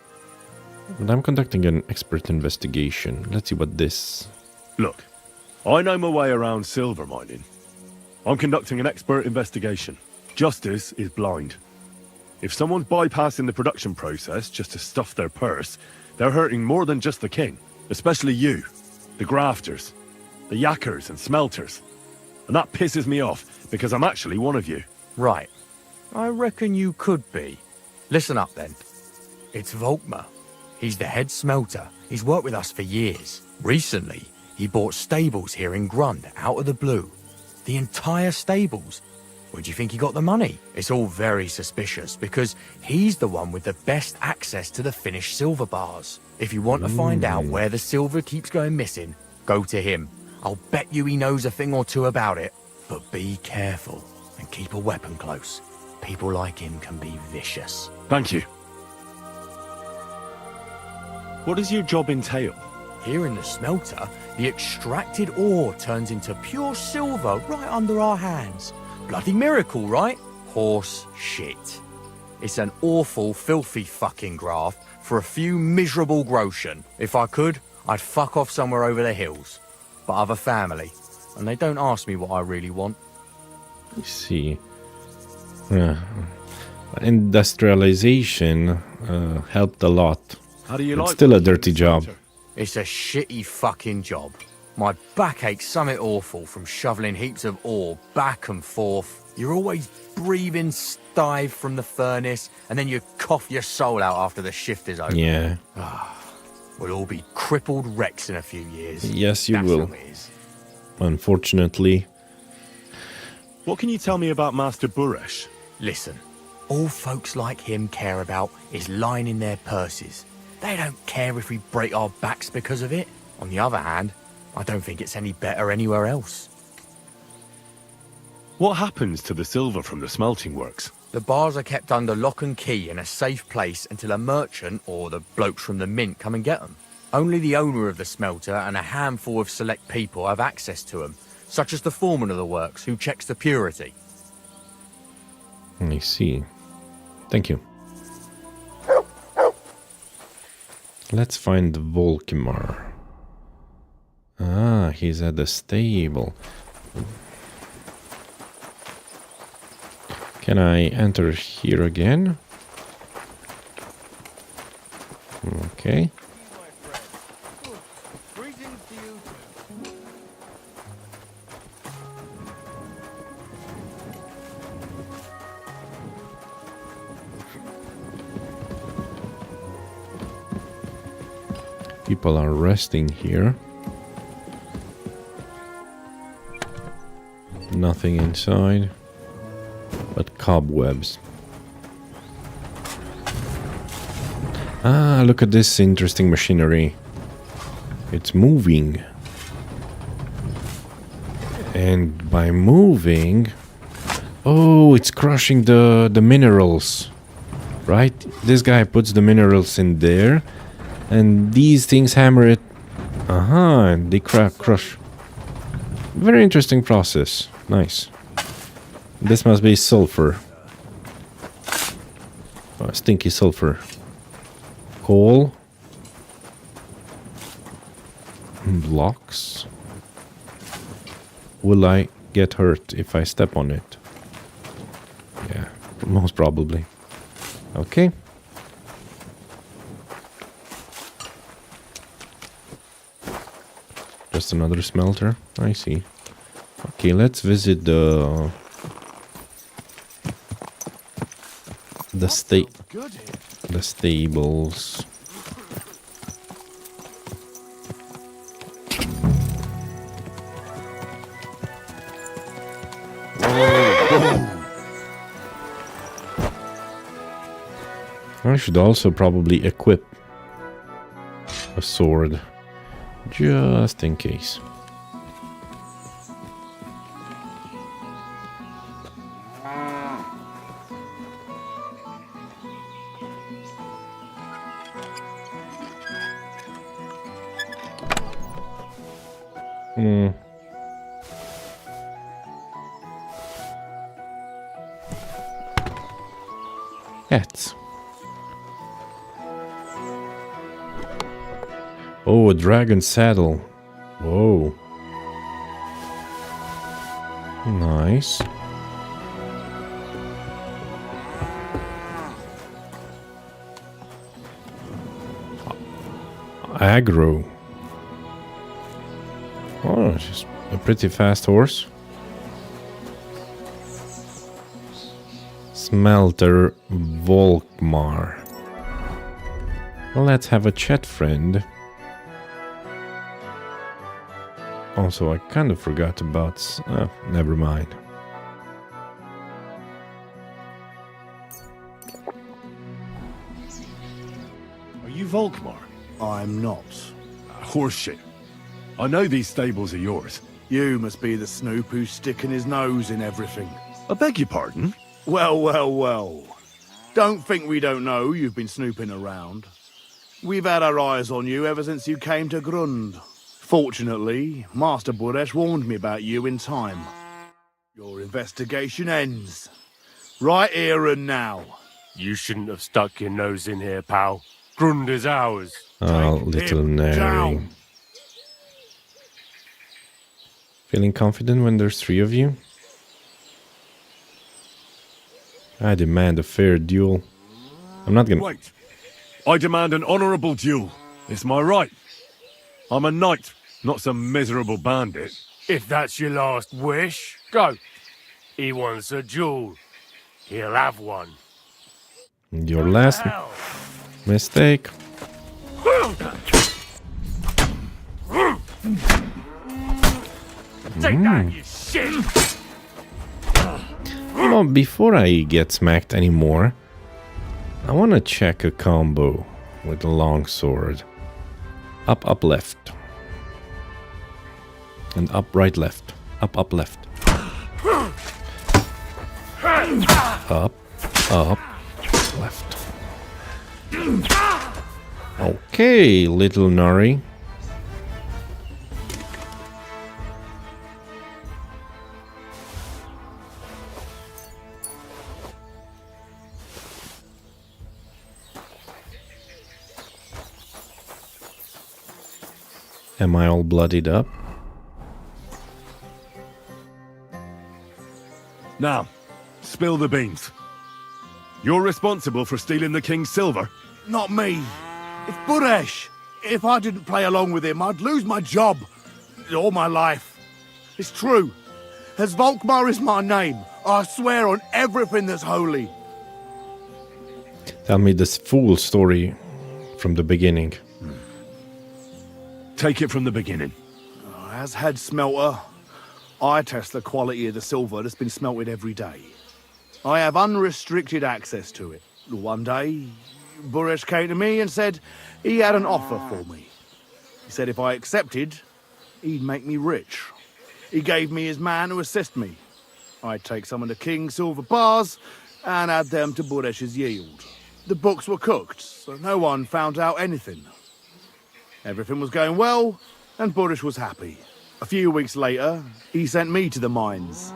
But I'm conducting an expert investigation. Let's see what this... Look, I know my way around silver mining. I'm conducting an expert investigation. Justice is blind. If someone's bypassing the production process just to stuff their purse, they're hurting more than just the king. Especially you, the grafters, the yackers and smelters. And that pisses me off, because I'm actually one of you. Right. I reckon you could be. Listen up then. It's Volkmar. He's the head smelter. He's worked with us for years. Recently, he bought stables here in Grund, out of the blue. The entire stables. Where do you think he got the money? It's all very suspicious, because he's the one with the best access to the finished silver bars. If you want to find out where the silver keeps going missing, go to him. I'll bet you he knows a thing or two about it. But be careful, and keep a weapon close. People like him can be vicious. Thank you. What does your job entail? Here in the smelter, the extracted ore turns into pure silver right under our hands. Bloody miracle, right? Horse shit. It's an awful, filthy fucking graft for a few miserable groschen. If I could, I'd fuck off somewhere over the hills. But I've a family, and they don't ask me what I really want. I see. Industrialization helped a lot. How do you it's like still a dirty job. It's a shitty fucking job. My back aches something awful from shoveling heaps of ore back and forth. You're always breathing stive from the furnace, and then you cough your soul out after the shift is over. Yeah. We'll all be crippled wrecks in a few years. Yes, you That's will. how it is. Unfortunately. What can you tell me about Master Buresh? Listen, all folks like him care about is lining their purses. They don't care if we break our backs because of it. On the other hand, I don't think it's any better anywhere else. What happens to the silver from the smelting works? The bars are kept under lock and key in a safe place until a merchant or the blokes from the mint come and get them. Only the owner of the smelter and a handful of select people have access to them, such as the foreman of the works who checks the purity. I see. Thank you. Let's find Volkmar. Ah, he's at the stable. Can I enter here again? Okay. People are resting here. Nothing inside but cobwebs. Ah, look at this interesting machinery. It's moving. And by moving... Oh, it's crushing the minerals. Right? This guy puts the minerals in there. And these things hammer it. And they crush. Very interesting process. Nice. This must be sulfur. Stinky sulfur. Coal. Blocks. Will I get hurt if I step on it? Yeah, most probably. Okay. Just another smelter. I see. Okay, let's visit the stables. I should also probably equip a sword, just in case. Hats. Oh, a dragon saddle. Whoa. Nice. Aggro. Oh, just a pretty fast horse. Smelter Volkmar. Well, let's have a chat, friend. Also, I kind of forgot about... Oh, never mind. Are you Volkmar? I'm not. Horseshit. I know these stables are yours. You must be the snoop who's sticking his nose in everything. I beg your pardon? Well, well, well. Don't think we don't know you've been snooping around. We've had our eyes on you ever since you came to Grund. Fortunately, Master Buresh warned me about you in time. Your investigation ends. Right here and now. You shouldn't have stuck your nose in here, pal. Grund is ours. Oh, little Neri. Feeling confident when there's 3 of you? I demand a fair duel. I'm not gonna... Wait. I demand an honourable duel. It's my right. I'm a knight, not some miserable bandit. If that's your last wish, go. He wants a duel. He'll have one. Your last mistake. Take that, you shit! Well, before I get smacked anymore, I want to check a combo with a long sword. Up, up, left. And up, right, left. Up, up, left. Up, up, left. Okay, little Nari. Am I all bloodied up? Now, spill the beans. You're responsible for stealing the king's silver? Not me. It's Buresh. If I didn't play along with him, I'd lose my job. All my life. It's true. As Volkmar is my name, I swear on everything that's holy. Tell me this full story from the beginning. Take it from the beginning. As head smelter, I test the quality of the silver that's been smelted every day. I have unrestricted access to it. One day, Buresh came to me and said he had an offer for me. He said if I accepted, he'd make me rich. He gave me his man to assist me. I'd take some of the king's silver bars and add them to Buresh's yield. The books were cooked, so no one found out anything. Everything was going well, and Buresh was happy. A few weeks later, he sent me to the mines.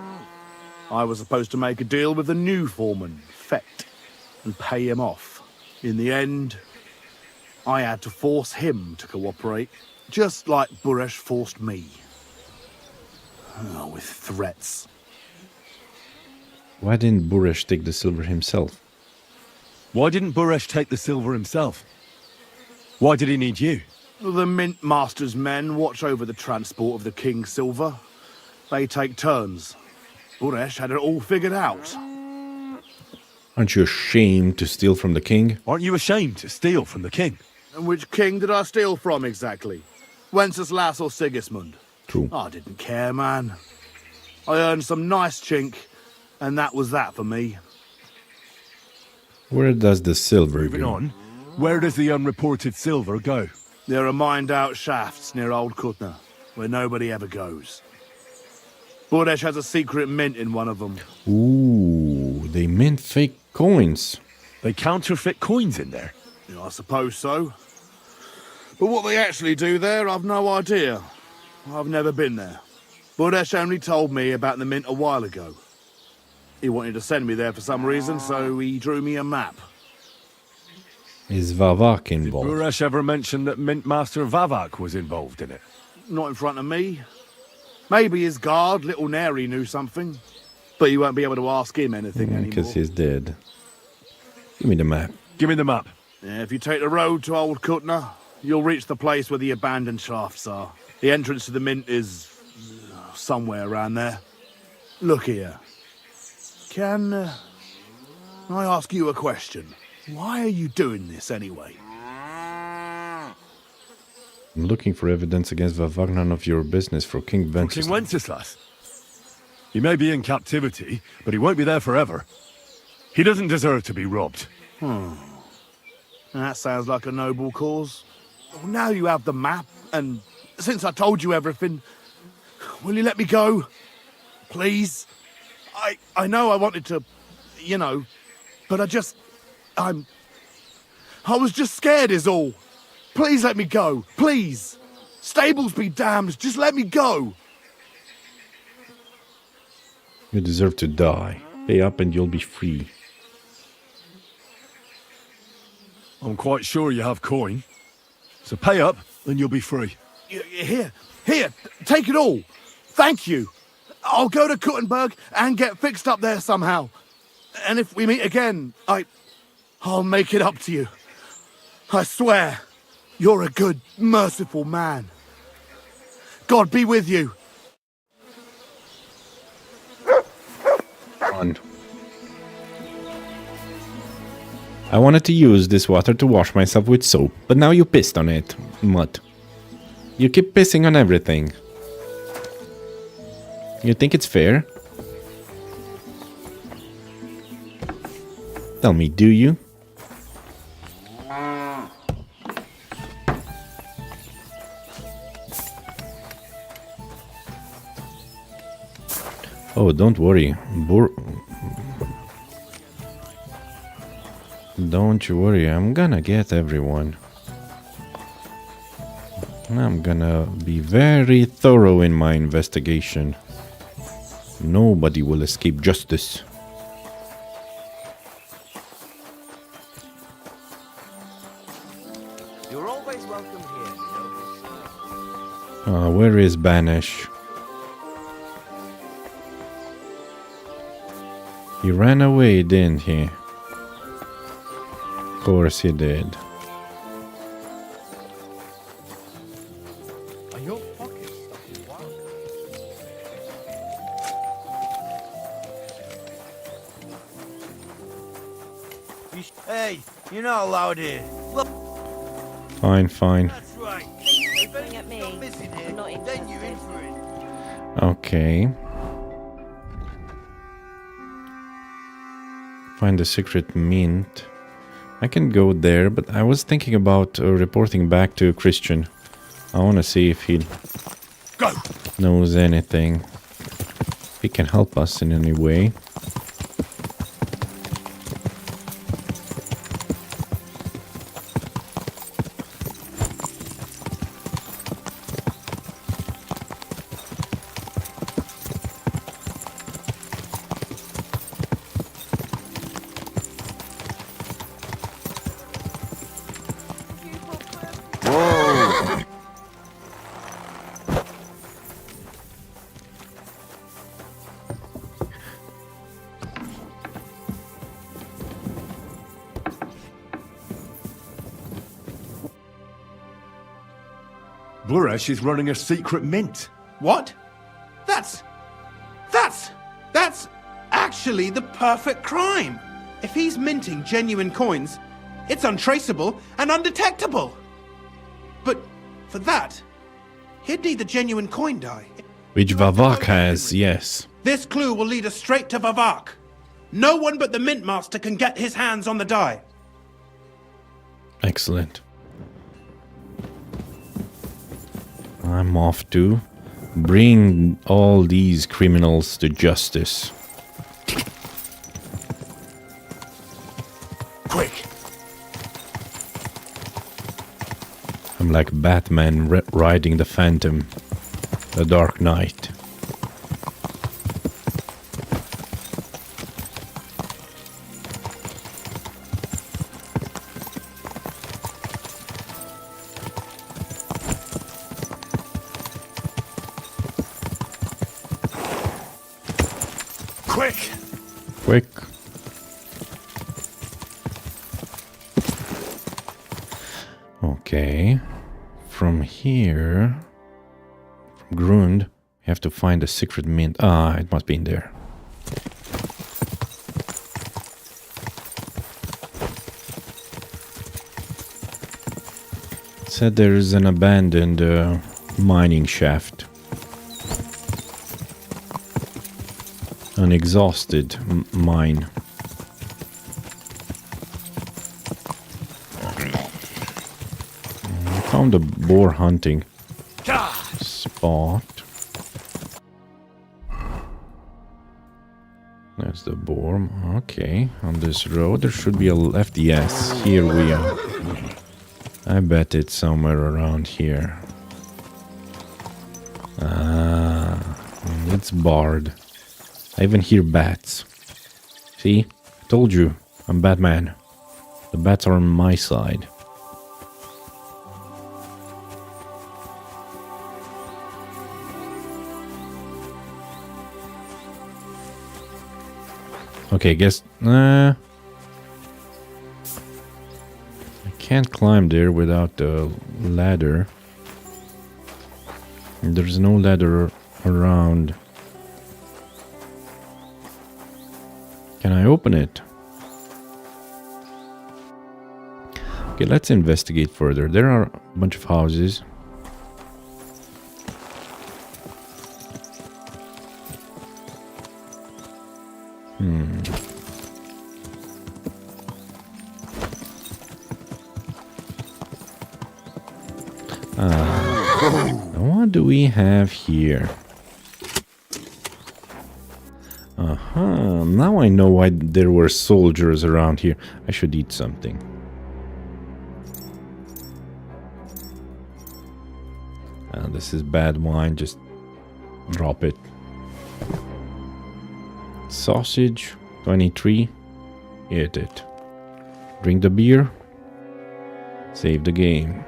I was supposed to make a deal with the new foreman, Fett, and pay him off. In the end, I had to force him to cooperate, just like Buresh forced me. With threats. Why didn't Buresh take the silver himself? Why didn't Buresh take the silver himself? Why did he need you? The Mint Master's men watch over the transport of the king's silver. They take turns. Buresh had it all figured out. Aren't you ashamed to steal from the king? Aren't you ashamed to steal from the king? And which king did I steal from exactly? Wenceslas or Sigismund? True. I didn't care, man. I earned some nice chink, and that was that for me. Where does the silver Moving go? on, where does the unreported silver go? There are mined-out shafts near Old Kutna, where nobody ever goes. Buresh has a secret mint in one of them. Ooh, they mint fake coins. They counterfeit coins in there? Yeah, I suppose so. But what they actually do there, I've no idea. I've never been there. Buresh only told me about the mint a while ago. He wanted to send me there for some reason, so he drew me a map. Is Vavak involved? Buresh ever mention that Mint Master Vavak was involved in it? Not in front of me. Maybe his guard, little Neri, knew something. But you won't be able to ask him anything anymore. Because he's dead. Give me the map. Give me the map. Yeah, if you take the road to Old Kutna, you'll reach the place where the abandoned shafts are. The entrance to the mint is somewhere around there. Look here. Can I ask you a question? Why are you doing this anyway? I'm looking for evidence against Vavak, none of your business for King King Venceslas. Wenceslas. He may be in captivity, but he won't be there forever. He doesn't deserve to be robbed. That sounds like a noble cause. Well, now you have the map, and since I told you everything, will you let me go? Please? I know I wanted to, you know, but I was just scared is all. Please let me go, please. Stables be damned, just let me go. You deserve to die. Pay up and you'll be free. I'm quite sure you have coin. So pay up and you'll be free. Here, take it all. Thank you. I'll go to Kuttenberg and get fixed up there somehow. And if we meet again, I'll make it up to you. I swear, you're a good, merciful man. God be with you. On. I wanted to use this water to wash myself with soap, but now you pissed on it, Mutt. You keep pissing on everything. You think it's fair? Tell me, do you? Oh, don't worry. Don't you worry, I'm gonna get everyone. I'm gonna be very thorough in my investigation. Nobody will escape justice. You're always welcome here, Where is Banish? He ran away, didn't he? Of course he did. Are your pockets stuffed with wild? Hey, you're not allowed in. Look. Fine, fine. That's right. Looking at me. I'm not interested. Then you're in for it. Okay. Find the secret mint. I can go there, but I was thinking about reporting back to Christian. I want to see if he knows anything. If he can help us in any way. Buresh is running a secret mint. What? That's actually the perfect crime. If he's minting genuine coins, it's untraceable and undetectable. But for that, he'd need the genuine coin die. Which Vavak has, yes. This clue will lead us straight to Vavak. No one but the mint master can get his hands on the die. Excellent. I'm off to bring all these criminals to justice. Quick. I'm like Batman riding the Phantom, the Dark Knight. Quick! Quick. Okay. From here... From Grund, we have to find a secret mint. Ah, it must be in there. Said there is an abandoned mining shaft. An exhausted mine. I found a boar hunting spot. There's the boar. Okay, on this road there should be a left. Yes, here we are. I bet it's somewhere around here. Ah, it's barred. I even hear bats. See? I told you, I'm Batman. The bats are on my side. Okay, guess... I can't climb there without the ladder. There's no ladder around. Can I open it? Okay, let's investigate further. There are a bunch of houses. What do we have here? Now I know why there were soldiers around here. I should eat something. This is bad wine, just drop it. Sausage, 23. Eat it. Drink the beer. Save the game.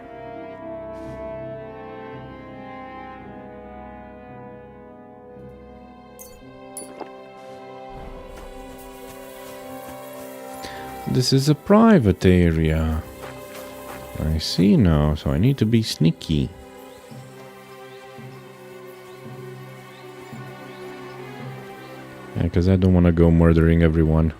This is a private area. I see now, so I need to be sneaky. Yeah, because I don't want to go murdering everyone.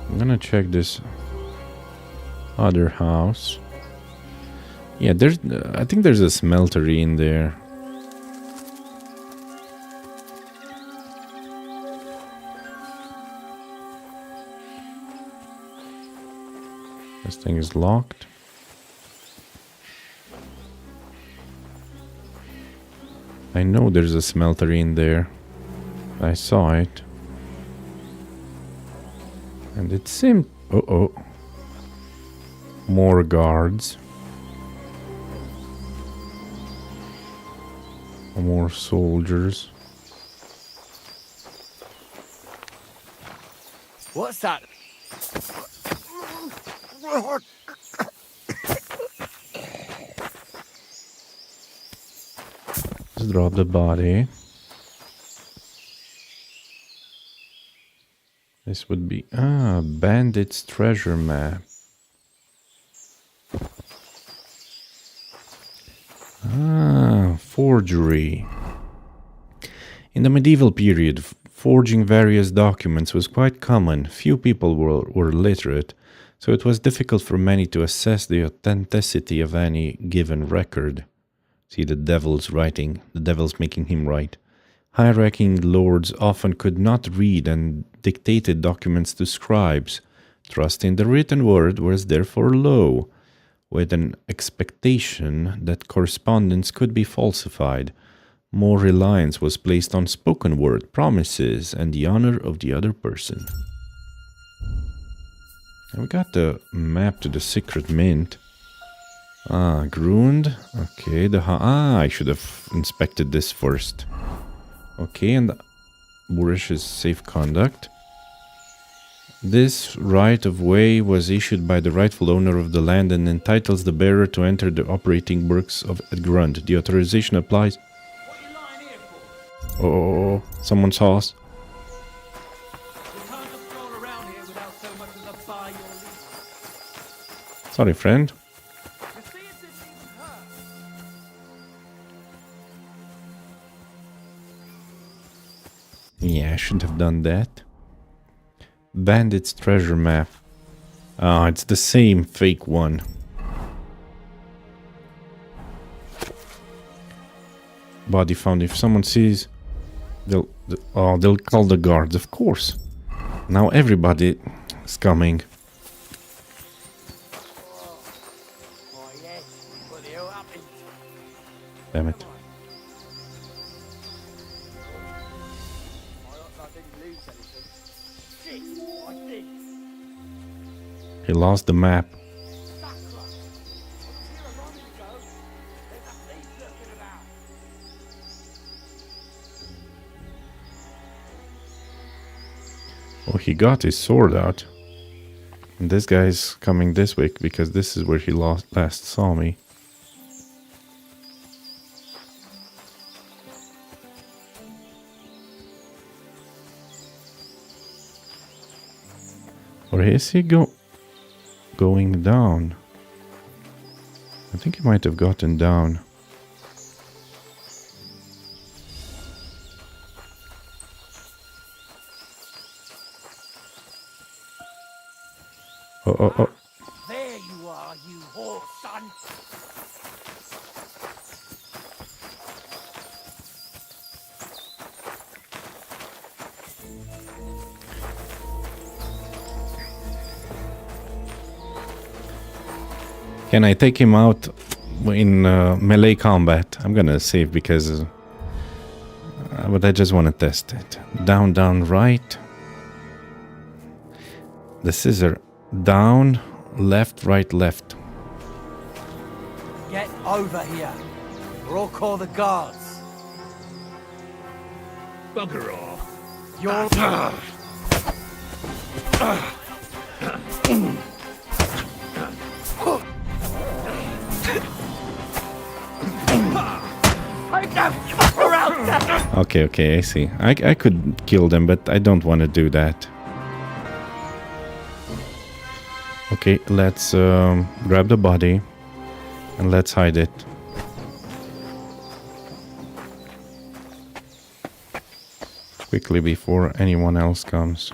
I'm gonna check this other house. Yeah, there's. I think there's a smeltery in there. This thing is locked. I know there's a smeltery in there. I saw it. And it seemed... Uh-oh. More guards. More soldiers. What's that? Let's drop the body. This would be... Bandit's treasure map. Forgery. In the medieval period, forging various documents was quite common. Few people were literate, so it was difficult for many to assess the authenticity of any given record. See, the devil's writing. The devil's making him write. High-ranking lords often could not read and dictated documents to scribes. Trust in the written word was therefore low, with an expectation that correspondence could be falsified. More reliance was placed on spoken word, promises, and the honor of the other person. And we got the map to the secret mint. Grund. Okay, I should have inspected this first. Okay, and Burish's safe conduct. This right of way was issued by the rightful owner of the land and entitles the bearer to enter the operating works of Grund. The authorization applies. Oh, someone saw us. Sorry, friend. Yeah, I shouldn't have done that. Bandit's treasure map. Ah, it's the same fake one. Body found. If someone sees, they'll call the guards, of course. Now everybody is coming. Damn it. He lost the map. Oh, he got his sword out. And this guy's coming this way because this is where he last saw me. Or is he going down? I think he might have gotten down. Oh. There you are, you whore son. Can I take him out in melee combat? I'm gonna save because... but I just want to test it. Down, right. The scissor. Down, left, right, left. Get over here, or I'll call the guards. Bugger off. You're... Okay, I see. I could kill them, but I don't want to do that. Okay, let's grab the body and let's hide it. Quickly before anyone else comes.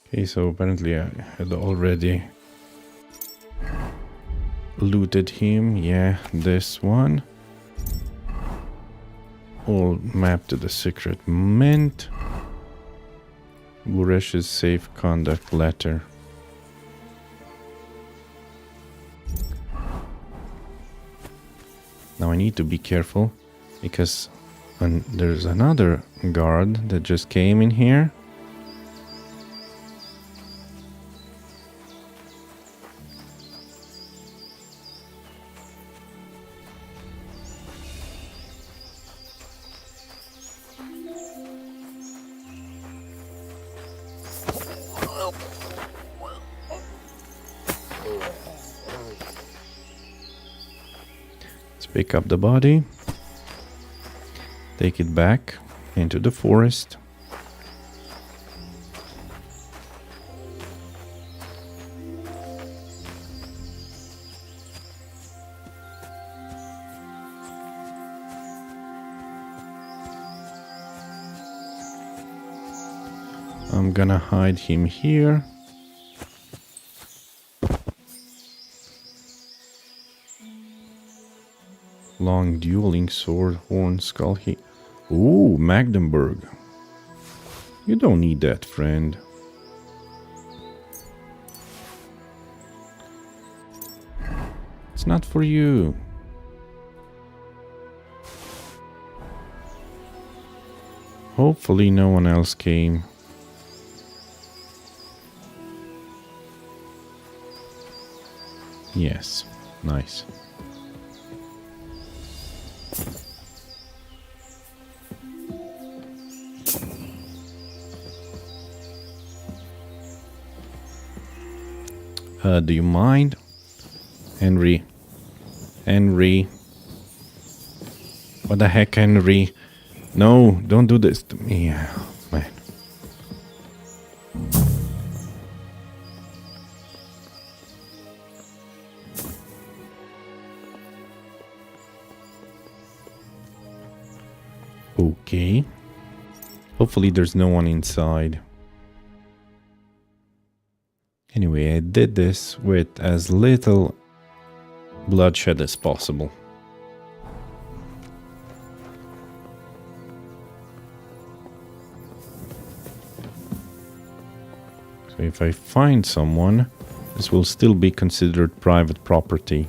Okay, so apparently I had already looted him. Yeah, this one. All mapped to the secret mint. Buresh's safe conduct letter. Now I need to be careful because there's another guard that just came in here. Pick up the body, take it back into the forest. I'm gonna hide him here. Long dueling sword, horn, skull. Ooh, Magdeburg. You don't need that, friend. It's not for you. Hopefully no one else came. Yes, nice. Do you mind? Henry. Henry. What the heck, Henry? No, don't do this to me. Oh, man. Okay. Hopefully there's no one inside. Anyway, I did this with as little bloodshed as possible. So if I find someone, this will still be considered private property.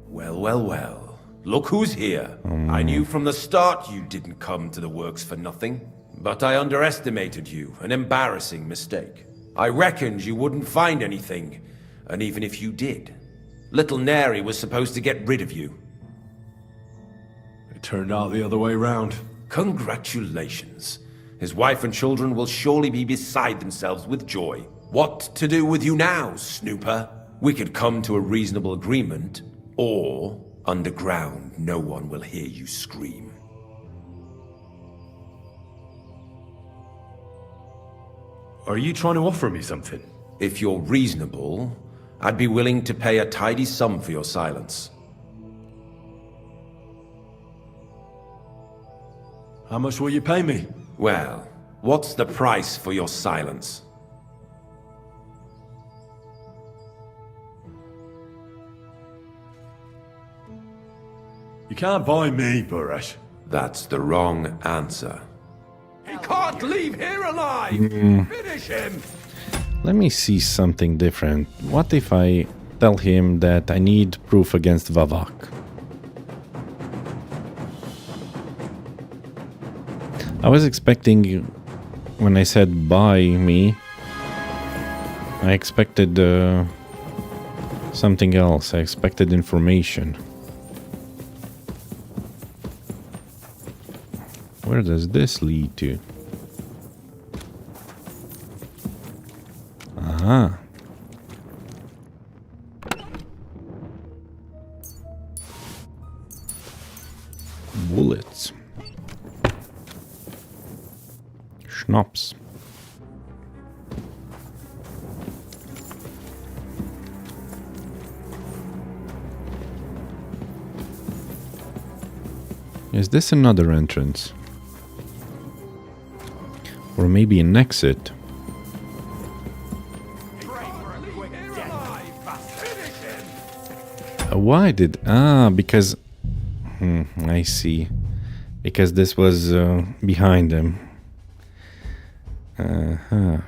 Well, well, well. Look who's here. I knew from the start you didn't come to the works for nothing. But I underestimated you, an embarrassing mistake. I reckoned you wouldn't find anything, and even if you did, little Neri was supposed to get rid of you. It turned out the other way round. Congratulations. His wife and children will surely be beside themselves with joy. What to do with you now, snooper? We could come to a reasonable agreement, or underground, no one will hear you scream. Are you trying to offer me something? If you're reasonable, I'd be willing to pay a tidy sum for your silence. How much will you pay me? Well, what's the price for your silence? You can't buy me, Burrett. That's the wrong answer. He can't leave here alive! Finish him! Let me see something different. What if I tell him that I need proof against Vavak? I was expecting, when I said buy me, I expected something else. I expected information. Where does this lead to? Aha. Bullets. Schnapps. Is this another entrance? Or maybe an exit? Why did... Ah, because... I see. Because this was behind him. Uh-huh.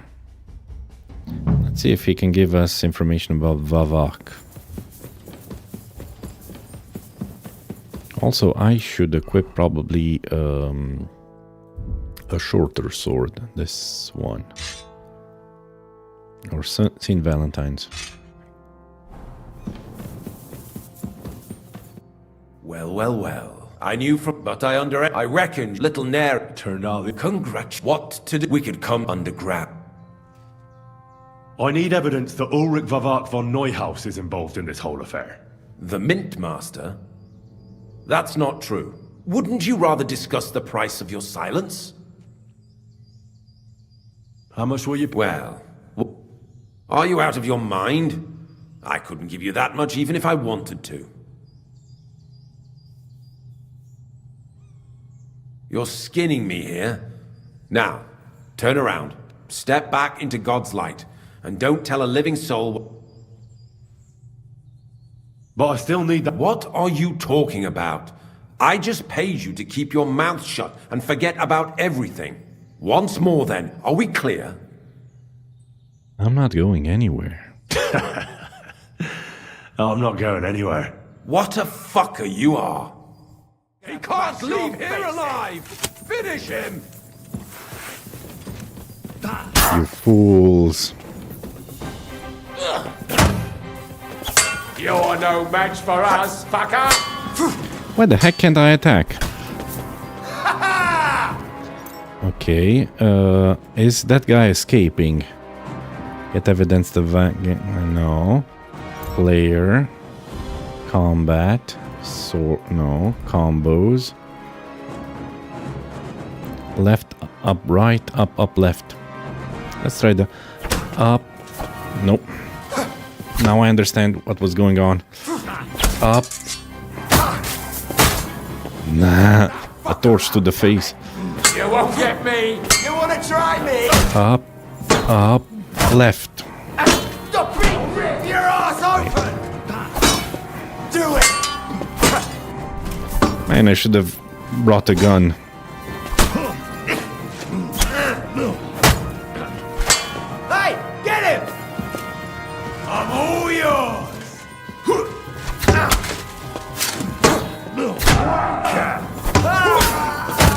Let's see if he can give us information about Vavak. Also, I should equip probably a shorter sword. This one. Or St. Valentine's. Well, well, well. I knew from... But I reckoned little Nair turned out... What to do? We could come underground. I need evidence that Ulrich Vavak von Neuhaus is involved in this whole affair. The Mint Master? That's not true. Wouldn't you rather discuss the price of your silence? How much will you... Well, are you out of your mind? I couldn't give you that much even if I wanted to. You're skinning me here. Now, turn around, step back into God's light, and don't tell a living soul... But I still need that... What are you talking about? I just paid you to keep your mouth shut and forget about everything. Once more then, are we clear? I'm not going anywhere. I'm not going anywhere. What a fucker you are! He can't leave here alive! Finish him! You fools. You're no match for us, fucker! Why the heck can't I attack? Okay, is that guy escaping? Get evidence the no. Player. Combat. So no. Combos. Left, up, right, up, left. Let's try the up. Nope. Now I understand what was going on. Up. Nah. A torch to the face. You won't get me! You wanna try me? Up. Left. Stop me! Rip your ass open! Do it! Man, I should have brought a gun. Hey, get him! I'm all yours!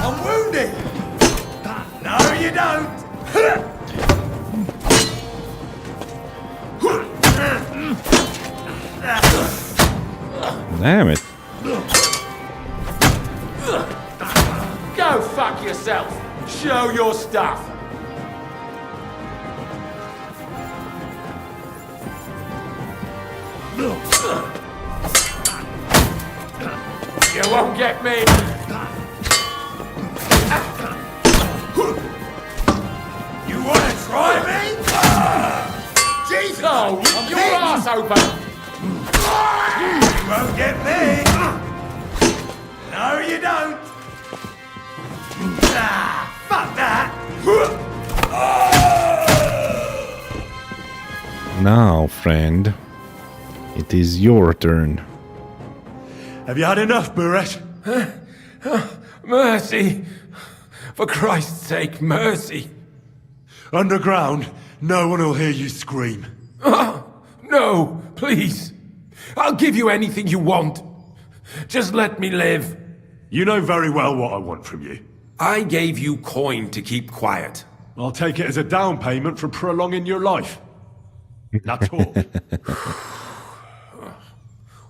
I'm wounded! No, you don't! Damn it. Go fuck yourself! Show your stuff! You won't get me! You wanna try me? Jesus! No, rip your ass open! You won't get me! No, you don't! Fuck that! Now, friend, it is your turn. Have you had enough, Buret? Mercy! For Christ's sake, mercy! Underground, no one will hear you scream. No, please! I'll give you anything you want. Just let me live. You know very well what I want from you. I gave you coin to keep quiet. I'll take it as a down payment for prolonging your life. Now talk.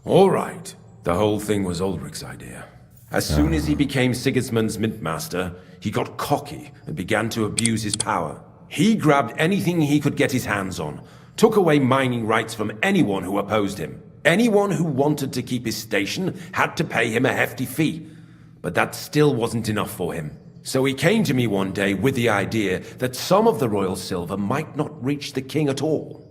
All right. The whole thing was Ulrich's idea. As soon as he became Sigismund's mintmaster, he got cocky and began to abuse his power. He grabbed anything he could get his hands on, took away mining rights from anyone who opposed him. Anyone who wanted to keep his station had to pay him a hefty fee. But that still wasn't enough for him. So he came to me one day with the idea that some of the royal silver might not reach the king at all.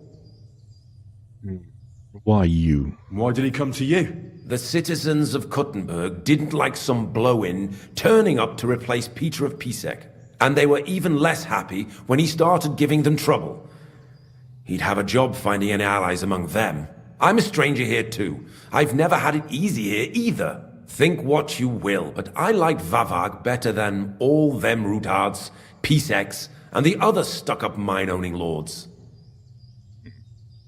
Why you? Why did he come to you? The citizens of Kuttenberg didn't like some blow-in turning up to replace Peter of Pisek. And they were even less happy when he started giving them trouble. He'd have a job finding any allies among them. I'm a stranger here too. I've never had it easy here either. Think what you will, but I like Vavag better than all them Rutards, Piseks, and the other stuck-up mine-owning lords.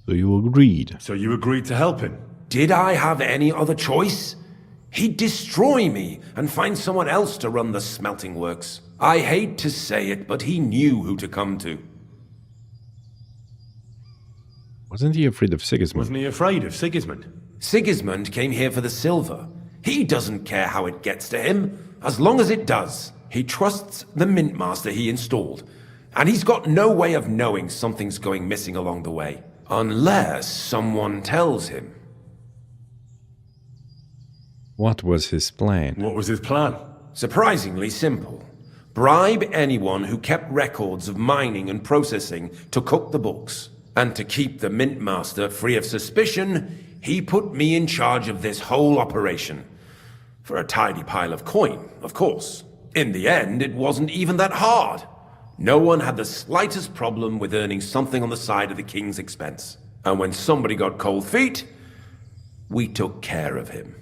So you agreed? So you agreed to help him? Did I have any other choice? He'd destroy me and find someone else to run the smelting works. I hate to say it, but he knew who to come to. Wasn't he afraid of Sigismund? Wasn't he afraid of Sigismund? Sigismund came here for the silver. He doesn't care how it gets to him, as long as it does. He trusts the mintmaster he installed, and he's got no way of knowing something's going missing along the way. Unless someone tells him. What was his plan? What was his plan? Surprisingly simple. Bribe anyone who kept records of mining and processing to cook the books. And to keep the mintmaster free of suspicion, he put me in charge of this whole operation. For a tidy pile of coin, of course. In the end, it wasn't even that hard. No one had the slightest problem with earning something on the side of the king's expense. And when somebody got cold feet, we took care of him.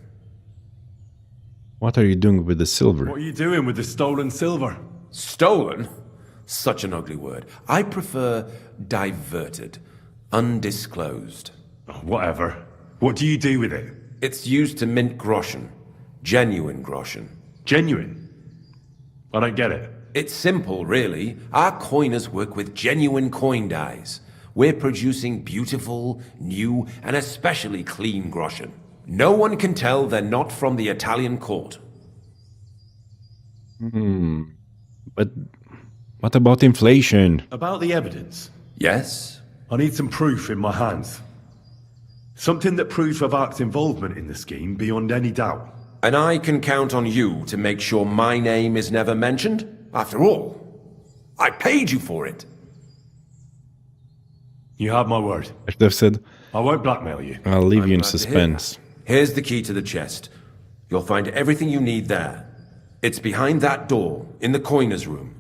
What are you doing with the silver? What are you doing with the stolen silver? Stolen? Such an ugly word. I prefer diverted, undisclosed. Whatever. What do you do with it? It's used to mint groschen. Genuine groschen. Genuine? I don't get it. It's simple, really. Our coiners work with genuine coin dies. We're producing beautiful, new, and especially clean groschen. No one can tell they're not from the Italian court. But what about inflation? About the evidence? Yes? I need some proof in my hands. Something that proves Vavark's involvement in the scheme beyond any doubt. And I can count on you to make sure my name is never mentioned? After all, I paid you for it. You have my word. I should have said, I won't blackmail you. I'll leave I'm you in glad to hear suspense. that. Here's the key to the chest. You'll find everything you need there. It's behind that door, in the coiner's room.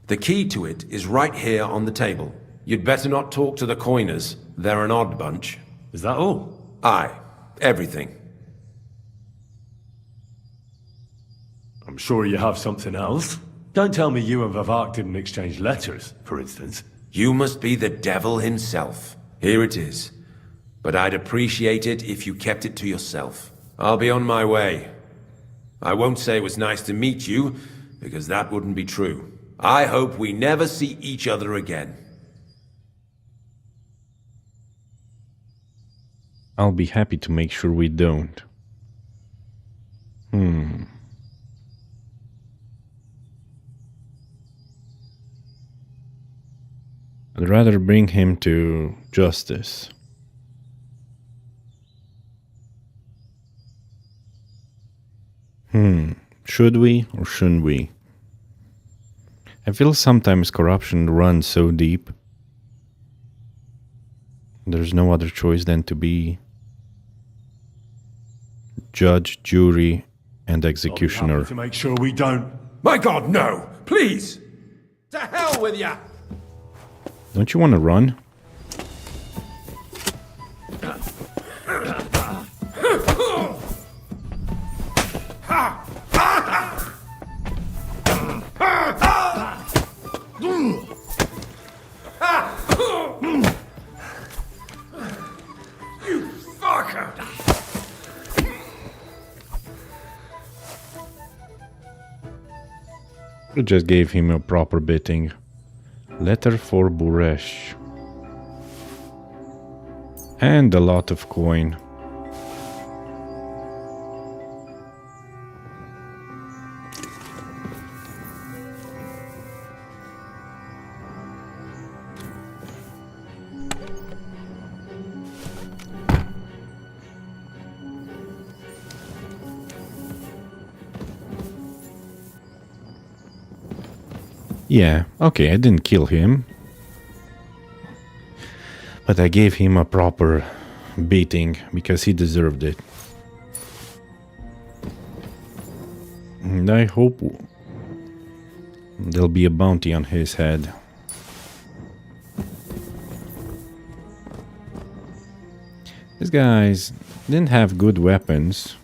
The key to it is right here on the table. You'd better not talk to the coiners. They're an odd bunch. Is that all? Aye. Everything. I'm sure you have something else. Don't tell me you and Vavark didn't exchange letters, for instance. You must be the devil himself. Here it is. But I'd appreciate it if you kept it to yourself. I'll be on my way. I won't say it was nice to meet you, because that wouldn't be true. I hope we never see each other again. I'll be happy to make sure we don't. I'd rather bring him to justice. Should we or shouldn't we? I feel sometimes corruption runs so deep. There's no other choice than to be judge, jury, and executioner. To make sure we don't. My God, no! Please! To hell with ya! Don't you want to run? You fucker! I just gave him a proper beating. Letter for Buresh. And a lot of coin. Yeah, okay, I didn't kill him. But I gave him a proper beating because he deserved it. And I hope there'll be a bounty on his head. These guys didn't have good weapons.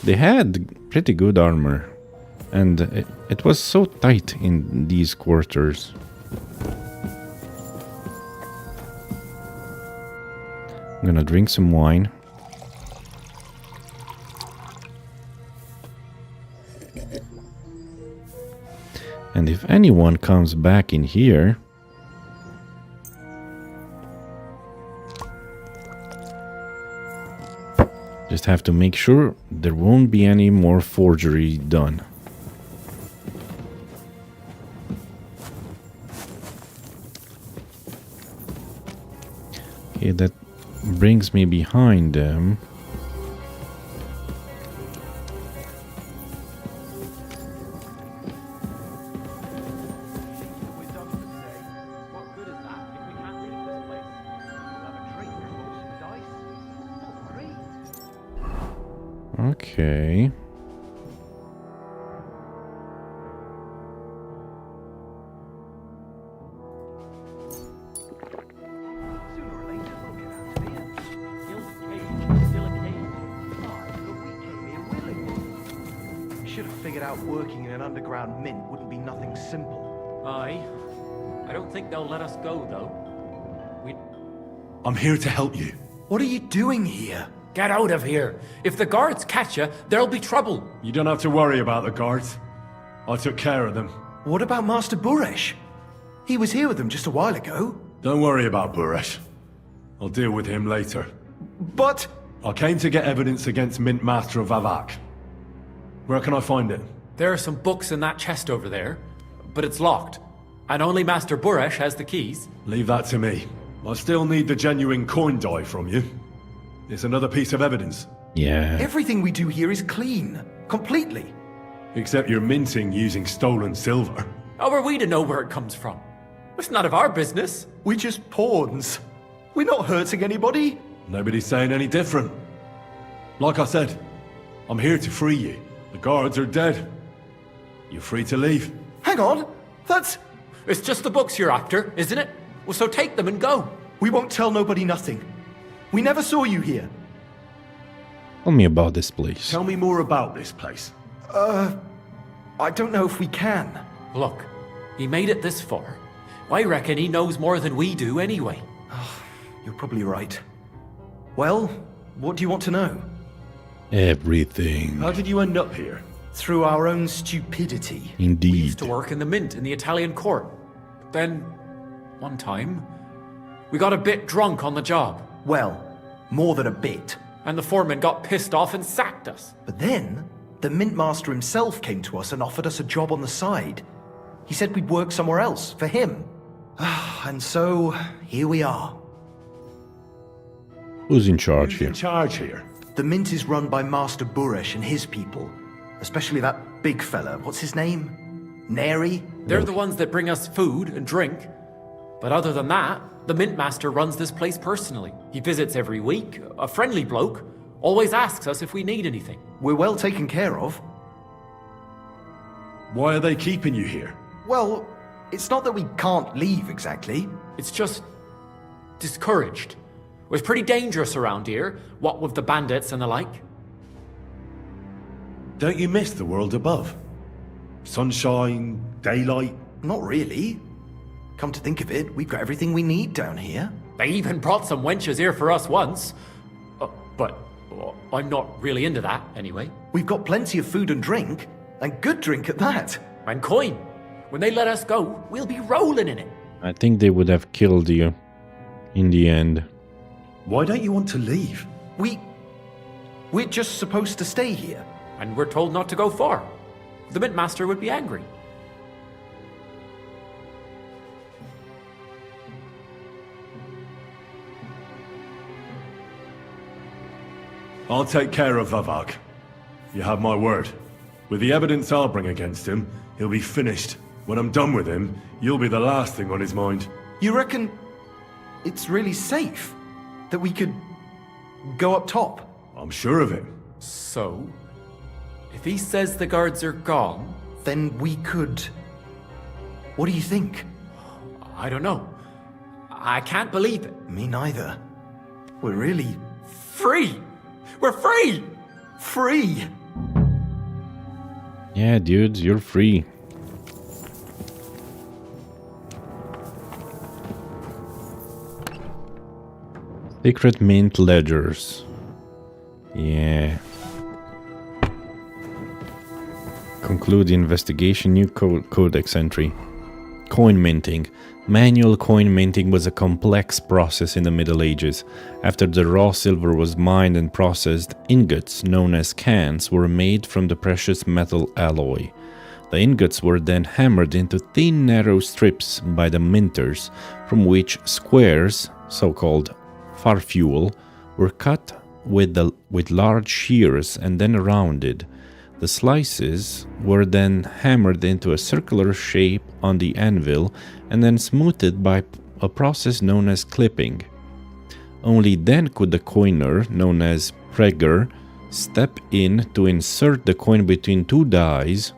They had pretty good armor. And it was so tight in these quarters. I'm gonna drink some wine. And if anyone comes back in here, just have to make sure there won't be any more forgery done. Okay, that brings me behind them. Okay. Should have figured out working in an underground mint wouldn't be nothing simple. Aye. I don't think they'll let us go, though. I'm here to help you. What are you doing here? Get out of here. If the guards catch you, there'll be trouble. You don't have to worry about the guards. I took care of them. What about Master Buresh? He was here with them just a while ago. Don't worry about Buresh. I'll deal with him later. But... I came to get evidence against Mint Master of Vavak. Where can I find it? There are some books in that chest over there, but it's locked. And only Master Buresh has the keys. Leave that to me. I still need the genuine coin die from you. It's another piece of evidence. Yeah. Everything we do here is clean. Completely. Except you're minting using stolen silver. How are we to know where it comes from? It's none of our business. We're just pawns. We're not hurting anybody. Nobody's saying any different. Like I said, I'm here to free you. The guards are dead. You're free to leave. Hang on. That's... It's just the books you're after, isn't it? Well, so take them and go. We won't tell nobody nothing. We never saw you here. Tell me about this place. Tell me more about this place. I don't know if we can. Look, he made it this far. I reckon he knows more than we do anyway. You're probably right. Well, what do you want to know? Everything. How did you end up here? Through our own stupidity. Indeed. We used to work in the mint in the Italian court. But then, one time, we got a bit drunk on the job. Well, more than a bit. And the foreman got pissed off and sacked us. But then, the mint master himself came to us and offered us a job on the side. He said we'd work somewhere else, for him. And so, here we are. Who's in charge Who's here? in charge here? The mint is run by Master Buresh and his people. Especially that big fella. What's his name? Neri? They're the ones that bring us food and drink. But other than that, the mint master runs this place personally. He visits every week, a friendly bloke, always asks us if we need anything. We're well taken care of. Why are they keeping you here? Well, it's not that we can't leave exactly. It's just discouraged. It was pretty dangerous around here, what with the bandits and the like. Don't you miss the world above? Sunshine, daylight? Not really. Come to think of it, we've got everything we need down here. They even brought some wenches here for us once. But I'm not really into that, anyway. We've got plenty of food and drink, and good drink at that. And coin. When they let us go, we'll be rolling in it. I think they would have killed you in the end. Why don't you want to leave? We're just supposed to stay here. And we're told not to go far. The mint master would be angry. I'll take care of Vavak. You have my word. With the evidence I'll bring against him, he'll be finished. When I'm done with him, you'll be the last thing on his mind. You reckon it's really safe that we could go up top? I'm sure of it. So, if he says the guards are gone... Then we could... What do you think? I don't know. I can't believe it. Me neither. We're really... Free! We're free! Free! Yeah, dudes, you're free. Secret mint ledgers. Yeah. Conclude the investigation. New codex entry. Coin minting. Manual coin minting was a complex process in the Middle Ages. After the raw silver was mined and processed, ingots, known as cans, were made from the precious metal alloy. The ingots were then hammered into thin, narrow strips by the minters, from which squares, so-called farfuel, were cut with large shears and then rounded. The slices were then hammered into a circular shape on the anvil and then smoothed by a process known as clipping. Only then could the coiner, known as pregger, step in to insert the coin between two dies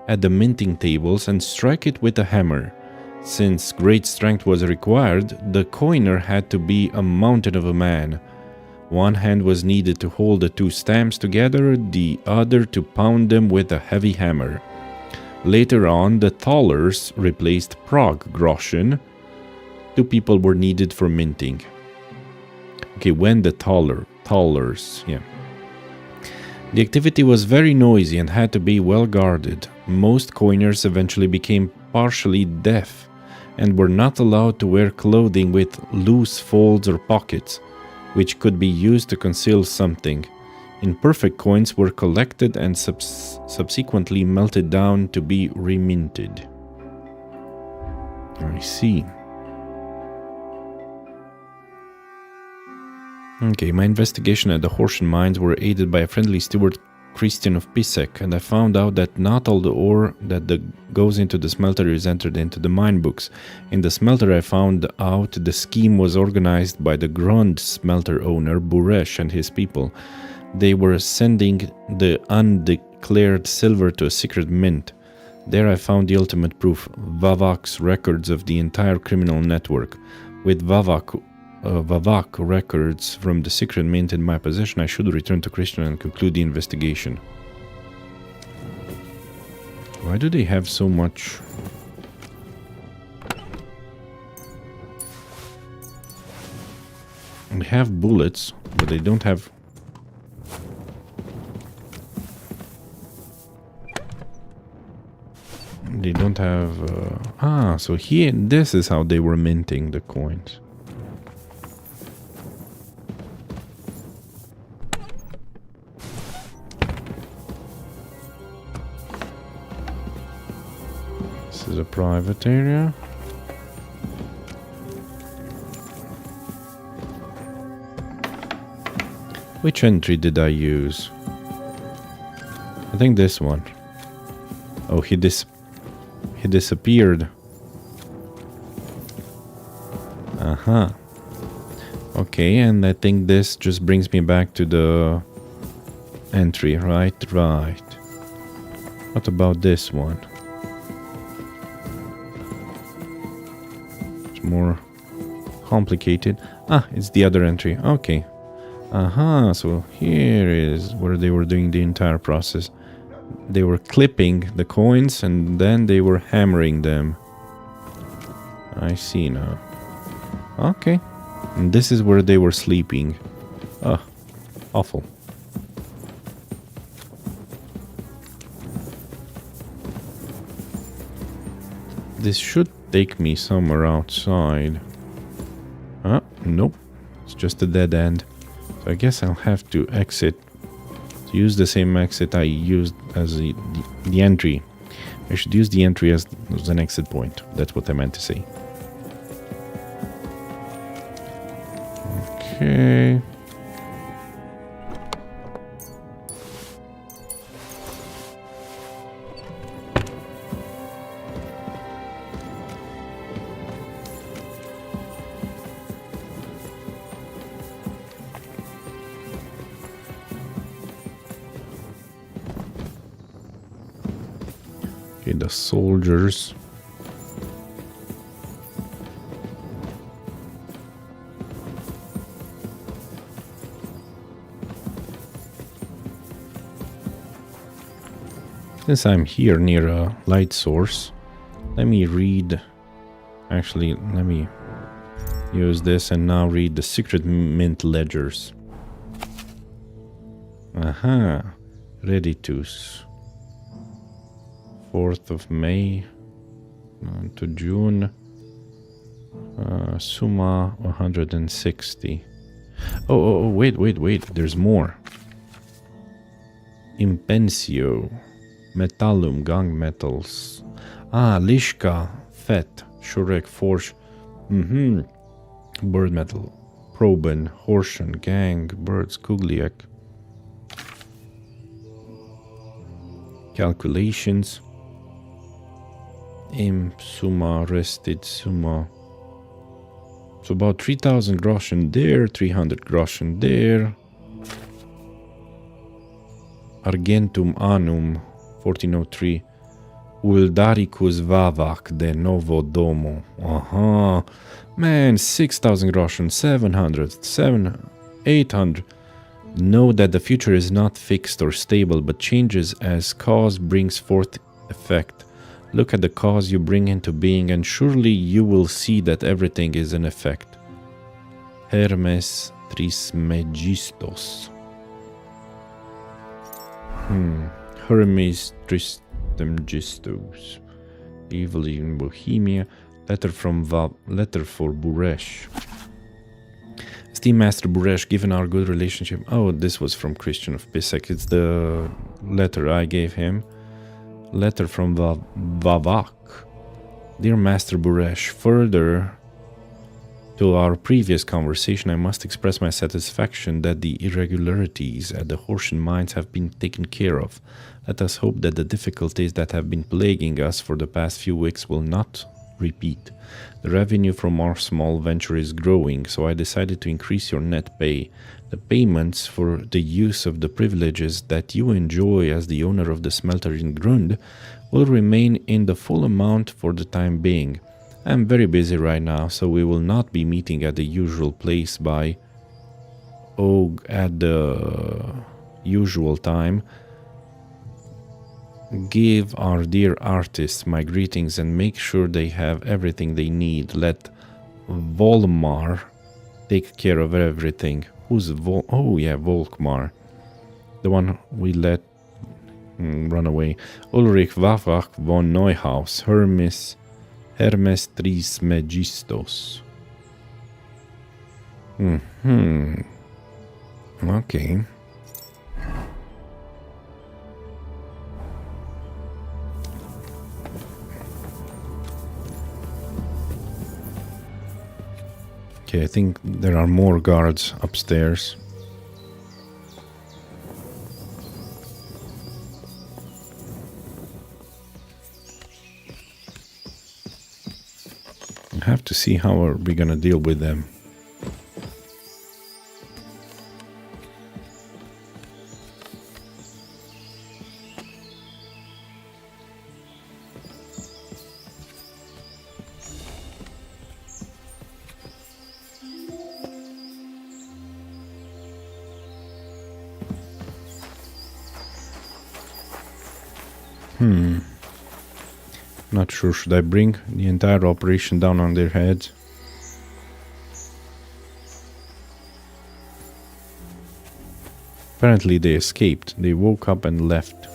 at the minting tables and strike it with a hammer. Since great strength was required, the coiner had to be a mountain of a man. One hand was needed to hold the two stamps together, the other to pound them with a heavy hammer. Later on, the thalers replaced Prague groschen. 2 people were needed for minting. Okay, when the thalers, yeah. The activity was very noisy and had to be well guarded. Most coiners eventually became partially deaf and were not allowed to wear clothing with loose folds or pockets, which could be used to conceal something. Imperfect coins were collected and subsequently melted down to be reminted. I see. Okay, my investigation at the Hortian mines were aided by a friendly steward, Christian of Pisek, and I found out that not all the ore that goes into the smelter is entered into the mine books. In the smelter I found out the scheme was organized by the Grund smelter owner, Buresh, and his people. They were sending the undeclared silver to a secret mint. There I found the ultimate proof, Vavak's records of the entire criminal network. With Vavak records from the secret mint in my possession, I should return to Christian and conclude the investigation. Why do they have so much? They have bullets, but they don't have... They don't have... so here, this is how they were minting the coins. This is a private area. Which entry did I use? I think this one. Oh, he disappeared. Uh-huh. Okay, and I think this just brings me back to the entry, right? Right. What about this one? It's more complicated. Ah, it's the other entry. Okay. Uh-huh, so here is where they were doing the entire process. They were clipping the coins and then they were hammering them. I see now. Okay. And this is where they were sleeping. Ugh. Awful. This should take me somewhere outside. Nope. It's just a dead end. So I guess I'll have to exit. To use the same exit I used as the entry. I should use the entry as an exit point. That's what I meant to say. Okay. Okay, the soldiers. Since I'm here near a light source, let me read. Actually, let me use this and now read the secret mint ledgers. Aha, Reditus. 4th of May to June. Summa 160. Oh, wait, there's more. Impensio. Metallum, gang metals. Lishka, Fet, Shurek, Forge. Bird metal. Proben, Hortian, gang, birds, Kugliak. Calculations. Summa, rested, summa. So about 3000 groschen there, 300 groschen there. Argentum annum, 1403. Uldaricus Vavak de Novo Domo. Aha. Man, 6000 groschen, 700, 800. Know that the future is not fixed or stable, but changes as cause brings forth effect. Look at the cause you bring into being, and surely you will see that everything is in effect. Hermes Trismegistos. Hermes Trismegistos. Evil in Bohemia. Letter for Buresh. Esteemed Master Buresh, given our good relationship... Oh, this was from Christian of Pisek. It's the letter I gave him. Letter from Vavak. Dear Master Buresh, further to our previous conversation, I must express my satisfaction that the irregularities at the Hortian mines have been taken care of. Let us hope that the difficulties that have been plaguing us for the past few weeks will not repeat. The revenue from our small venture is growing, so I decided to increase your net pay. The payments for the use of the privileges that you enjoy as the owner of the smelter in Grund will remain in the full amount for the time being. I am very busy right now, so we will not be meeting at the usual place at the usual time. Give our dear artists my greetings and make sure they have everything they need. Let Volmar take care of everything. Who's Oh yeah, Volkmar. The one we let run away. Ulrich Wawach von Neuhaus. Hermes Trismegistos. Okay. Okay, I think there are more guards upstairs. I have to see how are we gonna deal with them. Not sure, should I bring the entire operation down on their heads? Apparently they escaped. They woke up and left.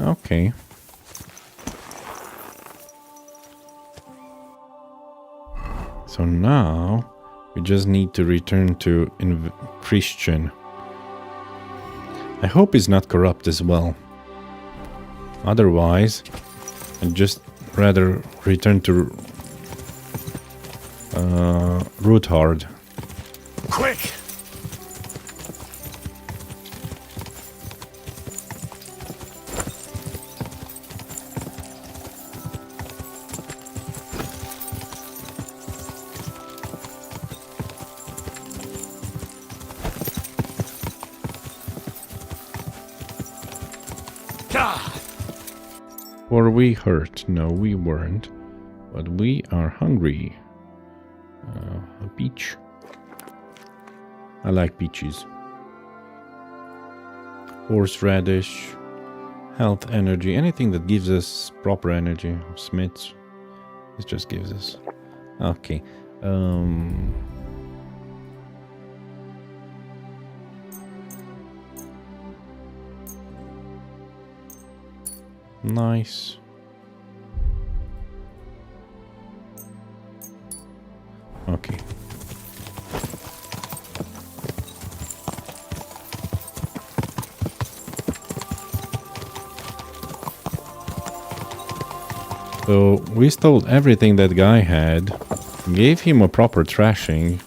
Okay. So now we just need to return to Christian. I hope he's not corrupt as well. Otherwise, I'd just rather return to Ruthard. Quick! Were we hurt? No, we weren't. But we are hungry. A peach. I like peaches. Horseradish. Health, energy. Anything that gives us proper energy. Smiths. This just gives us. Okay. Nice. Okay. So we stole everything that guy had, gave him a proper thrashing,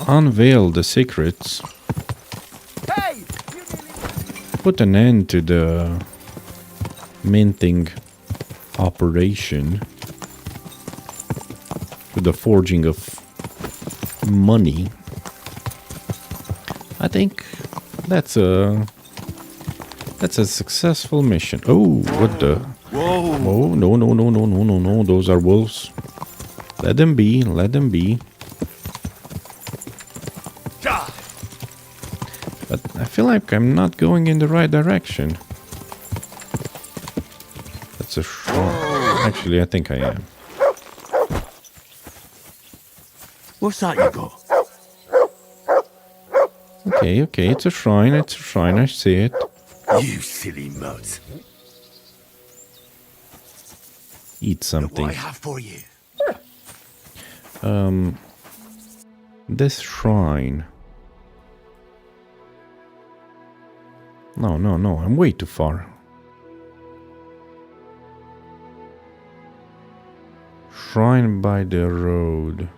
unveiled the secrets, put an end to the minting operation, to the forging of money. I think that's a successful mission. Oh, what the? Whoa! Oh, no! Those are wolves. Let them be. Let them be. But I feel like I'm not going in the right direction. That's a shrine. Actually, I think I am. What's that you got? Okay, okay, it's a shrine, I see it. You silly mutt. Eat something. What I have for you? This shrine. No, I'm way too far. Shrine by the road.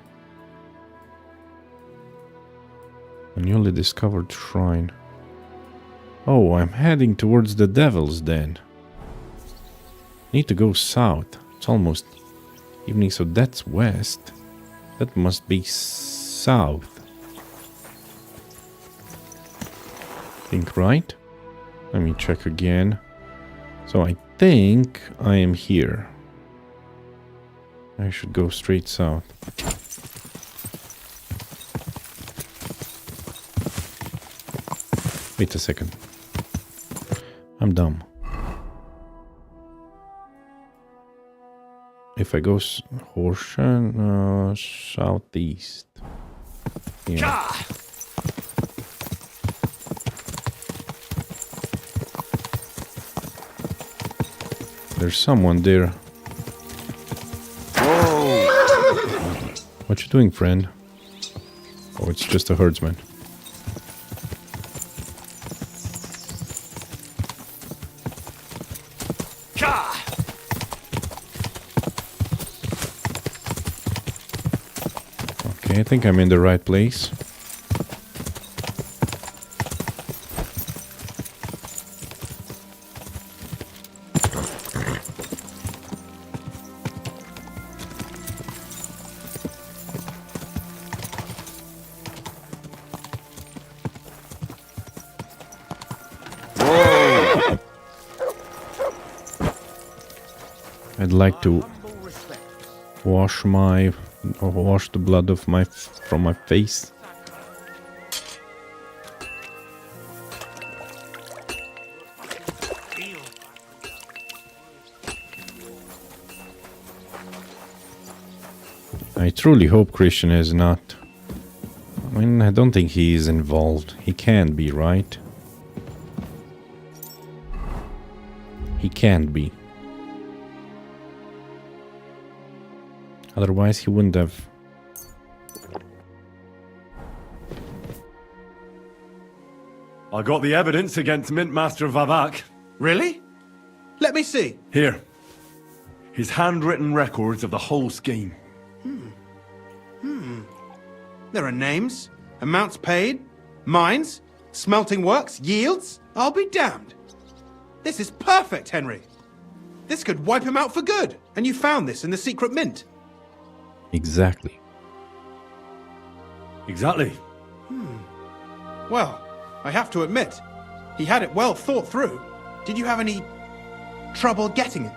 A newly discovered shrine. Oh, I'm heading towards the Devil's Den. Need to go south. It's almost evening, so that's west. That must be south. Think right? Let me check again. So I think I am here. I should go straight south. Wait a second. I'm dumb. If I go Horshan, southeast. Yeah. There's someone there. Whoa! What you doing, friend? Oh, it's just a herdsman. Okay, I think I'm in the right place. I'd like to wash the blood of from my face. I truly hope Christian is not. I mean, I don't think he is involved. He can't be, right? He can't be. Otherwise, he wouldn't have. I got the evidence against Mintmaster Vavak. Really? Let me see. Here. His handwritten records of the whole scheme. There are names, amounts paid, mines, smelting works, yields. I'll be damned. This is perfect, Henry. This could wipe him out for good. And you found this in the secret mint. Exactly. Exactly. Well, I have to admit, he had it well thought through. Did you have any trouble getting it?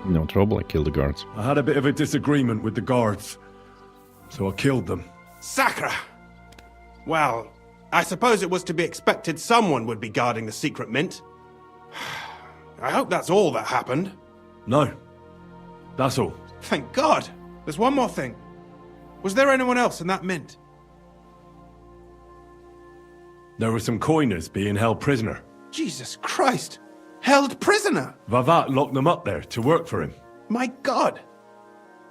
No trouble, I killed the guards. I had a bit of a disagreement with the guards, so I killed them. Sacre! Well, I suppose it was to be expected someone would be guarding the secret mint. I hope that's all that happened. No. That's all. Thank God! There's one more thing. Was there anyone else in that mint? There were some coiners being held prisoner. Jesus Christ! Held prisoner! Vavak locked them up there to work for him. My God!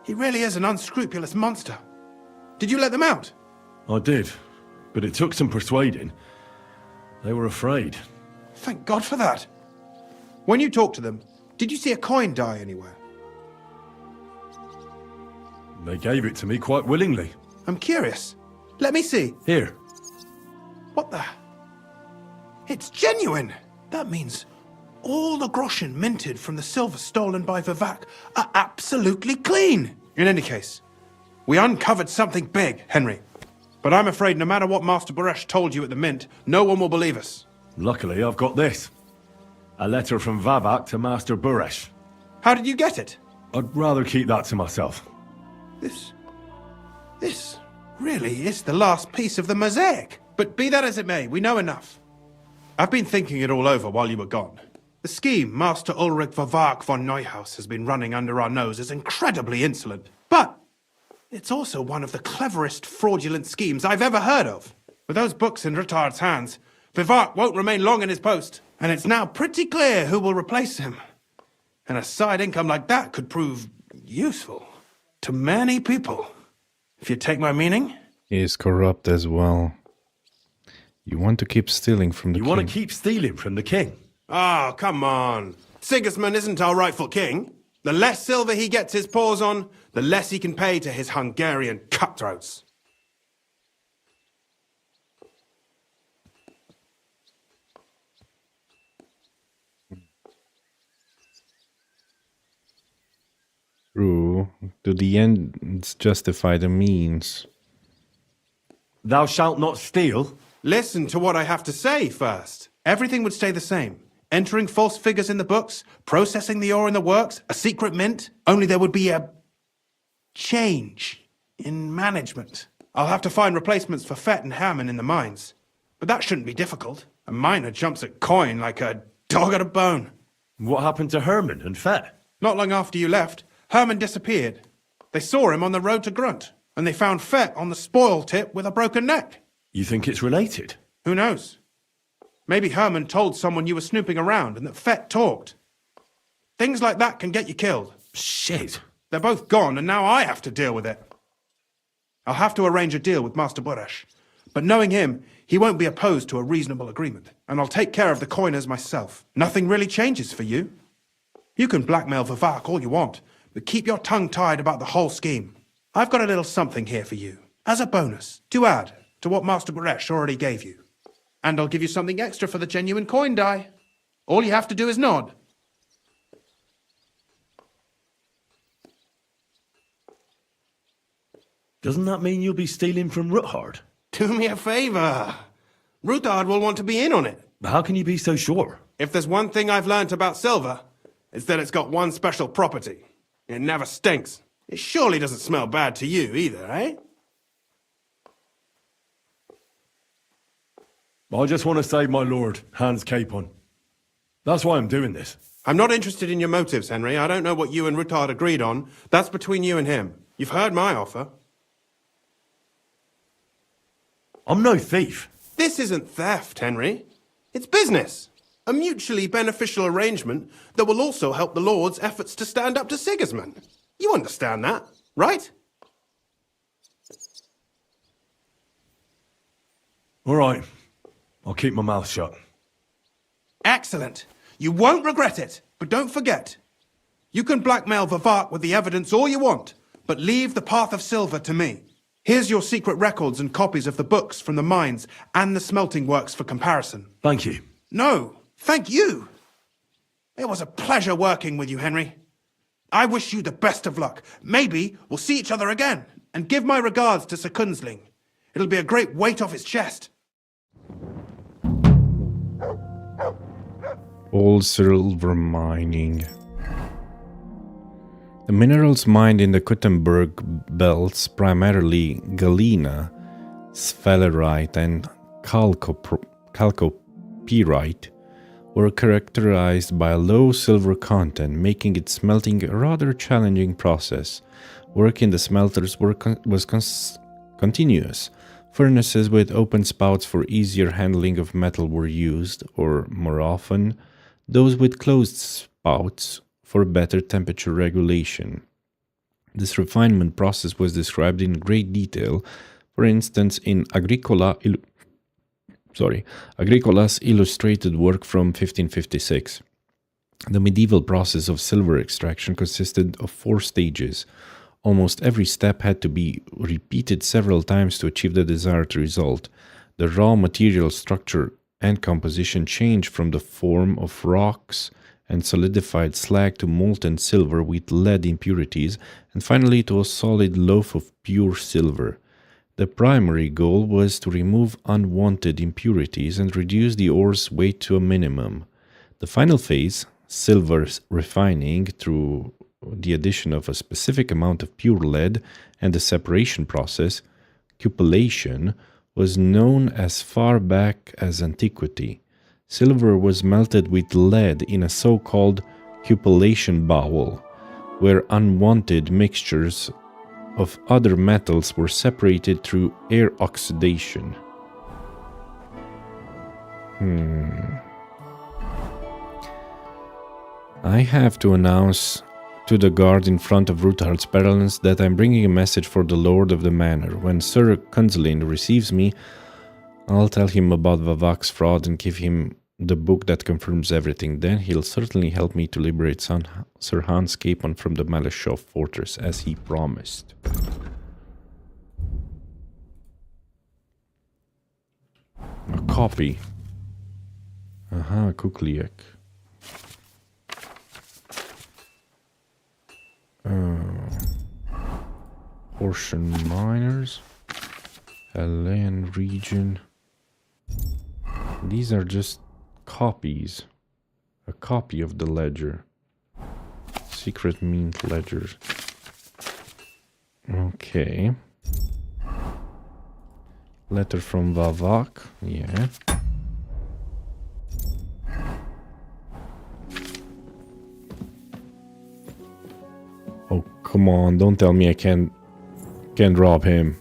He really is an unscrupulous monster. Did you let them out? I did, but it took some persuading. They were afraid. Thank God for that. When you talked to them, did you see a coin die anywhere? They gave it to me quite willingly. I'm curious. Let me see. Here. What the? It's genuine! That means all the groschen minted from the silver stolen by Vivak are absolutely clean! In any case, we uncovered something big, Henry. But I'm afraid no matter what Master Boresh told you at the mint, no one will believe us. Luckily, I've got this. A letter from Vavak to Master Boresh. How did you get it? I'd rather keep that to myself. This Really, it's the last piece of the mosaic. But be that as it may, we know enough. I've been thinking it all over while you were gone. The scheme Master Ulrich Vavark von Neuhaus has been running under our nose is incredibly insolent. But it's also one of the cleverest fraudulent schemes I've ever heard of. With those books in Rittard's hands, Vivark won't remain long in his post, and it's now pretty clear who will replace him. And a side income like that could prove useful to many people, if you take my meaning. He is corrupt as well. You want to keep stealing from the king. You want to keep stealing from the king? Oh, come on. Sigismund isn't our rightful king. The less silver he gets his paws on, the less he can pay to his Hungarian cutthroats. True. Do the ends justify the means? Thou shalt not steal. Listen to what I have to say first. Everything would stay the same. Entering false figures in the books, processing the ore in the works, a secret mint. Only there would be a change in management. I'll have to find replacements for Fett and Hammond in the mines. But that shouldn't be difficult. A miner jumps at coin like a dog at a bone. What happened to Herman and Fett? Not long after you left, Herman disappeared. They saw him on the road to Grunt, and they found Fett on the spoil tip with a broken neck. You think it's related? Who knows? Maybe Herman told someone you were snooping around and that Fett talked. Things like that can get you killed. Shit. They're both gone, and now I have to deal with it. I'll have to arrange a deal with Master Boresh. But knowing him, he won't be opposed to a reasonable agreement. And I'll take care of the coiners myself. Nothing really changes for you. You can blackmail Vivark all you want, but keep your tongue tied about the whole scheme. I've got a little something here for you, as a bonus, to add to what Master Boresh already gave you. And I'll give you something extra for the genuine coin die. All you have to do is nod. Doesn't that mean you'll be stealing from Ruthard? Do me a favor. Ruthard will want to be in on it. How can you be so sure? If there's one thing I've learnt about silver, it's that it's got one special property. It never stinks. It surely doesn't smell bad to you either, eh? I just want to save my lord, Hans Capon. That's why I'm doing this. I'm not interested in your motives, Henry. I don't know what you and Ruthard agreed on. That's between you and him. You've heard my offer. I'm no thief. This isn't theft, Henry. It's business. A mutually beneficial arrangement that will also help the Lord's efforts to stand up to Sigismund. You understand that, right? All right. I'll keep my mouth shut. Excellent. You won't regret it. But don't forget, you can blackmail Vivark with the evidence all you want, but leave the path of silver to me. Here's your secret records and copies of the books from the mines and the smelting works for comparison. Thank you. No, thank you. It was a pleasure working with you, Henry. I wish you the best of luck. Maybe we'll see each other again. And give my regards to Sir Kunzling. It'll be a great weight off his chest. All silver mining. The minerals mined in the Kuttenberg belts, primarily galena, sphalerite and chalcopyrite, were characterized by a low silver content, making its smelting a rather challenging process. Work in the smelters was continuous. Furnaces with open spouts for easier handling of metal were used, or more often, those with closed spouts for better temperature regulation. This refinement process was described in great detail, for instance in Agricola's illustrated work from 1556. The medieval process of silver extraction consisted of 4 stages. Almost every step had to be repeated several times to achieve the desired result. The raw material structure and composition changed from the form of rocks and solidified slag to molten silver with lead impurities, and finally to a solid loaf of pure silver. The primary goal was to remove unwanted impurities and reduce the ore's weight to a minimum. The final phase, silver refining through the addition of a specific amount of pure lead and the separation process, cupellation was known as far back as antiquity. Silver was melted with lead in a so-called cupellation bowl, where unwanted mixtures of other metals were separated through air oxidation. I have to announce to the guard in front of Ruthard's Parlance that I'm bringing a message for the Lord of the Manor. When Sir Cunzelin receives me, I'll tell him about Vavak's fraud and give him the book that confirms everything. Then he'll certainly help me to liberate Sir Hans Capon from the Malashov fortress, as he promised. A copy. Aha, Kukliak. Horsham Miners. Helen region. These are just copies. A copy of the ledger. Secret mint ledger. Okay. Letter from Vavak. Yeah. Oh, come on. Don't tell me I can't rob him.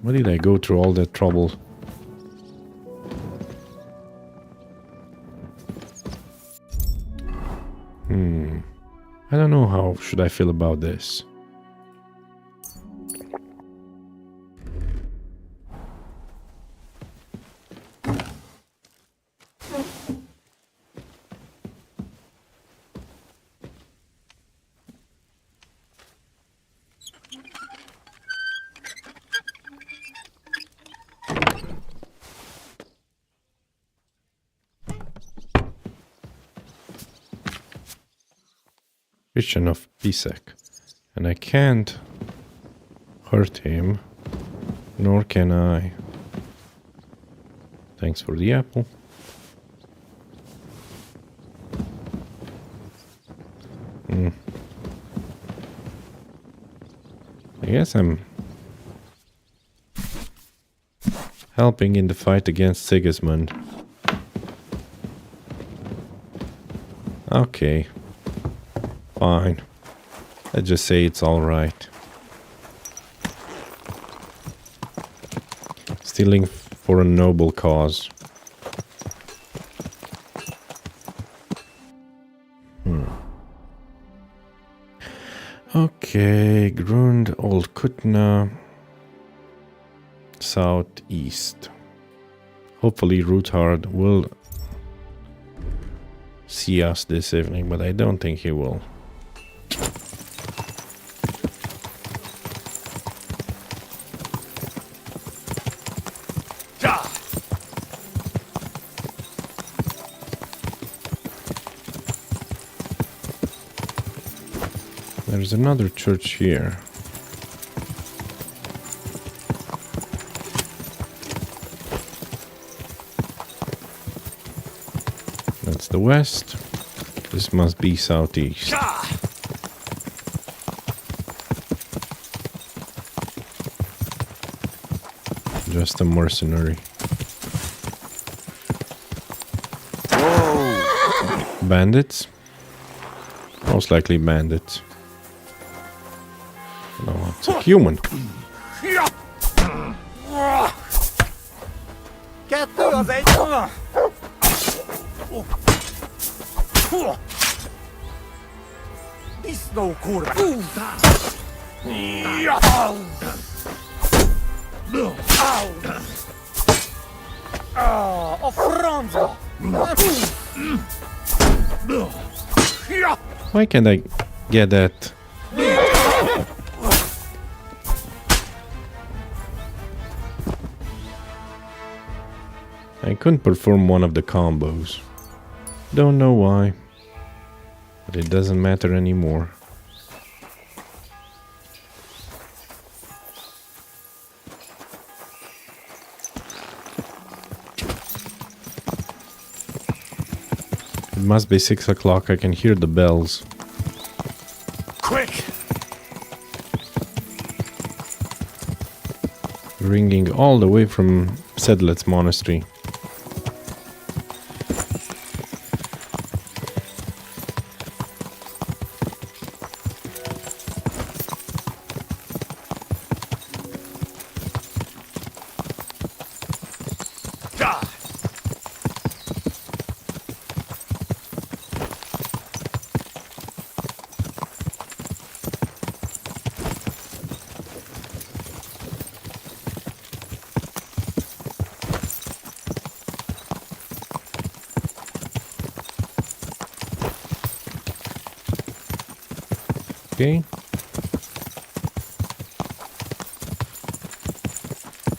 Why did I go through all that trouble? I don't know how should I feel about this. Christian of Pisek, and I can't hurt him, nor can I. Thanks for the apple. I guess I'm helping in the fight against Sigismund. Okay. Fine. Let's just say it's alright. Stealing for a noble cause. Okay, Grund, Old Kutna, southeast. Hopefully Ruthard will see us this evening, but I don't think he will. There's another church here. That's the west. This must be southeast. Just a mercenary. Whoa. Bandits? Most likely bandits. No, it's a human. Get through it! This no kurwa. Why can't I get that? I couldn't perform one of the combos. Don't know why. But it doesn't matter anymore. It must be 6 o'clock. I can hear the bells. Quick! Ringing all the way from Sedlet's monastery. Okay.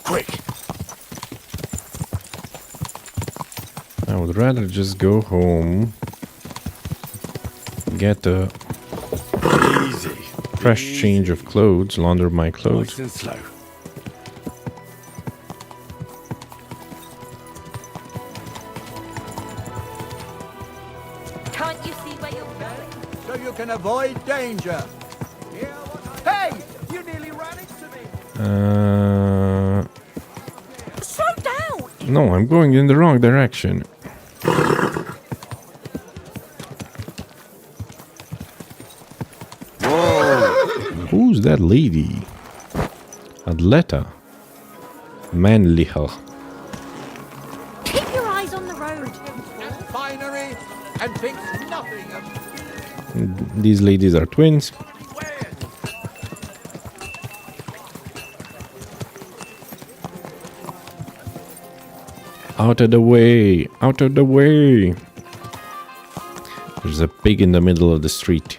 Quick! I would rather just go home, get a fresh change of clothes, launder my clothes. Nice and slow. Can't you see where you're going? So you can avoid danger. Hey! You nearly ran into me! Slow down! No, I'm going in the wrong direction. Who's that lady? Adleta. Manliha. Keep your eyes on the road. Finery and thinks nothing of... These ladies are twins. Out of the way! Out of the way! There's a pig in the middle of the street.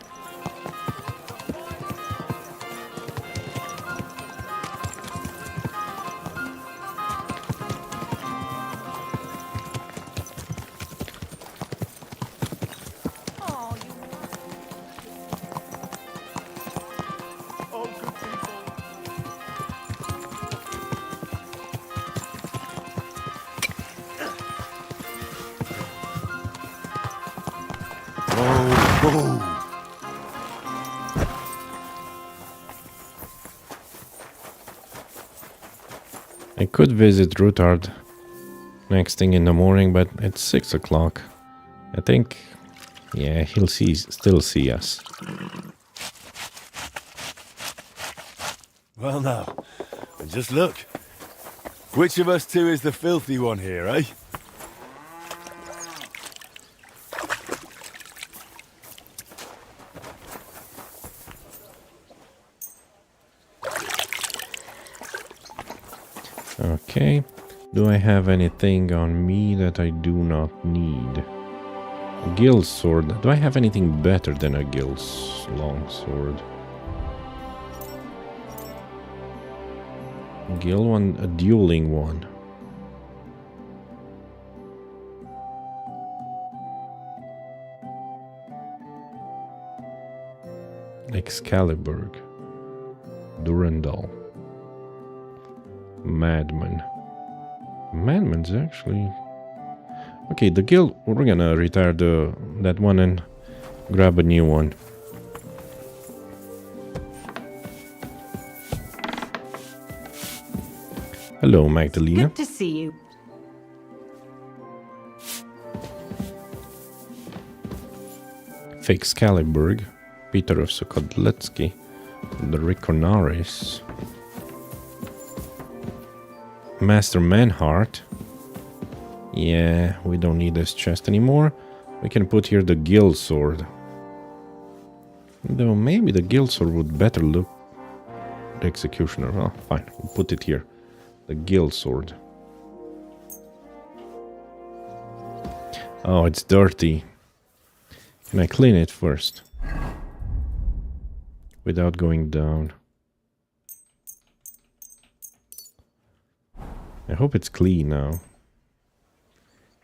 I could visit Rutard next thing in the morning, but it's 6 o'clock. I think, yeah, he'll still see us. Well now, and just look. Which of us two is the filthy one here, eh? Okay, do I have anything on me that I do not need? A guild sword. Do I have anything better than a guild long sword? Guild one, a dueling one. Excalibur. Durandal. Madman. Madman's actually... Okay, the guild... We're gonna retire that one and grab a new one. Hello, Magdalena. Good to see you. Excalibur. Peter of Sokodletsky. The Reconaris. Master Manheart. Yeah, we don't need this chest anymore. We can put here the guild sword. Though maybe the guild sword would better look. The executioner. Oh, fine. We'll put it here. The guild sword. Oh, it's dirty. Can I clean it first? Without going down. I hope it's clean now.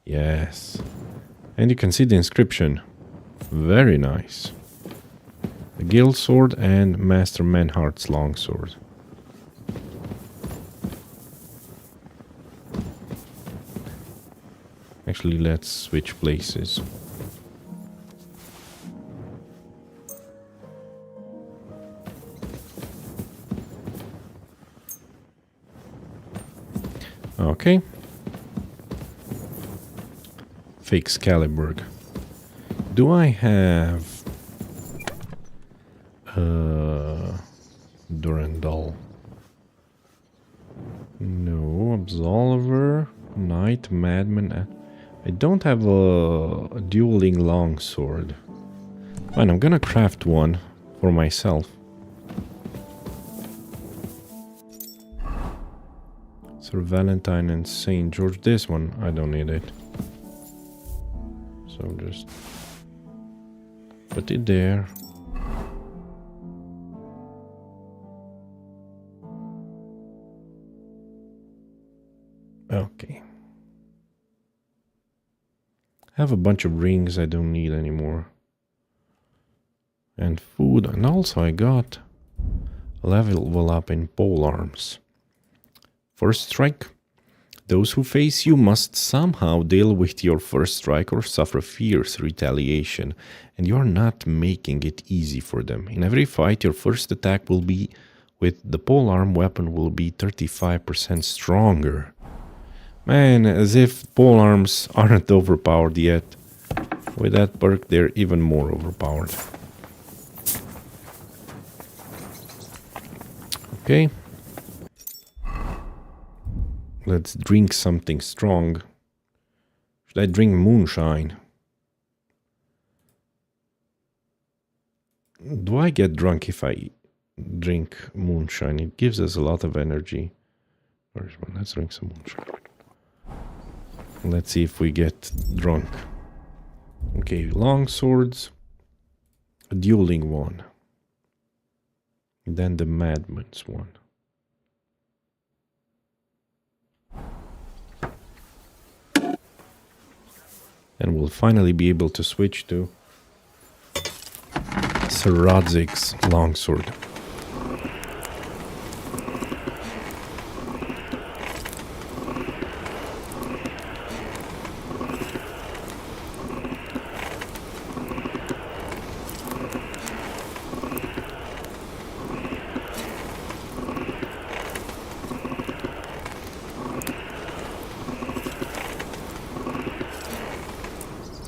Yes. And you can see the inscription. Very nice. The guild sword and Master Manhart's longsword. Actually, let's switch places. Okay. Fake Excalibur. Do I have Durandal? No. Absolver, Knight, Madman. I don't have a dueling longsword. Fine, I'm gonna craft one for myself. Sir Valentine and Saint George. This one, I don't need it. So just put it there. Okay. I have a bunch of rings I don't need anymore. And food, and also I got a level up in pole arms. First strike. Those who face you must somehow deal with your first strike or suffer fierce retaliation, and you are not making it easy for them. In every fight, your first attack will be with the polearm weapon will be 35% stronger. Man, as if polearms aren't overpowered yet. With that perk, they're even more overpowered. Okay. Let's drink something strong. Should I drink moonshine? Do I get drunk if I drink moonshine? It gives us a lot of energy. Where's one? Let's drink some moonshine. Let's see if we get drunk. Okay, long swords. A dueling one. And then the madman's one. And we'll finally be able to switch to Sir Rodzig's longsword.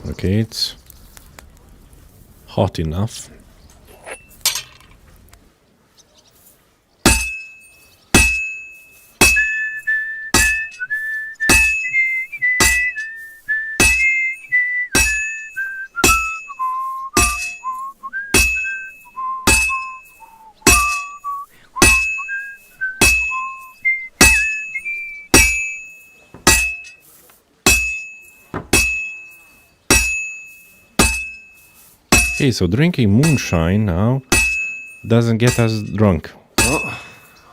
Okay, it's hot enough. Okay, so drinking moonshine now doesn't get us drunk. Well,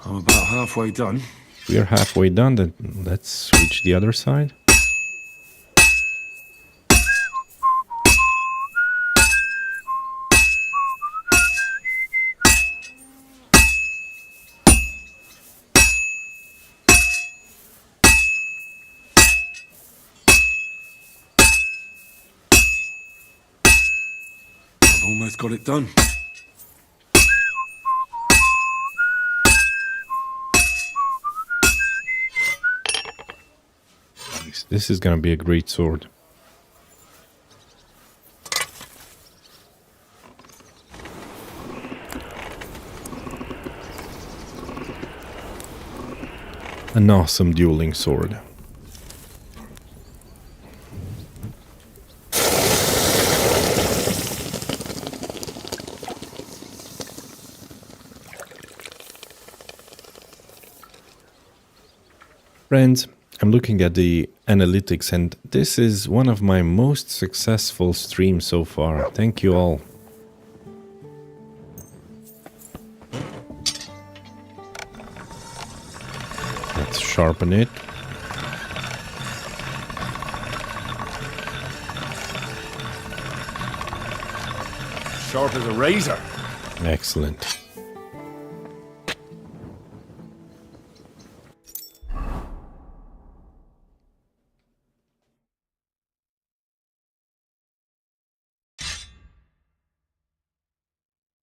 I'm about halfway done. We're halfway done, then let's switch the other side. Almost got it done. This is gonna be a great sword. An awesome dueling sword. Friends, I'm looking at the analytics and this is one of my most successful streams so far. Thank you all. Let's sharpen it. Sharp as a razor. Excellent.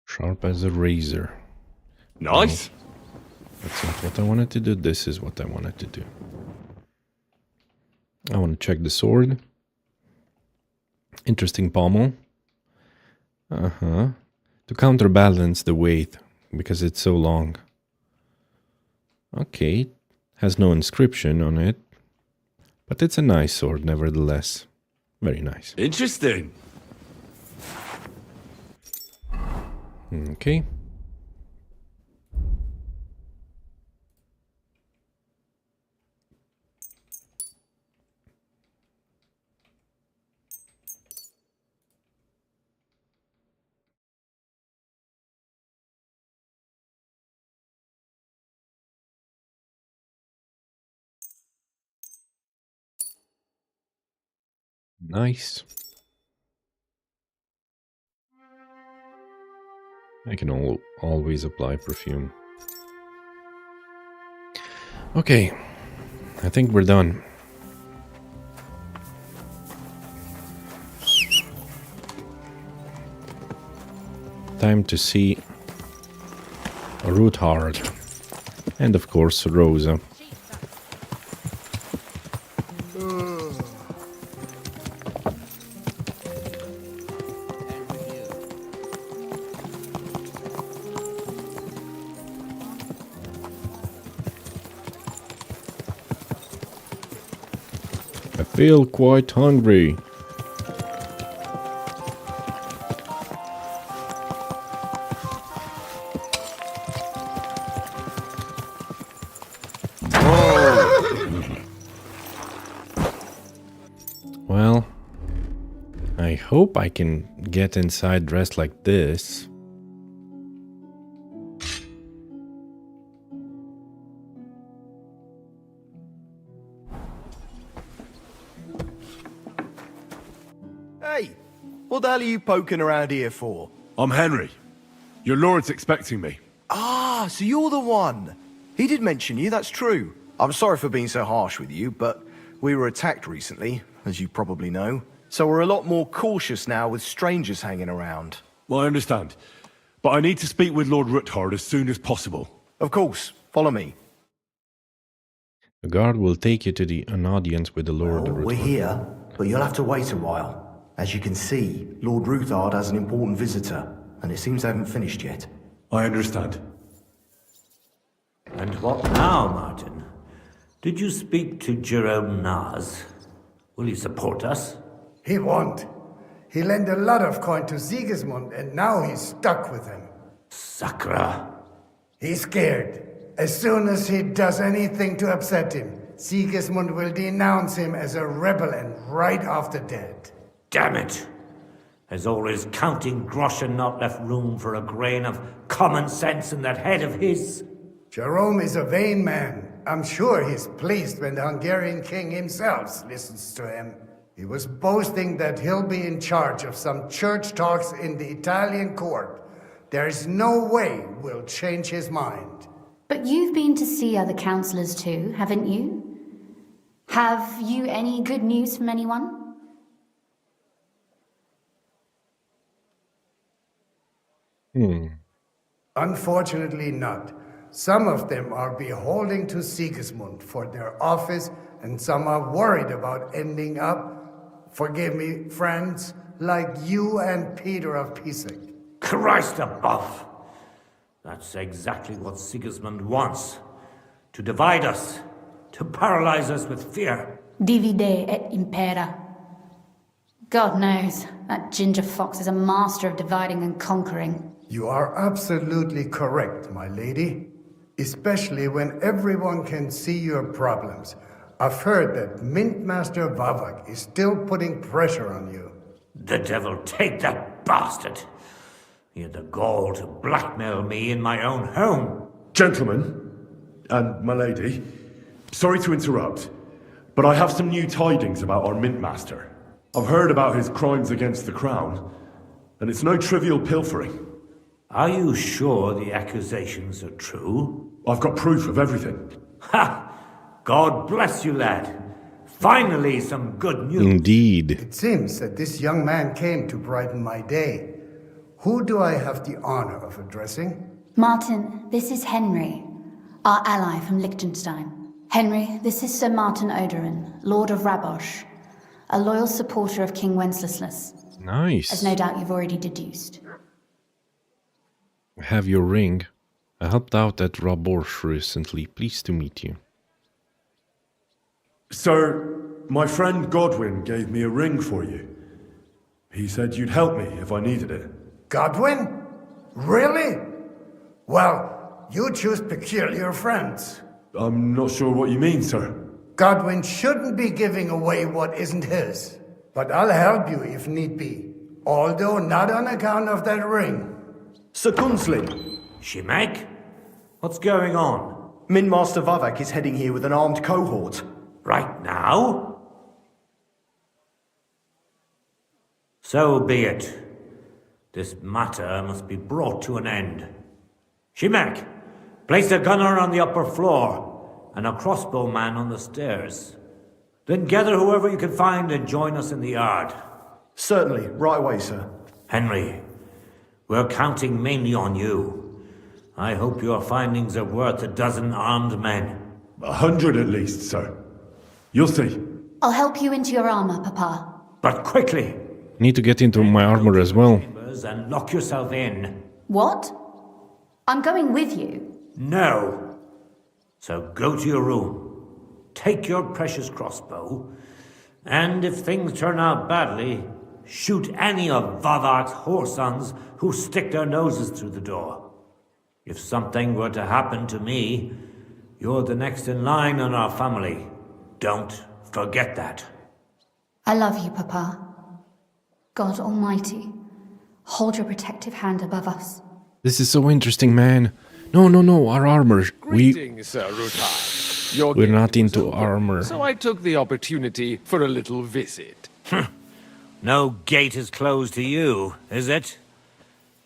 Sharp as a razor. Nice. No, that's not what I wanted to do. This is what I wanted to do. I want to check the sword. Interesting pommel. To counterbalance the weight, because it's so long. Okay, has no inscription on it, but it's a nice sword nevertheless. Very nice. Interesting. Okay. Nice. I can always apply perfume. Okay, I think we're done. Time to see Ruthard and of course Rosa. I feel quite hungry. Well, I hope I can get inside dressed like this. Hey, what the hell are you poking around here for? I'm Henry. Your lord's expecting me. Ah, so you're the one. He did mention you, that's true. I'm sorry for being so harsh with you, but we were attacked recently, as you probably know. So we're a lot more cautious now with strangers hanging around. Well, I understand. But I need to speak with Lord Ruthard as soon as possible. Of course. Follow me. The guard will take you to an audience with the Lord Ruthard. We're here, but you'll have to wait a while. As you can see, Lord Ruthard has an important visitor, and it seems they haven't finished yet. I understand. And what now, Martin? Did you speak to Jerome Naz? Will he support us? He won't. He lent a lot of coin to Sigismund, and now he's stuck with him. Sakra. He's scared. As soon as he does anything to upset him, Sigismund will denounce him as a rebel and right off the dead. Damn it! Has all his counting groschen not left room for a grain of common sense in that head of his? Jerome is a vain man. I'm sure he's pleased when the Hungarian king himself listens to him. He was boasting that he'll be in charge of some church talks in the Italian court. There's no way we'll change his mind. But you've been to see other councillors too, haven't you? Have you any good news from anyone? Unfortunately not. Some of them are beholding to Sigismund for their office, and some are worried about ending up, forgive me, friends, like you and Peter of Pisek. Christ above! That's exactly what Sigismund wants. To divide us. To paralyze us with fear. Divide et impera. God knows, that ginger fox is a master of dividing and conquering. You are absolutely correct, my lady. Especially when everyone can see your problems. I've heard that Mint Master Vavak is still putting pressure on you. The devil take that bastard! He had the gall to blackmail me in my own home. Gentlemen, and my lady, sorry to interrupt, but I have some new tidings about our Mint Master. I've heard about his crimes against the crown, and it's no trivial pilfering. Are you sure the accusations are true? I've got proof of everything. Ha! God bless you, lad. Finally, some good news. Indeed. It seems that this young man came to brighten my day. Who do I have the honor of addressing? Martin, this is Henry, our ally from Liechtenstein. Henry, this is Sir Martin Odorin, Lord of Rabosh, a loyal supporter of King Wenceslas. Nice. As no doubt you've already deduced. Have your ring. I helped out at Rabosh recently. Pleased to meet you. Sir, my friend Godwin gave me a ring for you. He said you'd help me if I needed it. Godwin? Really? Well, you choose peculiar friends. I'm not sure what you mean, sir. Godwin shouldn't be giving away what isn't his. But I'll help you if need be. Although not on account of that ring. Sir Gunslin. Shimek? What's going on? Min Master Vavak is heading here with an armed cohort. Right now? So be it. This matter must be brought to an end. Shimek, place a gunner on the upper floor and a crossbowman on the stairs. Then gather whoever you can find and join us in the yard. Certainly, right away, sir. Henry, we're counting mainly on you. I hope your findings are worth 12 armed men. 100 at least, sir. You'll see. I'll help you into your armor, Papa. But quickly! Need to get into my armor as well. And lock yourself in. What? I'm going with you. No. So go to your room. Take your precious crossbow. And if things turn out badly, shoot any of Vavak's whoresons who stick their noses through the door. If something were to happen to me, you're the next in line in our family. Don't forget that. I love you, Papa. God Almighty, hold your protective hand above us. This is so interesting, man. No, our armor. Greetings, Sir Rutai. We're not into armor. So I took the opportunity for a little visit. No gate is closed to you, is it?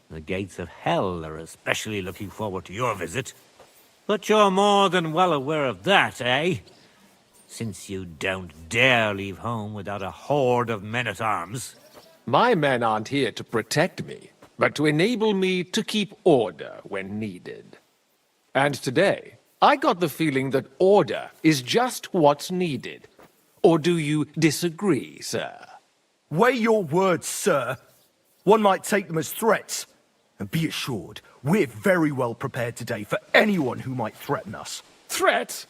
The gates of hell are especially looking forward to your visit. But you're more than well aware of that, eh? Since you don't dare leave home without a horde of men-at-arms. My men aren't here to protect me, but to enable me to keep order when needed. And today, I got the feeling that order is just what's needed. Or do you disagree, sir? Weigh your words, sir. One might take them as threats. And be assured, we're very well prepared today for anyone who might threaten us. Threat?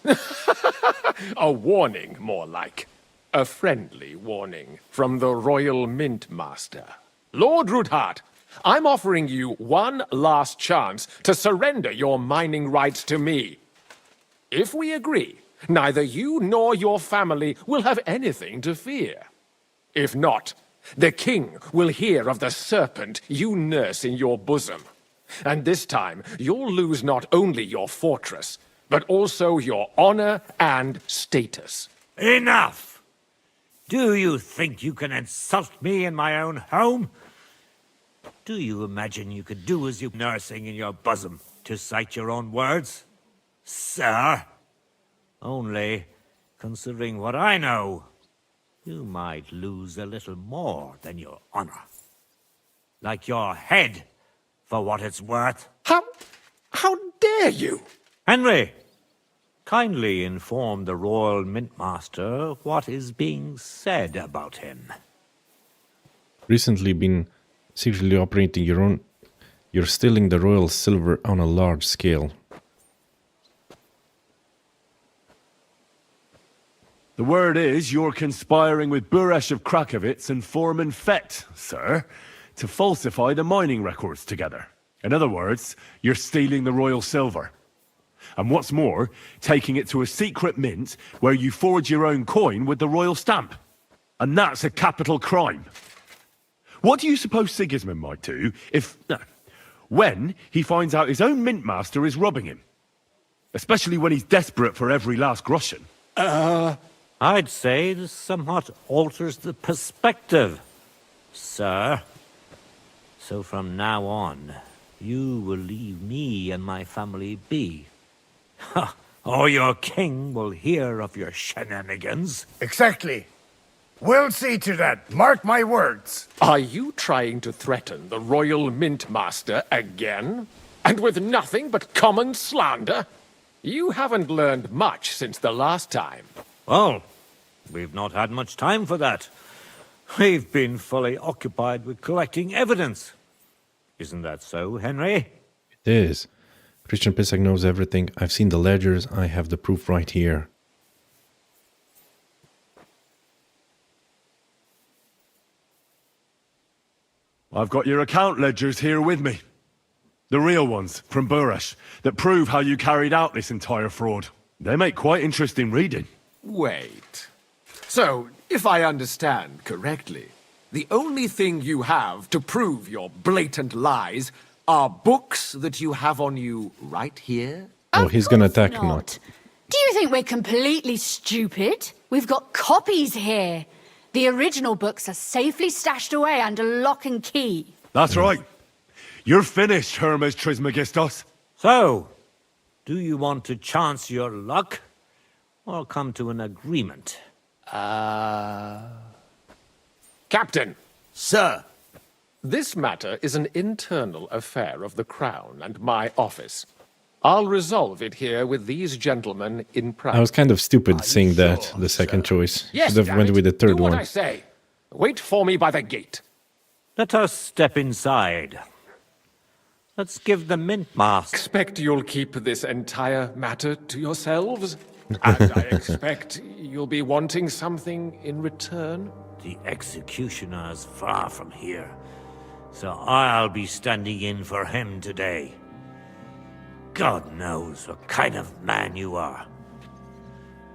A warning, more like. A friendly warning from the Royal Mint Master. Lord Rudhart, I'm offering you one last chance to surrender your mining rights to me. If we agree, neither you nor your family will have anything to fear. If not, the king will hear of the serpent you nurse in your bosom. And this time, you'll lose not only your fortress, but also your honor and status. Enough! Do you think you can insult me in my own home? Do you imagine you could do as you nursing in your bosom, to cite your own words? Sir? Only, considering what I know, you might lose a little more than your honor. Like your head, for what it's worth. How dare you? Henry, kindly inform the Royal Mintmaster what is being said about him. Recently been secretly operating your own. You're stealing the royal silver on a large scale. The word is you're conspiring with Buresh of Krakowitz and Foreman Fett, sir, to falsify the mining records together. In other words, you're stealing the royal silver. And what's more, taking it to a secret mint where you forge your own coin with the royal stamp. And that's a capital crime. What do you suppose Sigismund might do if... when he finds out his own mint master is robbing him? Especially when he's desperate for every last groschen. I'd say this somewhat alters the perspective, sir. So from now on, you will leave me and my family be. Or your king will hear of your shenanigans. Exactly. We'll see to that. Mark my words. Are you trying to threaten the Royal Mint Master again? And with nothing but common slander? You haven't learned much since the last time. Well, we've not had much time for that. We've been fully occupied with collecting evidence. Isn't that so, Henry? It is. Christian Pissac knows everything. I've seen the ledgers. I have the proof right here. I've got your account ledgers here with me. The real ones, from Burresh, that prove how you carried out this entire fraud. They make quite interesting reading. Wait. So, if I understand correctly, the only thing you have to prove your blatant lies are books that you have on you right here? Oh, he's gonna attack not. Do you think we're completely stupid? We've got copies here. The original books are safely stashed away under lock and key. That's right. You're finished, Hermes Trismegistos. So, do you want to chance your luck, or come to an agreement? Captain. Sir. This matter is an internal affair of the Crown and my office. I'll resolve it here with these gentlemen in private. I was kind of stupid saying that, the second choice. Yes, Should have went with the third do what one. I say. Wait for me by the gate. Let us step inside. Let's give the Mint Master... Expect you'll keep this entire matter to yourselves? And I expect you'll be wanting something in return? The executioner's far from here, so I'll be standing in for him today. God knows what kind of man you are.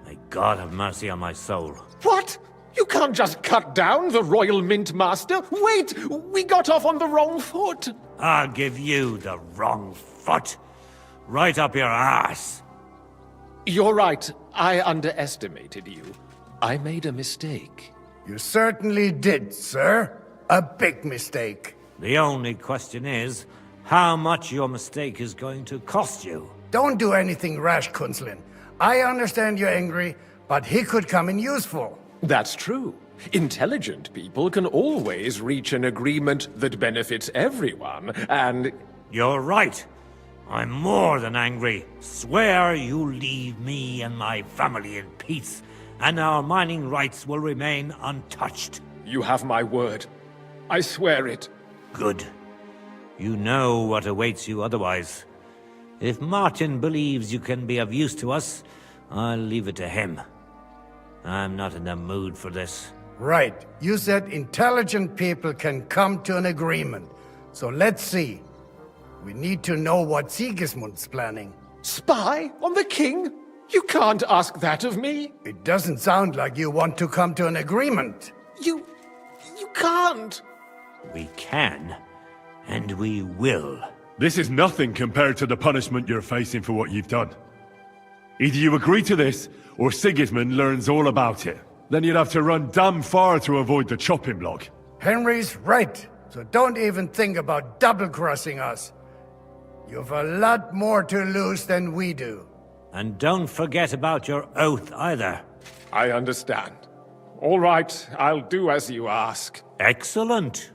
May God have mercy on my soul. What? You can't just cut down the Royal Mint Master? Wait! We got off on the wrong foot! I'll give you the wrong foot. Right up your ass. You're right. I underestimated you. I made a mistake. You certainly did, sir. A big mistake. The only question is, how much your mistake is going to cost you. Don't do anything rash, Kunslin. I understand you're angry, but he could come in useful. That's true. Intelligent people can always reach an agreement that benefits everyone, and... You're right. I'm more than angry. Swear you leave me and my family in peace, and our mining rights will remain untouched. You have my word. I swear it. Good. You know what awaits you otherwise. If Martin believes you can be of use to us, I'll leave it to him. I'm not in the mood for this. Right. You said intelligent people can come to an agreement. So let's see. We need to know what Sigismund's planning. Spy on the king? You can't ask that of me. It doesn't sound like you want to come to an agreement. You can't. We can, and we will. This is nothing compared to the punishment you're facing for what you've done. Either you agree to this, or Sigismund learns all about it. Then you'd have to run damn far to avoid the chopping block. Henry's right, so don't even think about double-crossing us. You've a lot more to lose than we do. And don't forget about your oath either. I understand. All right, I'll do as you ask. Excellent.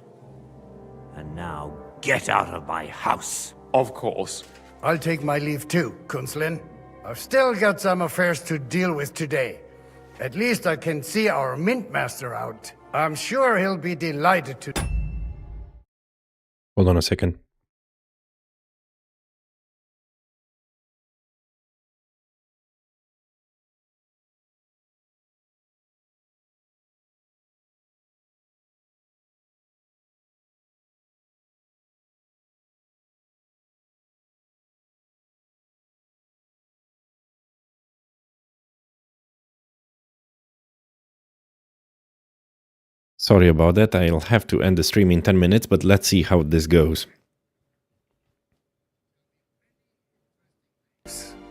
And now get out of my house. Of course. I'll take my leave too, Kunslin. I've still got some affairs to deal with today. At least I can see our Mint Master out. I'm sure he'll be delighted to... Hold on a second. Sorry about that, I'll have to end the stream in 10 minutes, but let's see how this goes.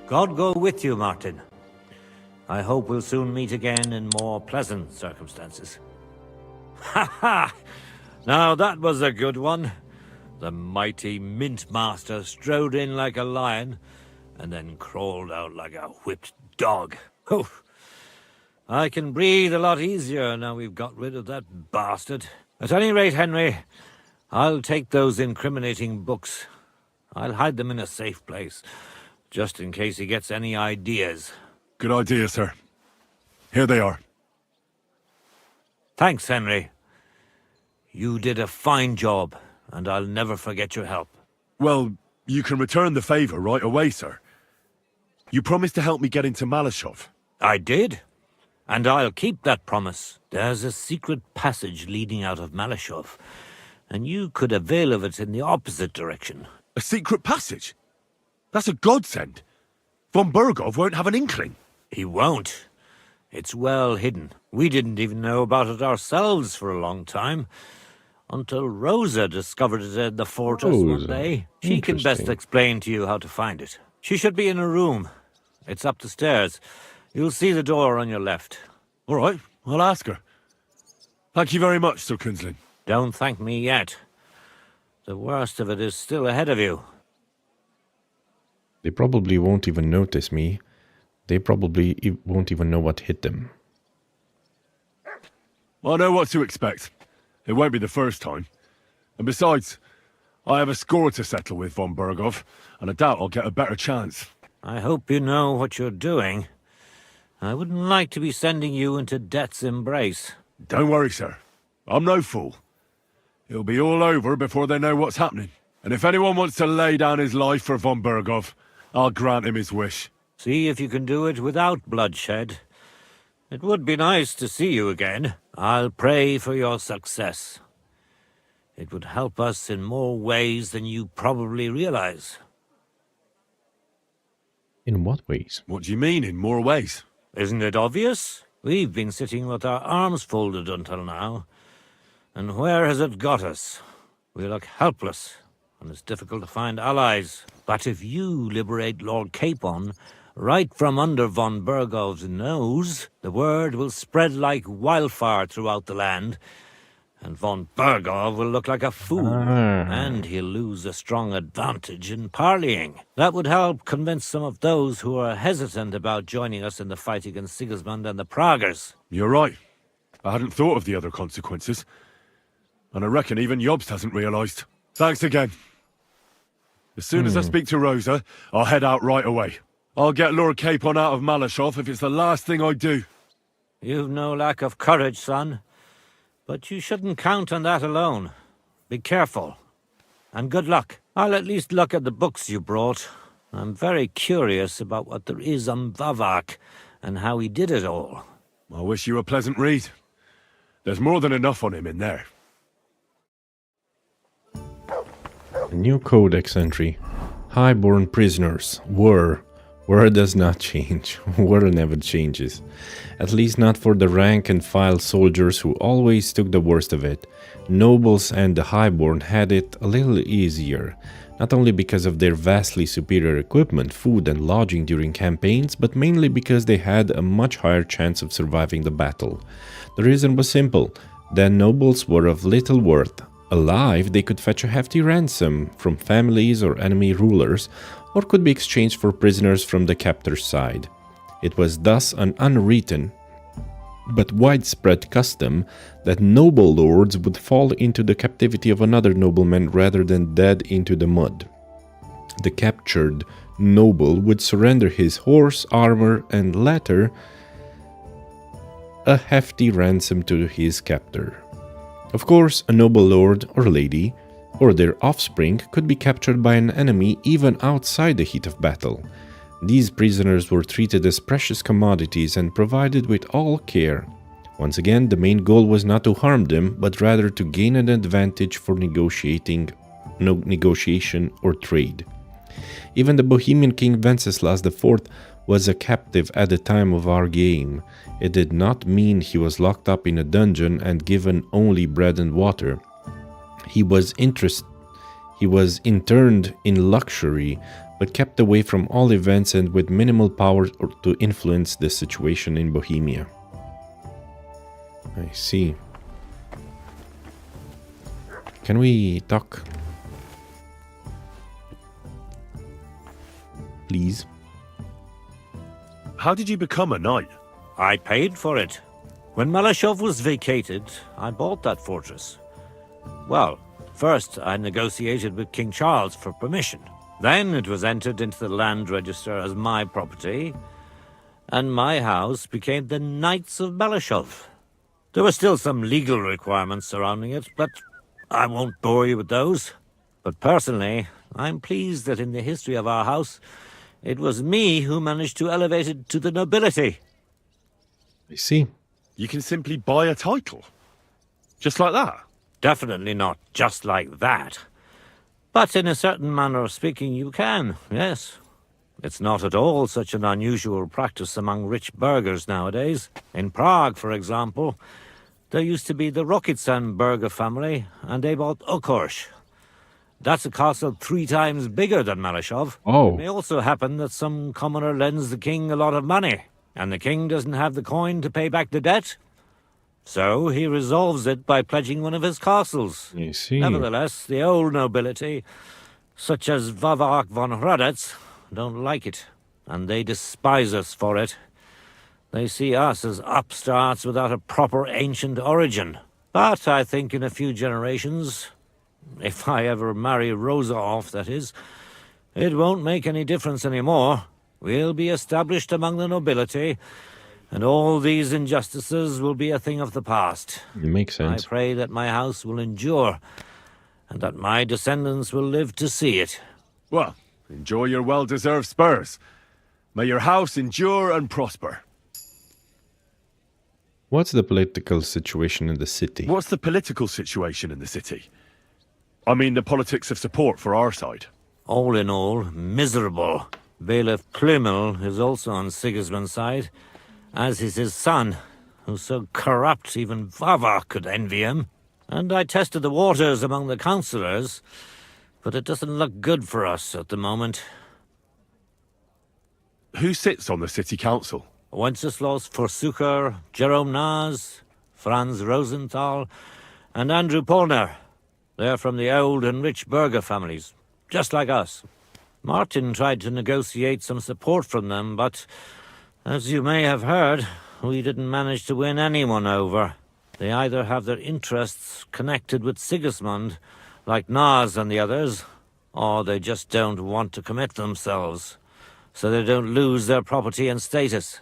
God go with you, Martin. I hope we'll soon meet again in more pleasant circumstances. Ha ha! Now that was a good one. The mighty Mint Master strode in like a lion, and then crawled out like a whipped dog. Oof. I can breathe a lot easier now we've got rid of that bastard. At any rate, Henry, I'll take those incriminating books. I'll hide them in a safe place. just in case he gets any ideas. Good idea, sir. Here they are. Thanks, Henry. You did a fine job, and I'll never forget your help. Well, you can return the favor right away, sir. You promised to help me get into Malashov. I did, and I'll keep that promise. There's a secret passage leading out of Malashov, and you could avail of it in the opposite direction. A secret passage? That's a godsend. Von Bergov won't have an inkling. He won't. It's well hidden. We didn't even know about it ourselves for a long time. Until Rosa discovered it in the fortress one day. She can best explain to you how to find it. She should be in a room. It's up the stairs. You'll see the door on your left. All right, I'll ask her. Thank you very much, Sir Kinsling. Don't thank me yet. The worst of it is still ahead of you. They probably won't even notice me. They probably won't even know what hit them. I know what to expect. It won't be the first time. And besides, I have a score to settle with von Bergov, and I doubt I'll get a better chance. I hope you know what you're doing. I wouldn't like to be sending you into death's embrace. Don't worry, sir. I'm no fool. It'll be all over before they know what's happening. And if anyone wants to lay down his life for von Bergov, I'll grant him his wish. See if you can do it without bloodshed. It would be nice to see you again. I'll pray for your success. It would help us in more ways than you probably realize. In what ways? What do you mean, in more ways? Isn't it obvious? We've been sitting with our arms folded until now. And where has it got us? We look helpless, and it's difficult to find allies. But if you liberate Lord Capon, right from under von Bergov's nose, the word will spread like wildfire throughout the land, and von Bergov will look like a fool, and he'll lose a strong advantage in parleying. That would help convince some of those who are hesitant about joining us in the fight against Sigismund and the Praguers. You're right. I hadn't thought of the other consequences. And I reckon even Jobst hasn't realised. Thanks again. As soon as I speak to Rosa, I'll head out right away. I'll get Lord Capon out of Malashov if it's the last thing I do. You've no lack of courage, son. But you shouldn't count on that alone. Be careful. And good luck. I'll at least look at the books you brought. I'm very curious about what there is on Vavak and how he did it all. I wish you a pleasant read. There's more than enough on him in there. A new codex entry. Highborn prisoners were. Were does not change. Were never changes. At least not for the rank and file soldiers who always took the worst of it. Nobles and the highborn had it a little easier. Not only because of their vastly superior equipment, food and lodging during campaigns, but mainly because they had a much higher chance of surviving the battle. The reason was simple. Then nobles were of little worth. Alive, they could fetch a hefty ransom from families or enemy rulers, or could be exchanged for prisoners from the captor's side. It was thus an unwritten but widespread custom that noble lords would fall into the captivity of another nobleman rather than dead into the mud. The captured noble would surrender his horse, armor, and later a hefty ransom to his captor. Of course, a noble lord or lady or their offspring could be captured by an enemy even outside the heat of battle. These prisoners were treated as precious commodities and provided with all care. Once again, the main goal was not to harm them, but rather to gain an advantage for negotiation or trade. Even the Bohemian king Wenceslas IV was a captive at the time of our game. It did not mean he was locked up in a dungeon and given only bread and water. He was interned in luxury, but kept away from all events and with minimal power to influence the situation in Bohemia. I see. Can we talk? Please. How did you become a knight? I paid for it. When Malashov was vacated, I bought that fortress. Well, first I negotiated with King Charles for permission. Then it was entered into the land register as my property, and my house became the Knights of Malashov. There were still some legal requirements surrounding it, but I won't bore you with those. But personally, I'm pleased that in the history of our house, it was me who managed to elevate it to the nobility. I see. You can simply buy a title? Just like that? Definitely not just like that. But in a certain manner of speaking, you can, yes. It's not at all such an unusual practice among rich burghers nowadays. In Prague, for example, there used to be the Rokitsan burgher family, and they bought Okorsh. That's a castle 3 times bigger than Malashov. Oh. It may also happen that some commoner lends the king a lot of money, and the king doesn't have the coin to pay back the debt. So he resolves it by pledging one of his castles. I see. Nevertheless, the old nobility, such as Vavak von Hradec, don't like it, and they despise us for it. They see us as upstarts without a proper ancient origin. But I think in a few generations, if I ever marry Rosa off, that is, it won't make any difference anymore. We'll be established among the nobility, and all these injustices will be a thing of the past. It makes sense. I pray that my house will endure, and that my descendants will live to see it. Well, enjoy your well-deserved spurs. May your house endure and prosper. What's the political situation in the city? What's the political situation in the city? I mean the politics of support for our side. All in all, miserable. Bailiff Plymel is also on Sigismund's side, as is his son, who's so corrupt even Vava could envy him. And I tested the waters among the councillors, but it doesn't look good for us at the moment. Who sits on the city council? Wenceslaus Forsucher, Jerome Naz, Franz Rosenthal, and Andrew Polner. They're from the old and rich burgher families, just like us. Martin tried to negotiate some support from them, but as you may have heard, we didn't manage to win anyone over. They either have their interests connected with Sigismund, like Naz and the others, or they just don't want to commit themselves, so they don't lose their property and status.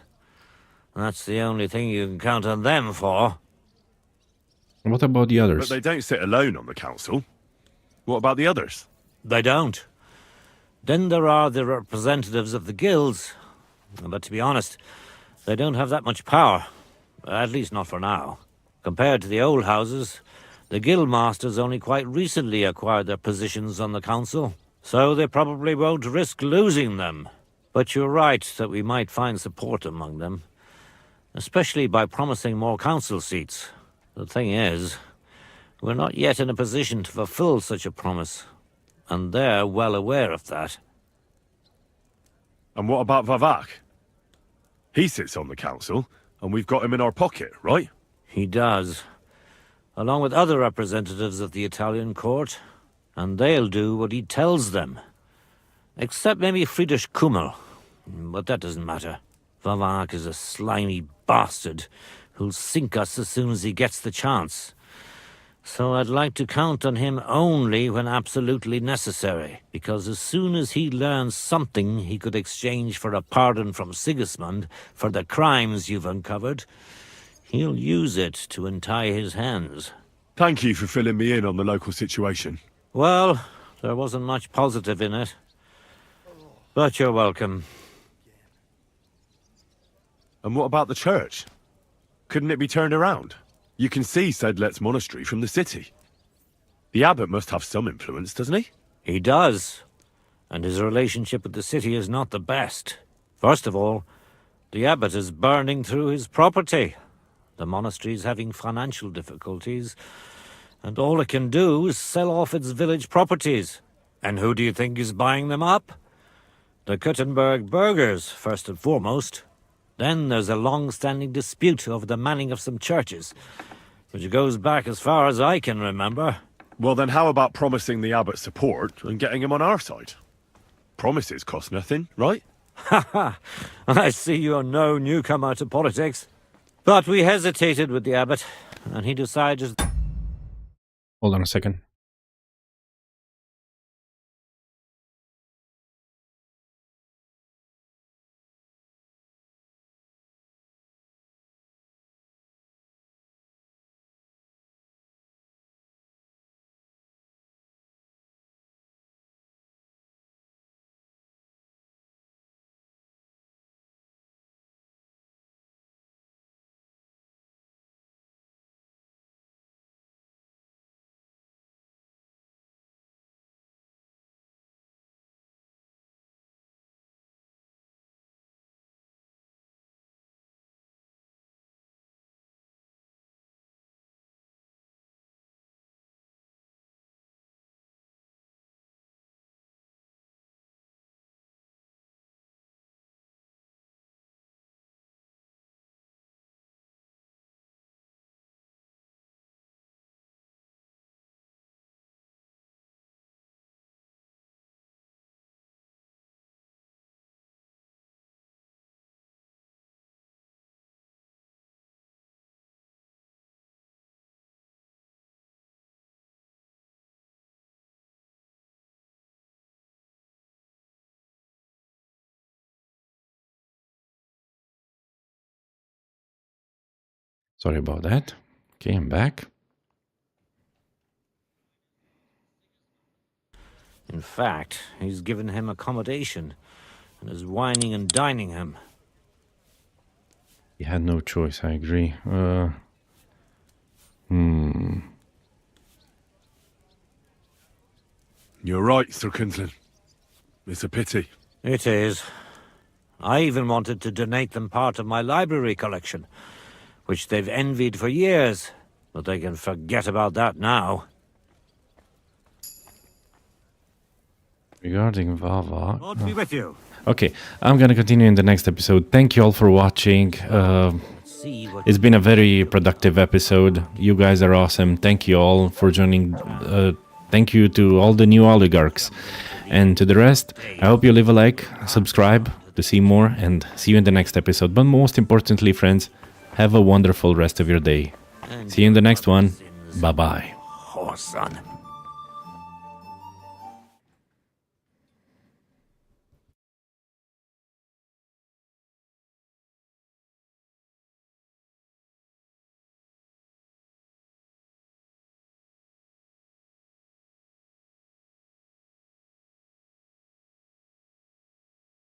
That's the only thing you can count on them for. What about the others? But they don't sit alone on the council. What about the others? They don't. Then there are the representatives of the guilds. But to be honest, they don't have that much power. At least not for now. Compared to the old houses, the guild masters only quite recently acquired their positions on the council, so they probably won't risk losing them. But you're right that we might find support among them, especially by promising more council seats. The thing is, we're not yet in a position to fulfill such a promise, and they're well aware of that. And what about Vavak? He sits on the council, and we've got him in our pocket, right? He does, along with other representatives of the Italian court, and they'll do what he tells them. Except maybe Friedrich Kummel, but that doesn't matter. Vavak is a slimy bastard who'll sink us as soon as he gets the chance. So I'd like to count on him only when absolutely necessary, because as soon as he learns something he could exchange for a pardon from Sigismund for the crimes you've uncovered, he'll use it to untie his hands. Thank you for filling me in on the local situation. Well, there wasn't much positive in it. But you're welcome. And what about the church? Couldn't it be turned around? You can see Sedlet's monastery from the city. The abbot must have some influence, doesn't he? He does. And his relationship with the city is not the best. First of all, the abbot is burning through his property. The monastery's having financial difficulties, and all it can do is sell off its village properties. And who do you think is buying them up? The Kuttenberg burghers, first and foremost. Then there's a long-standing dispute over the manning of some churches, which goes back as far as I can remember. Well, then how about promising the abbot support and getting him on our side? Promises cost nothing, right? Ha ha! I see you're no newcomer to politics. But we hesitated with the abbot, and he decided... Hold on a second. Sorry about that. Okay, I'm back. In fact, he's given him accommodation and is whining and dining him. He had no choice, I agree. You're right, Sir Kinsman. It's a pity. It is. I even wanted to donate them part of my library collection, which they've envied for years, but they can forget about that now. Regarding Vava... God be with you. Okay, I'm gonna continue in the next episode. Thank you all for watching. It's been a very productive episode. You guys are awesome. Thank you all for joining. Thank you to all the new oligarchs. And to the rest, I hope you leave a like, subscribe to see more, and see you in the next episode. But most importantly, friends, have a wonderful rest of your day. See you in the next one. Bye-bye. Oh, son.